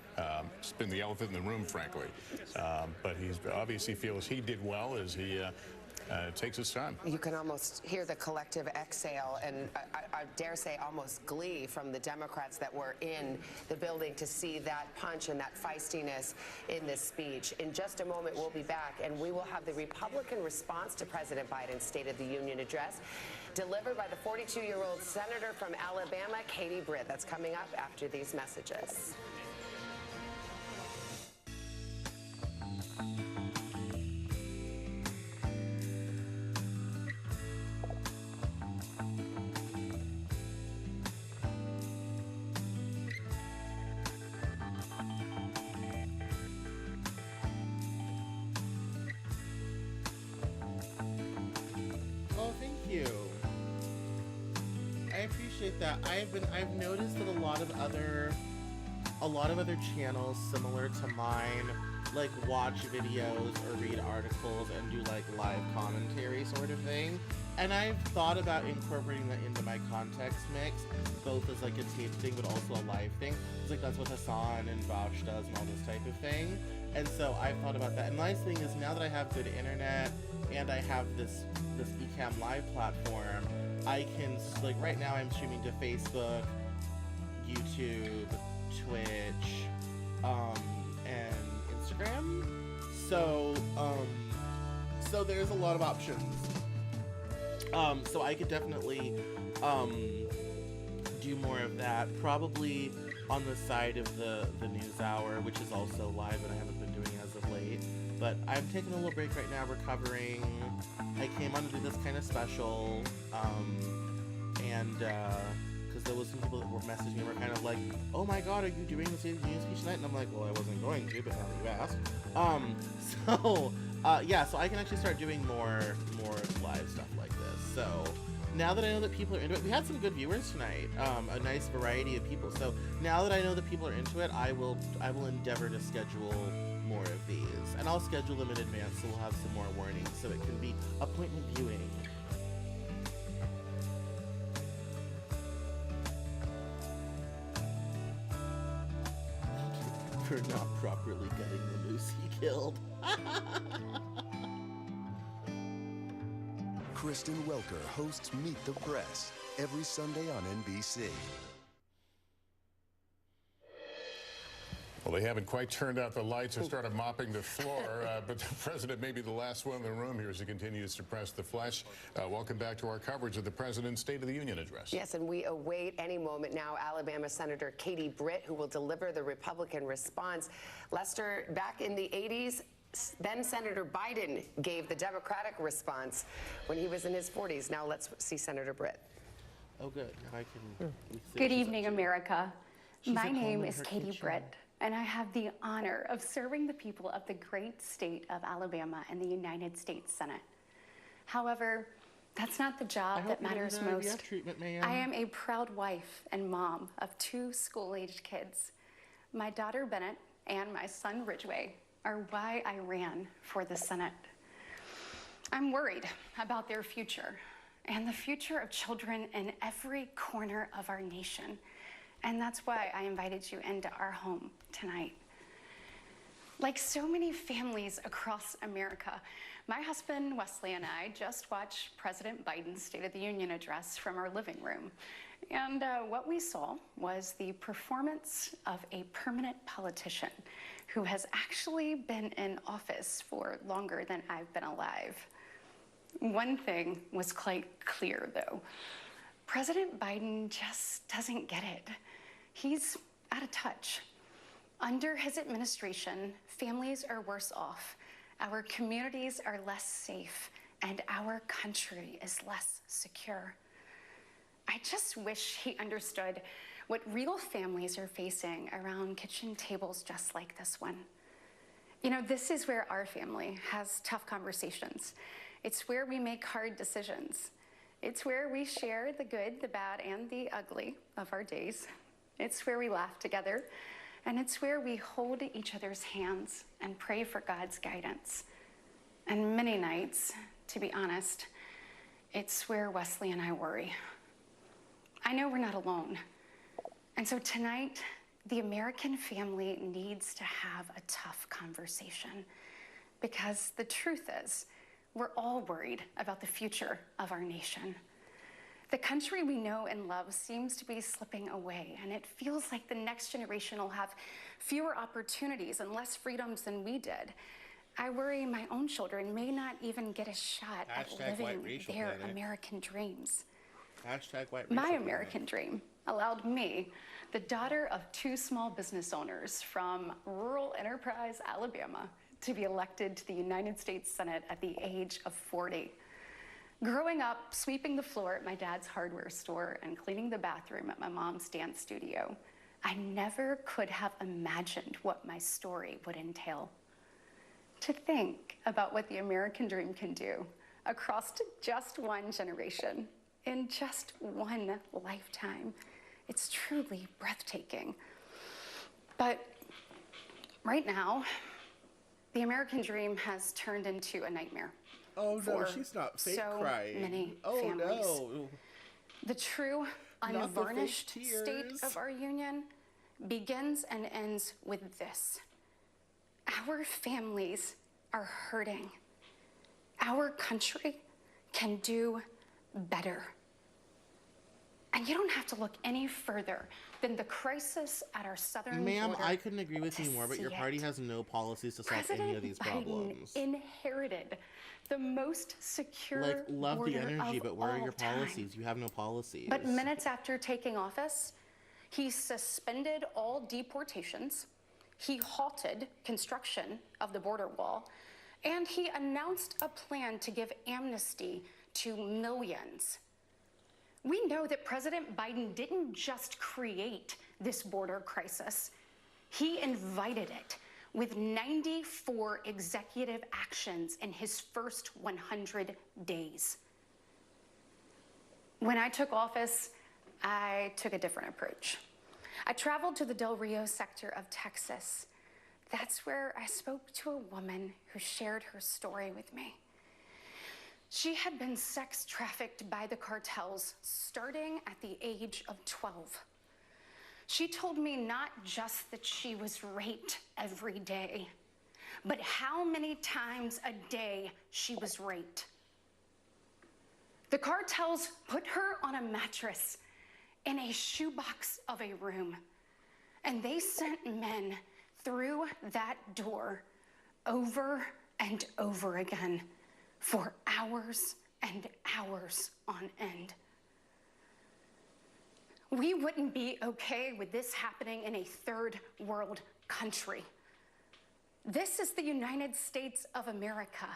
It's been the elephant in the room, frankly. But he obviously feels he did well as he takes his time. You can almost hear the collective exhale and I dare say almost glee from the Democrats that were in the building to see that punch and that feistiness in this speech. In just a moment, we'll be back and we will have the Republican response to President Biden's State of the Union address delivered by the 42-year-old senator from Alabama, Katie Britt. That's coming up after these messages. That I've noticed that a lot of other channels similar to mine like watch videos or read articles and do like live commentary sort of thing, and I've thought about incorporating that into my context mix, both as like a tape thing but also a live thing. It's like that's what Hassan and Vaush does and all this type of thing, and so I've thought about that. And the nice thing is now that I have good internet and I have this Ecamm Live platform, I can, like right now I'm streaming to Facebook, YouTube, Twitch, and Instagram. So there's a lot of options. So I could definitely do more of that, probably on the side of the NewsHour, which is also live and I haven't been doing as of late. But I'm taking a little break right now, recovering. I came on to do this kind of special, and because there was some people that were messaging me, were kind of like, "Oh my God, are you doing the State of the Union speech tonight?" And I'm like, "Well, I wasn't going to, but now that you asked." Yeah, so I can actually start doing more live stuff like this. So now that I know that people are into it, we had some good viewers tonight, a nice variety of people. So now that I know that people are into it, I will endeavor to schedule more of these, and I'll schedule them in advance so we'll have some more warnings so it can be appointment viewing. For not properly getting the moose he killed. Kristen Welker hosts Meet the Press every Sunday on NBC. Well, they haven't quite turned out the lights or started mopping the floor, but the president may be the last one in the room here as he continues to press the flesh. Welcome back to our coverage of the president's State of the Union address. Yes, and we await any moment now Alabama Senator Katie Britt, who will deliver the Republican response. Lester, back in the 80s, then Senator Biden gave the Democratic response when he was in his 40s. Now let's see Senator Britt. Oh, good. Now I can. Good evening, America. My at home name in is her Katie kitchen. Britt, and I have the honor of serving the people of the great state of Alabama in the United States Senate. However, that's not the job that matters most. Treatment, ma'am. I am a proud wife and mom of 2 school-aged kids. My daughter Bennett and my son Ridgway are why I ran for the Senate. I'm worried about their future and the future of children in every corner of our nation. And that's why I invited you into our home tonight. Like so many families across America, my husband Wesley and I just watched President Biden's State of the Union address from our living room. And what we saw was the performance of a permanent politician who has actually been in office for longer than I've been alive. One thing was quite clear, though. President Biden just doesn't get it. He's out of touch. Under his administration, families are worse off, our communities are less safe, and our country is less secure. I just wish he understood what real families are facing around kitchen tables just like this one. You know, this is where our family has tough conversations. It's where we make hard decisions. It's where we share the good, the bad, and the ugly of our days. It's where we laugh together, and it's where we hold each other's hands and pray for God's guidance. And many nights, to be honest, it's where Wesley and I worry. I know we're not alone. And so tonight, the American family needs to have a tough conversation, because the truth is, we're all worried about the future of our nation. The country we know and love seems to be slipping away, and it feels like the next generation will have fewer opportunities and less freedoms than we did. I worry my own children may not even get a shot at living their American dreams. My American dream allowed me, the daughter of 2 small business owners from rural Enterprise, Alabama, to be elected to the United States Senate at the age of 40. Growing up, sweeping the floor at my dad's hardware store and cleaning the bathroom at my mom's dance studio, I never could have imagined what my story would entail. To think about what the American dream can do across just one generation, in just one lifetime, it's truly breathtaking. But right now, the American dream has turned into a nightmare. Oh no, she's not fake crying. So many oh families. No. The true, Not the fake unvarnished tears. state of our union begins and ends with this. Our families are hurting. Our country can do better. And you don't have to look any further than the crisis at our southern Ma'am, border. I couldn't agree with you more, but your see party it. has no policies to solve President any of these Biden problems. inherited the most secure Like, love the border energy, of but where are all your time. policies? You have no policies. But minutes after taking office, he suspended all deportations, he halted construction of the border wall, and he announced a plan to give amnesty to millions. We know that President Biden didn't just create this border crisis, he invited it with 94 executive actions in his first 100 days. When I took office, I took a different approach. I traveled to the Del Rio sector of Texas. That's where I spoke to a woman who shared her story with me. She had been sex trafficked by the cartels starting at the age of 12. She told me not just that she was raped every day, but how many times a day she was raped. The cartels put her on a mattress in a shoebox of a room, and they sent men through that door over and over again for hours and hours on end. We wouldn't be okay with this happening in a third world country. This is the United States of America,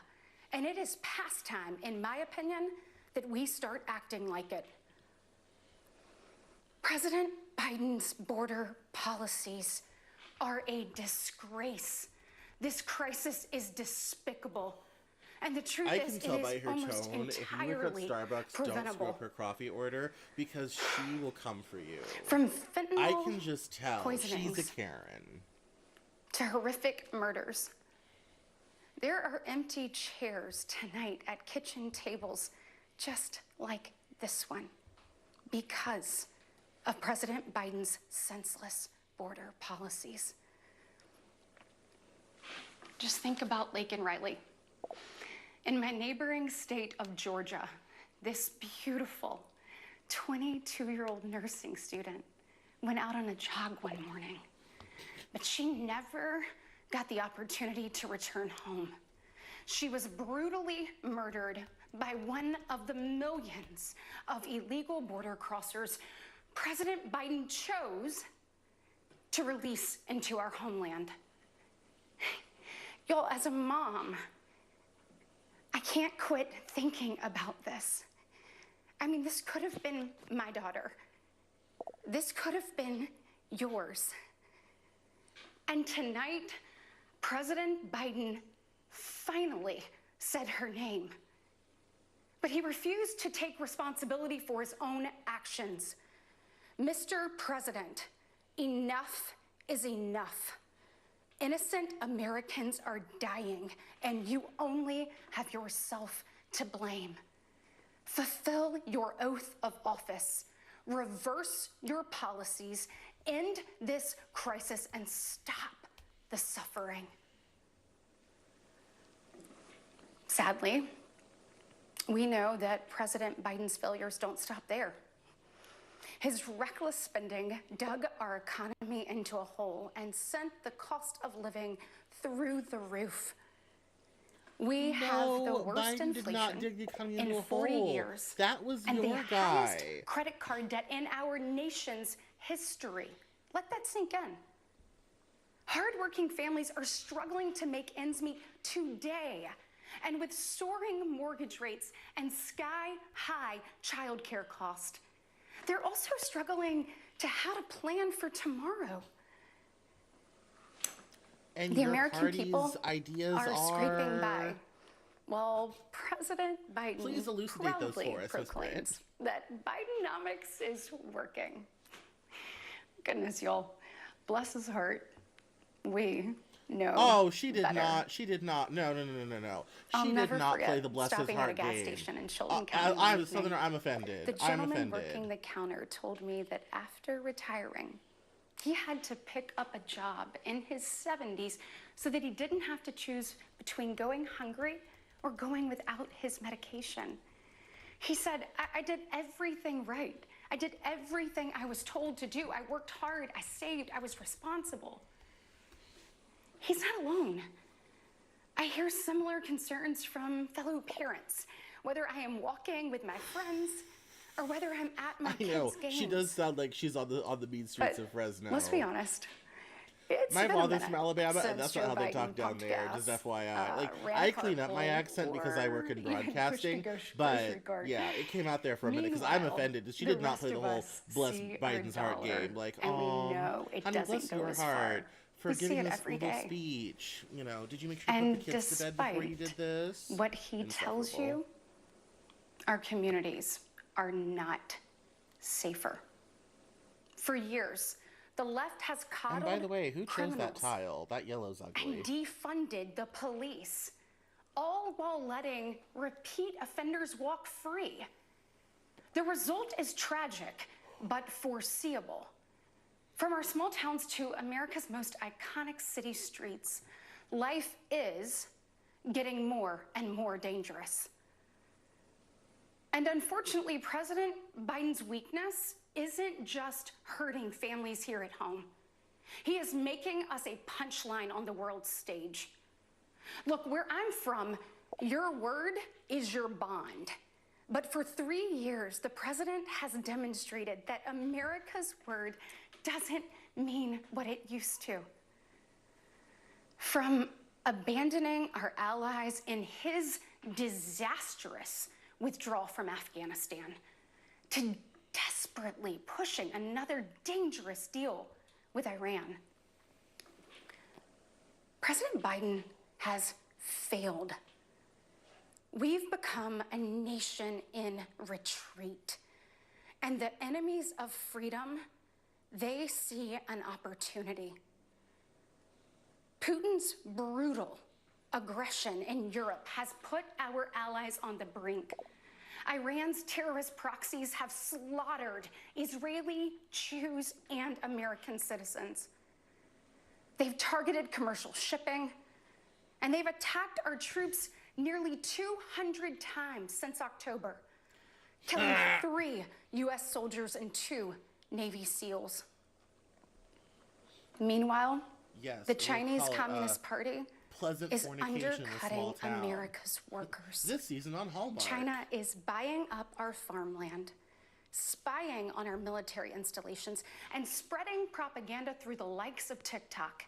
and it is past time, in my opinion, that we start acting like it. President Biden's border policies are a disgrace. This crisis is despicable. And the truth I is, can tell it by is her almost tone, if you entirely work at Starbucks, don't preventable. screw up her coffee order, because she will come for you. From fentanyl I can just tell. poisonings She's a Karen. to horrific murders. There are empty chairs tonight at kitchen tables just like this one because of President Biden's senseless border policies. Just think about Laken Riley. In my neighboring state of Georgia, this beautiful 22-year-old nursing student went out on a jog one morning, but she never got the opportunity to return home. She was brutally murdered by one of the millions of illegal border crossers President Biden chose to release into our homeland. Y'all, as a mom, I can't quit thinking about this. I mean, this could have been my daughter. This could have been yours. And tonight, President Biden finally said her name. But he refused to take responsibility for his own actions. Mr. President, enough is enough. Innocent Americans are dying, and you only have yourself to blame. Fulfill your oath of office. Reverse your policies. End this crisis and stop the suffering. Sadly, we know that President Biden's failures don't stop there. His reckless spending dug our economy into a hole and sent the cost of living through the roof. We have the worst Biden did not inflation dig the economy in into a 40 hole. years. That was and your the guy. highest credit card debt in our nation's history. Let that sink in. Hardworking families are struggling to make ends meet today. And with soaring mortgage rates and sky-high childcare costs, they're also struggling to how to plan for tomorrow. And The your American party's people ideas are scraping by. Well, President Biden Please elucidate those proudly for us, Ms. proclaims that Bidenomics is working. Goodness, y'all. Bless his heart. We know. Oh, she did better. not. She did not. No. I'll She did never not forget play the bless his stopping heart at a gas game. station in Chilton County. I'm one a Southerner. evening. I'm offended. The I'm gentleman offended. working the counter told me that after retiring, he had to pick up a job in his 70s so that he didn't have to choose between going hungry or going without his medication. He said, I did everything right. I did everything I was told to do. I worked hard, I saved, I was responsible. He's not alone. I hear similar concerns from fellow parents, whether I am walking with my friends or whether I'm at my kids' games. She does sound like she's on the mean streets of Fresno. Let's be honest. My father's from Alabama, and that's not how they talk down there, just FYI. Like, I clean up my accent because I work in broadcasting, but yeah, it came out there for a minute because I'm offended. She did not play the whole bless Biden's heart game. Like, oh, honey, bless your heart for giving this little speech. You know, did you make sure you put the kids to bed before you did this? What he tells you, our communities are not safer. For years, the left has coddled And by the way, who chose that criminals tile? That yellow's ugly. and defunded the police, all while letting repeat offenders walk free. The result is tragic, but foreseeable. From our small towns to America's most iconic city streets, life is getting more and more dangerous. And unfortunately, President Biden's weakness isn't just hurting families here at home. He is making us a punchline on the world stage. Look, where I'm from, your word is your bond. But for 3 years, the president has demonstrated that America's word doesn't mean what it used to. From abandoning our allies in his disastrous withdrawal from Afghanistan to desperately pushing another dangerous deal with Iran. President Biden has failed. We've become a nation in retreat, and the enemies of freedom, they see an opportunity. Putin's brutal aggression in Europe has put our allies on the brink. Iran's terrorist proxies have slaughtered Israeli, Jews, and American citizens. They've targeted commercial shipping, and they've attacked our troops nearly 200 times since October, killing 3 U.S. soldiers and 2 Navy SEALs. Meanwhile, the Chinese Communist Party is undercutting America's workers. This season on Hallmark. China is buying up our farmland, spying on our military installations, and spreading propaganda through the likes of TikTok.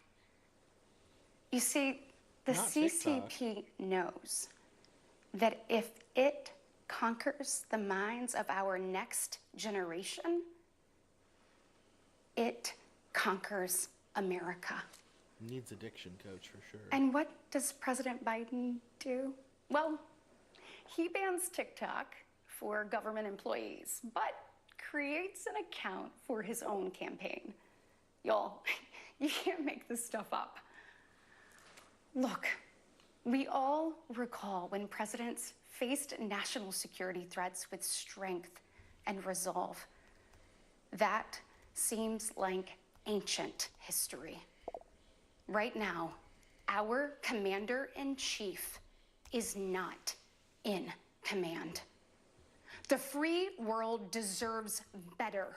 You see, the CCP knows that if it conquers the minds of our next generation, it conquers America. Needs addiction coach for sure. And what does President Biden do? Well, he bans TikTok for government employees, but creates an account for his own campaign. Y'all, you can't make this stuff up. Look, we all recall when presidents faced national security threats with strength and resolve. That seems like ancient history. Right now, our commander-in-chief is not in command. The free world deserves better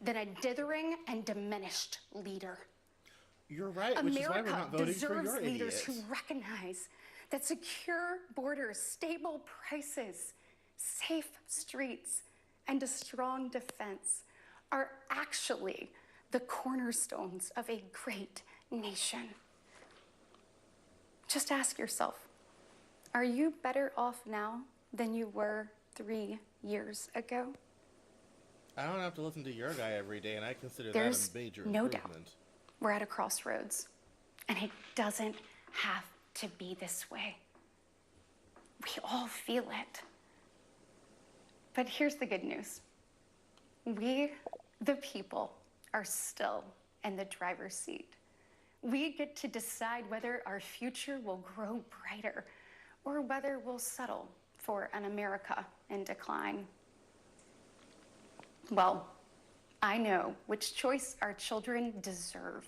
than a dithering and diminished leader. You're right, which is why we're not voting for your America deserves leaders idiots. who recognize that secure borders, stable prices, safe streets, and a strong defense are actually the cornerstones of a great nation. Just ask yourself, are you better off now than you were 3 years ago? I don't have to listen to your guy every day, and I consider There's that a major no improvement. doubt we're at a crossroads, and it doesn't have to be this way. We all feel it. But here's the good news. We, the people, are still in the driver's seat. We get to decide whether our future will grow brighter or whether we'll settle for an America in decline. Well, I know which choice our children deserve,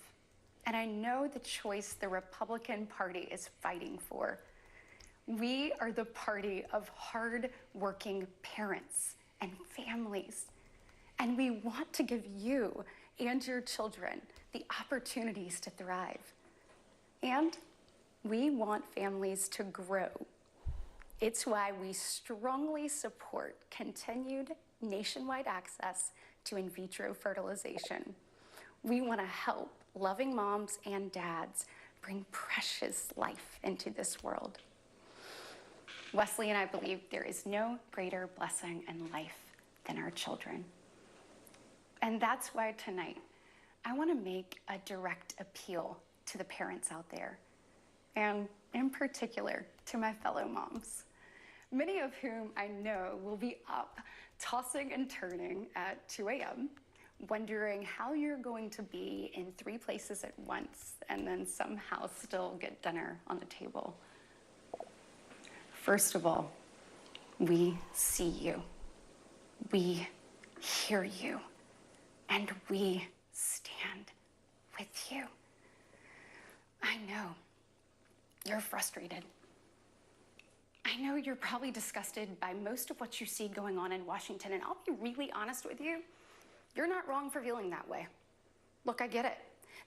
and I know the choice the Republican Party is fighting for. We are the party of hard-working parents and families, And we want to give you and your children the opportunities to thrive. And we want families to grow. It's why we strongly support continued nationwide access to in vitro fertilization. We want to help loving moms and dads bring precious life into this world. Wesley and I believe there is no greater blessing in life than our children. And that's why tonight, I want to make a direct appeal to the parents out there, and in particular, to my fellow moms, many of whom I know will be up, tossing and turning at 2 a.m., wondering how you're going to be in 3 places at once and then somehow still get dinner on the table. First of all, we see you, we hear you, and we stand with you. I know you're frustrated. I know you're probably disgusted by most of what you see going on in Washington, and I'll be really honest with you, you're not wrong for feeling that way. Look, I get it.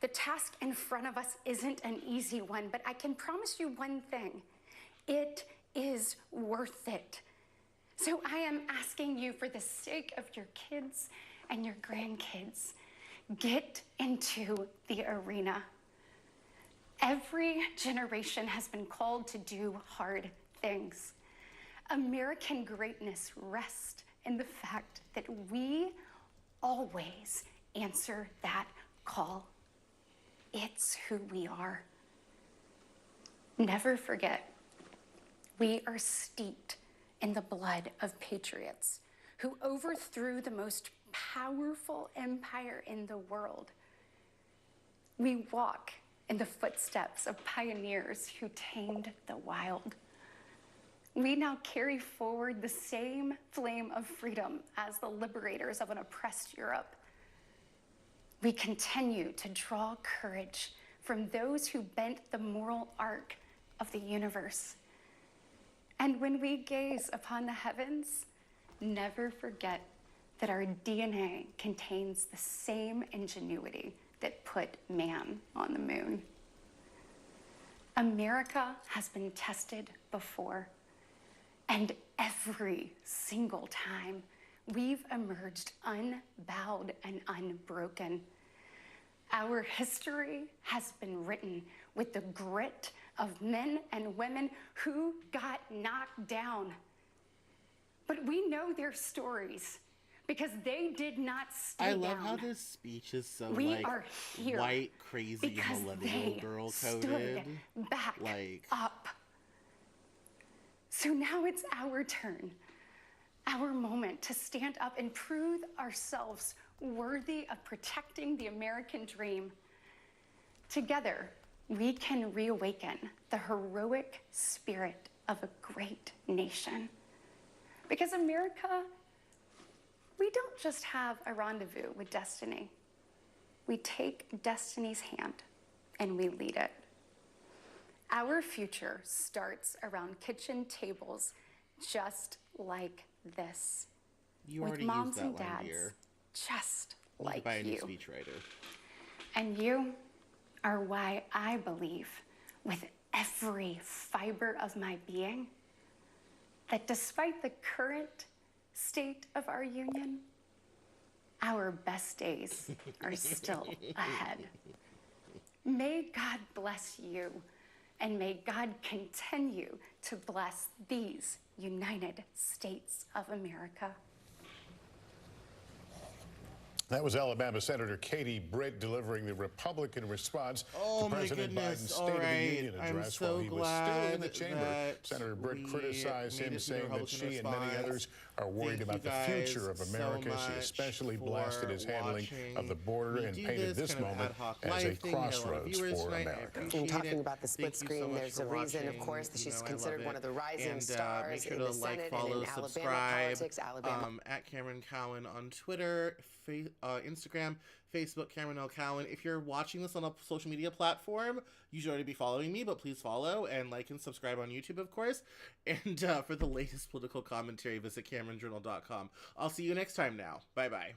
The task in front of us isn't an easy one, but I can promise you one thing. It is worth it. So I am asking you, for the sake of your kids and your grandkids, get into the arena. Every generation has been called to do hard things. American greatness rests in the fact that we always answer that call. It's who we are. Never forget, we are steeped in the blood of patriots who overthrew the most powerful empire in the world. We walk in the footsteps of pioneers who tamed the wild. We now carry forward the same flame of freedom as the liberators of an oppressed Europe. We continue to draw courage from those who bent the moral arc of the universe. And when we gaze upon the heavens, never forget that our DNA contains the same ingenuity that put man on the moon. America has been tested before, and every single time we've emerged unbowed and unbroken. Our history has been written with the grit of men and women who got knocked down. But we know their stories because they did not stay down. I love how this speech is so we like are here white, crazy, millennial girl coded. Back like up. So now it's our turn, our moment to stand up and prove ourselves worthy of protecting the American dream. Together, we can reawaken the heroic spirit of a great nation. Because America, we don't just have a rendezvous with destiny. We take destiny's hand and we lead it. Our future starts around kitchen tables just like this. You with already moms used that and line, dads dear. just You need to like buy a new you. speechwriter. And you are why I believe with every fiber of my being that despite the current state of our union, our best days are still ahead. May God bless you, and may God continue to bless these United States of America. That was Alabama Senator Katie Britt delivering the Republican response Oh, to my President goodness. Biden's All State of right. the Union I'm address so while he was still in the glad chamber. that Senator Britt we criticized made him, it to the saying that Republican she and many response. others are worried Thank about you the guys future of so America. She much especially for blasted his handling of the border We and do painted this this kind of moment ad hoc as a live thing. We had a lot of crossroads viewers for tonight. I America. appreciate And talking it. about the split Thank you screen, so much there's for a reason, of watching. course, that You she's know, I considered love one of the rising and, stars make sure in to the like, Senate follow, and in Alabama subscribe, politics. Alabama. at Cameron Cowan on Twitter, Instagram, Facebook, Cameron L. Cowan. If you're watching this on a social media platform, you should already be following me, but please follow and like and subscribe on YouTube, of course. And for the latest political commentary, visit CameronJournal.com. I'll see you next time now. Bye-bye.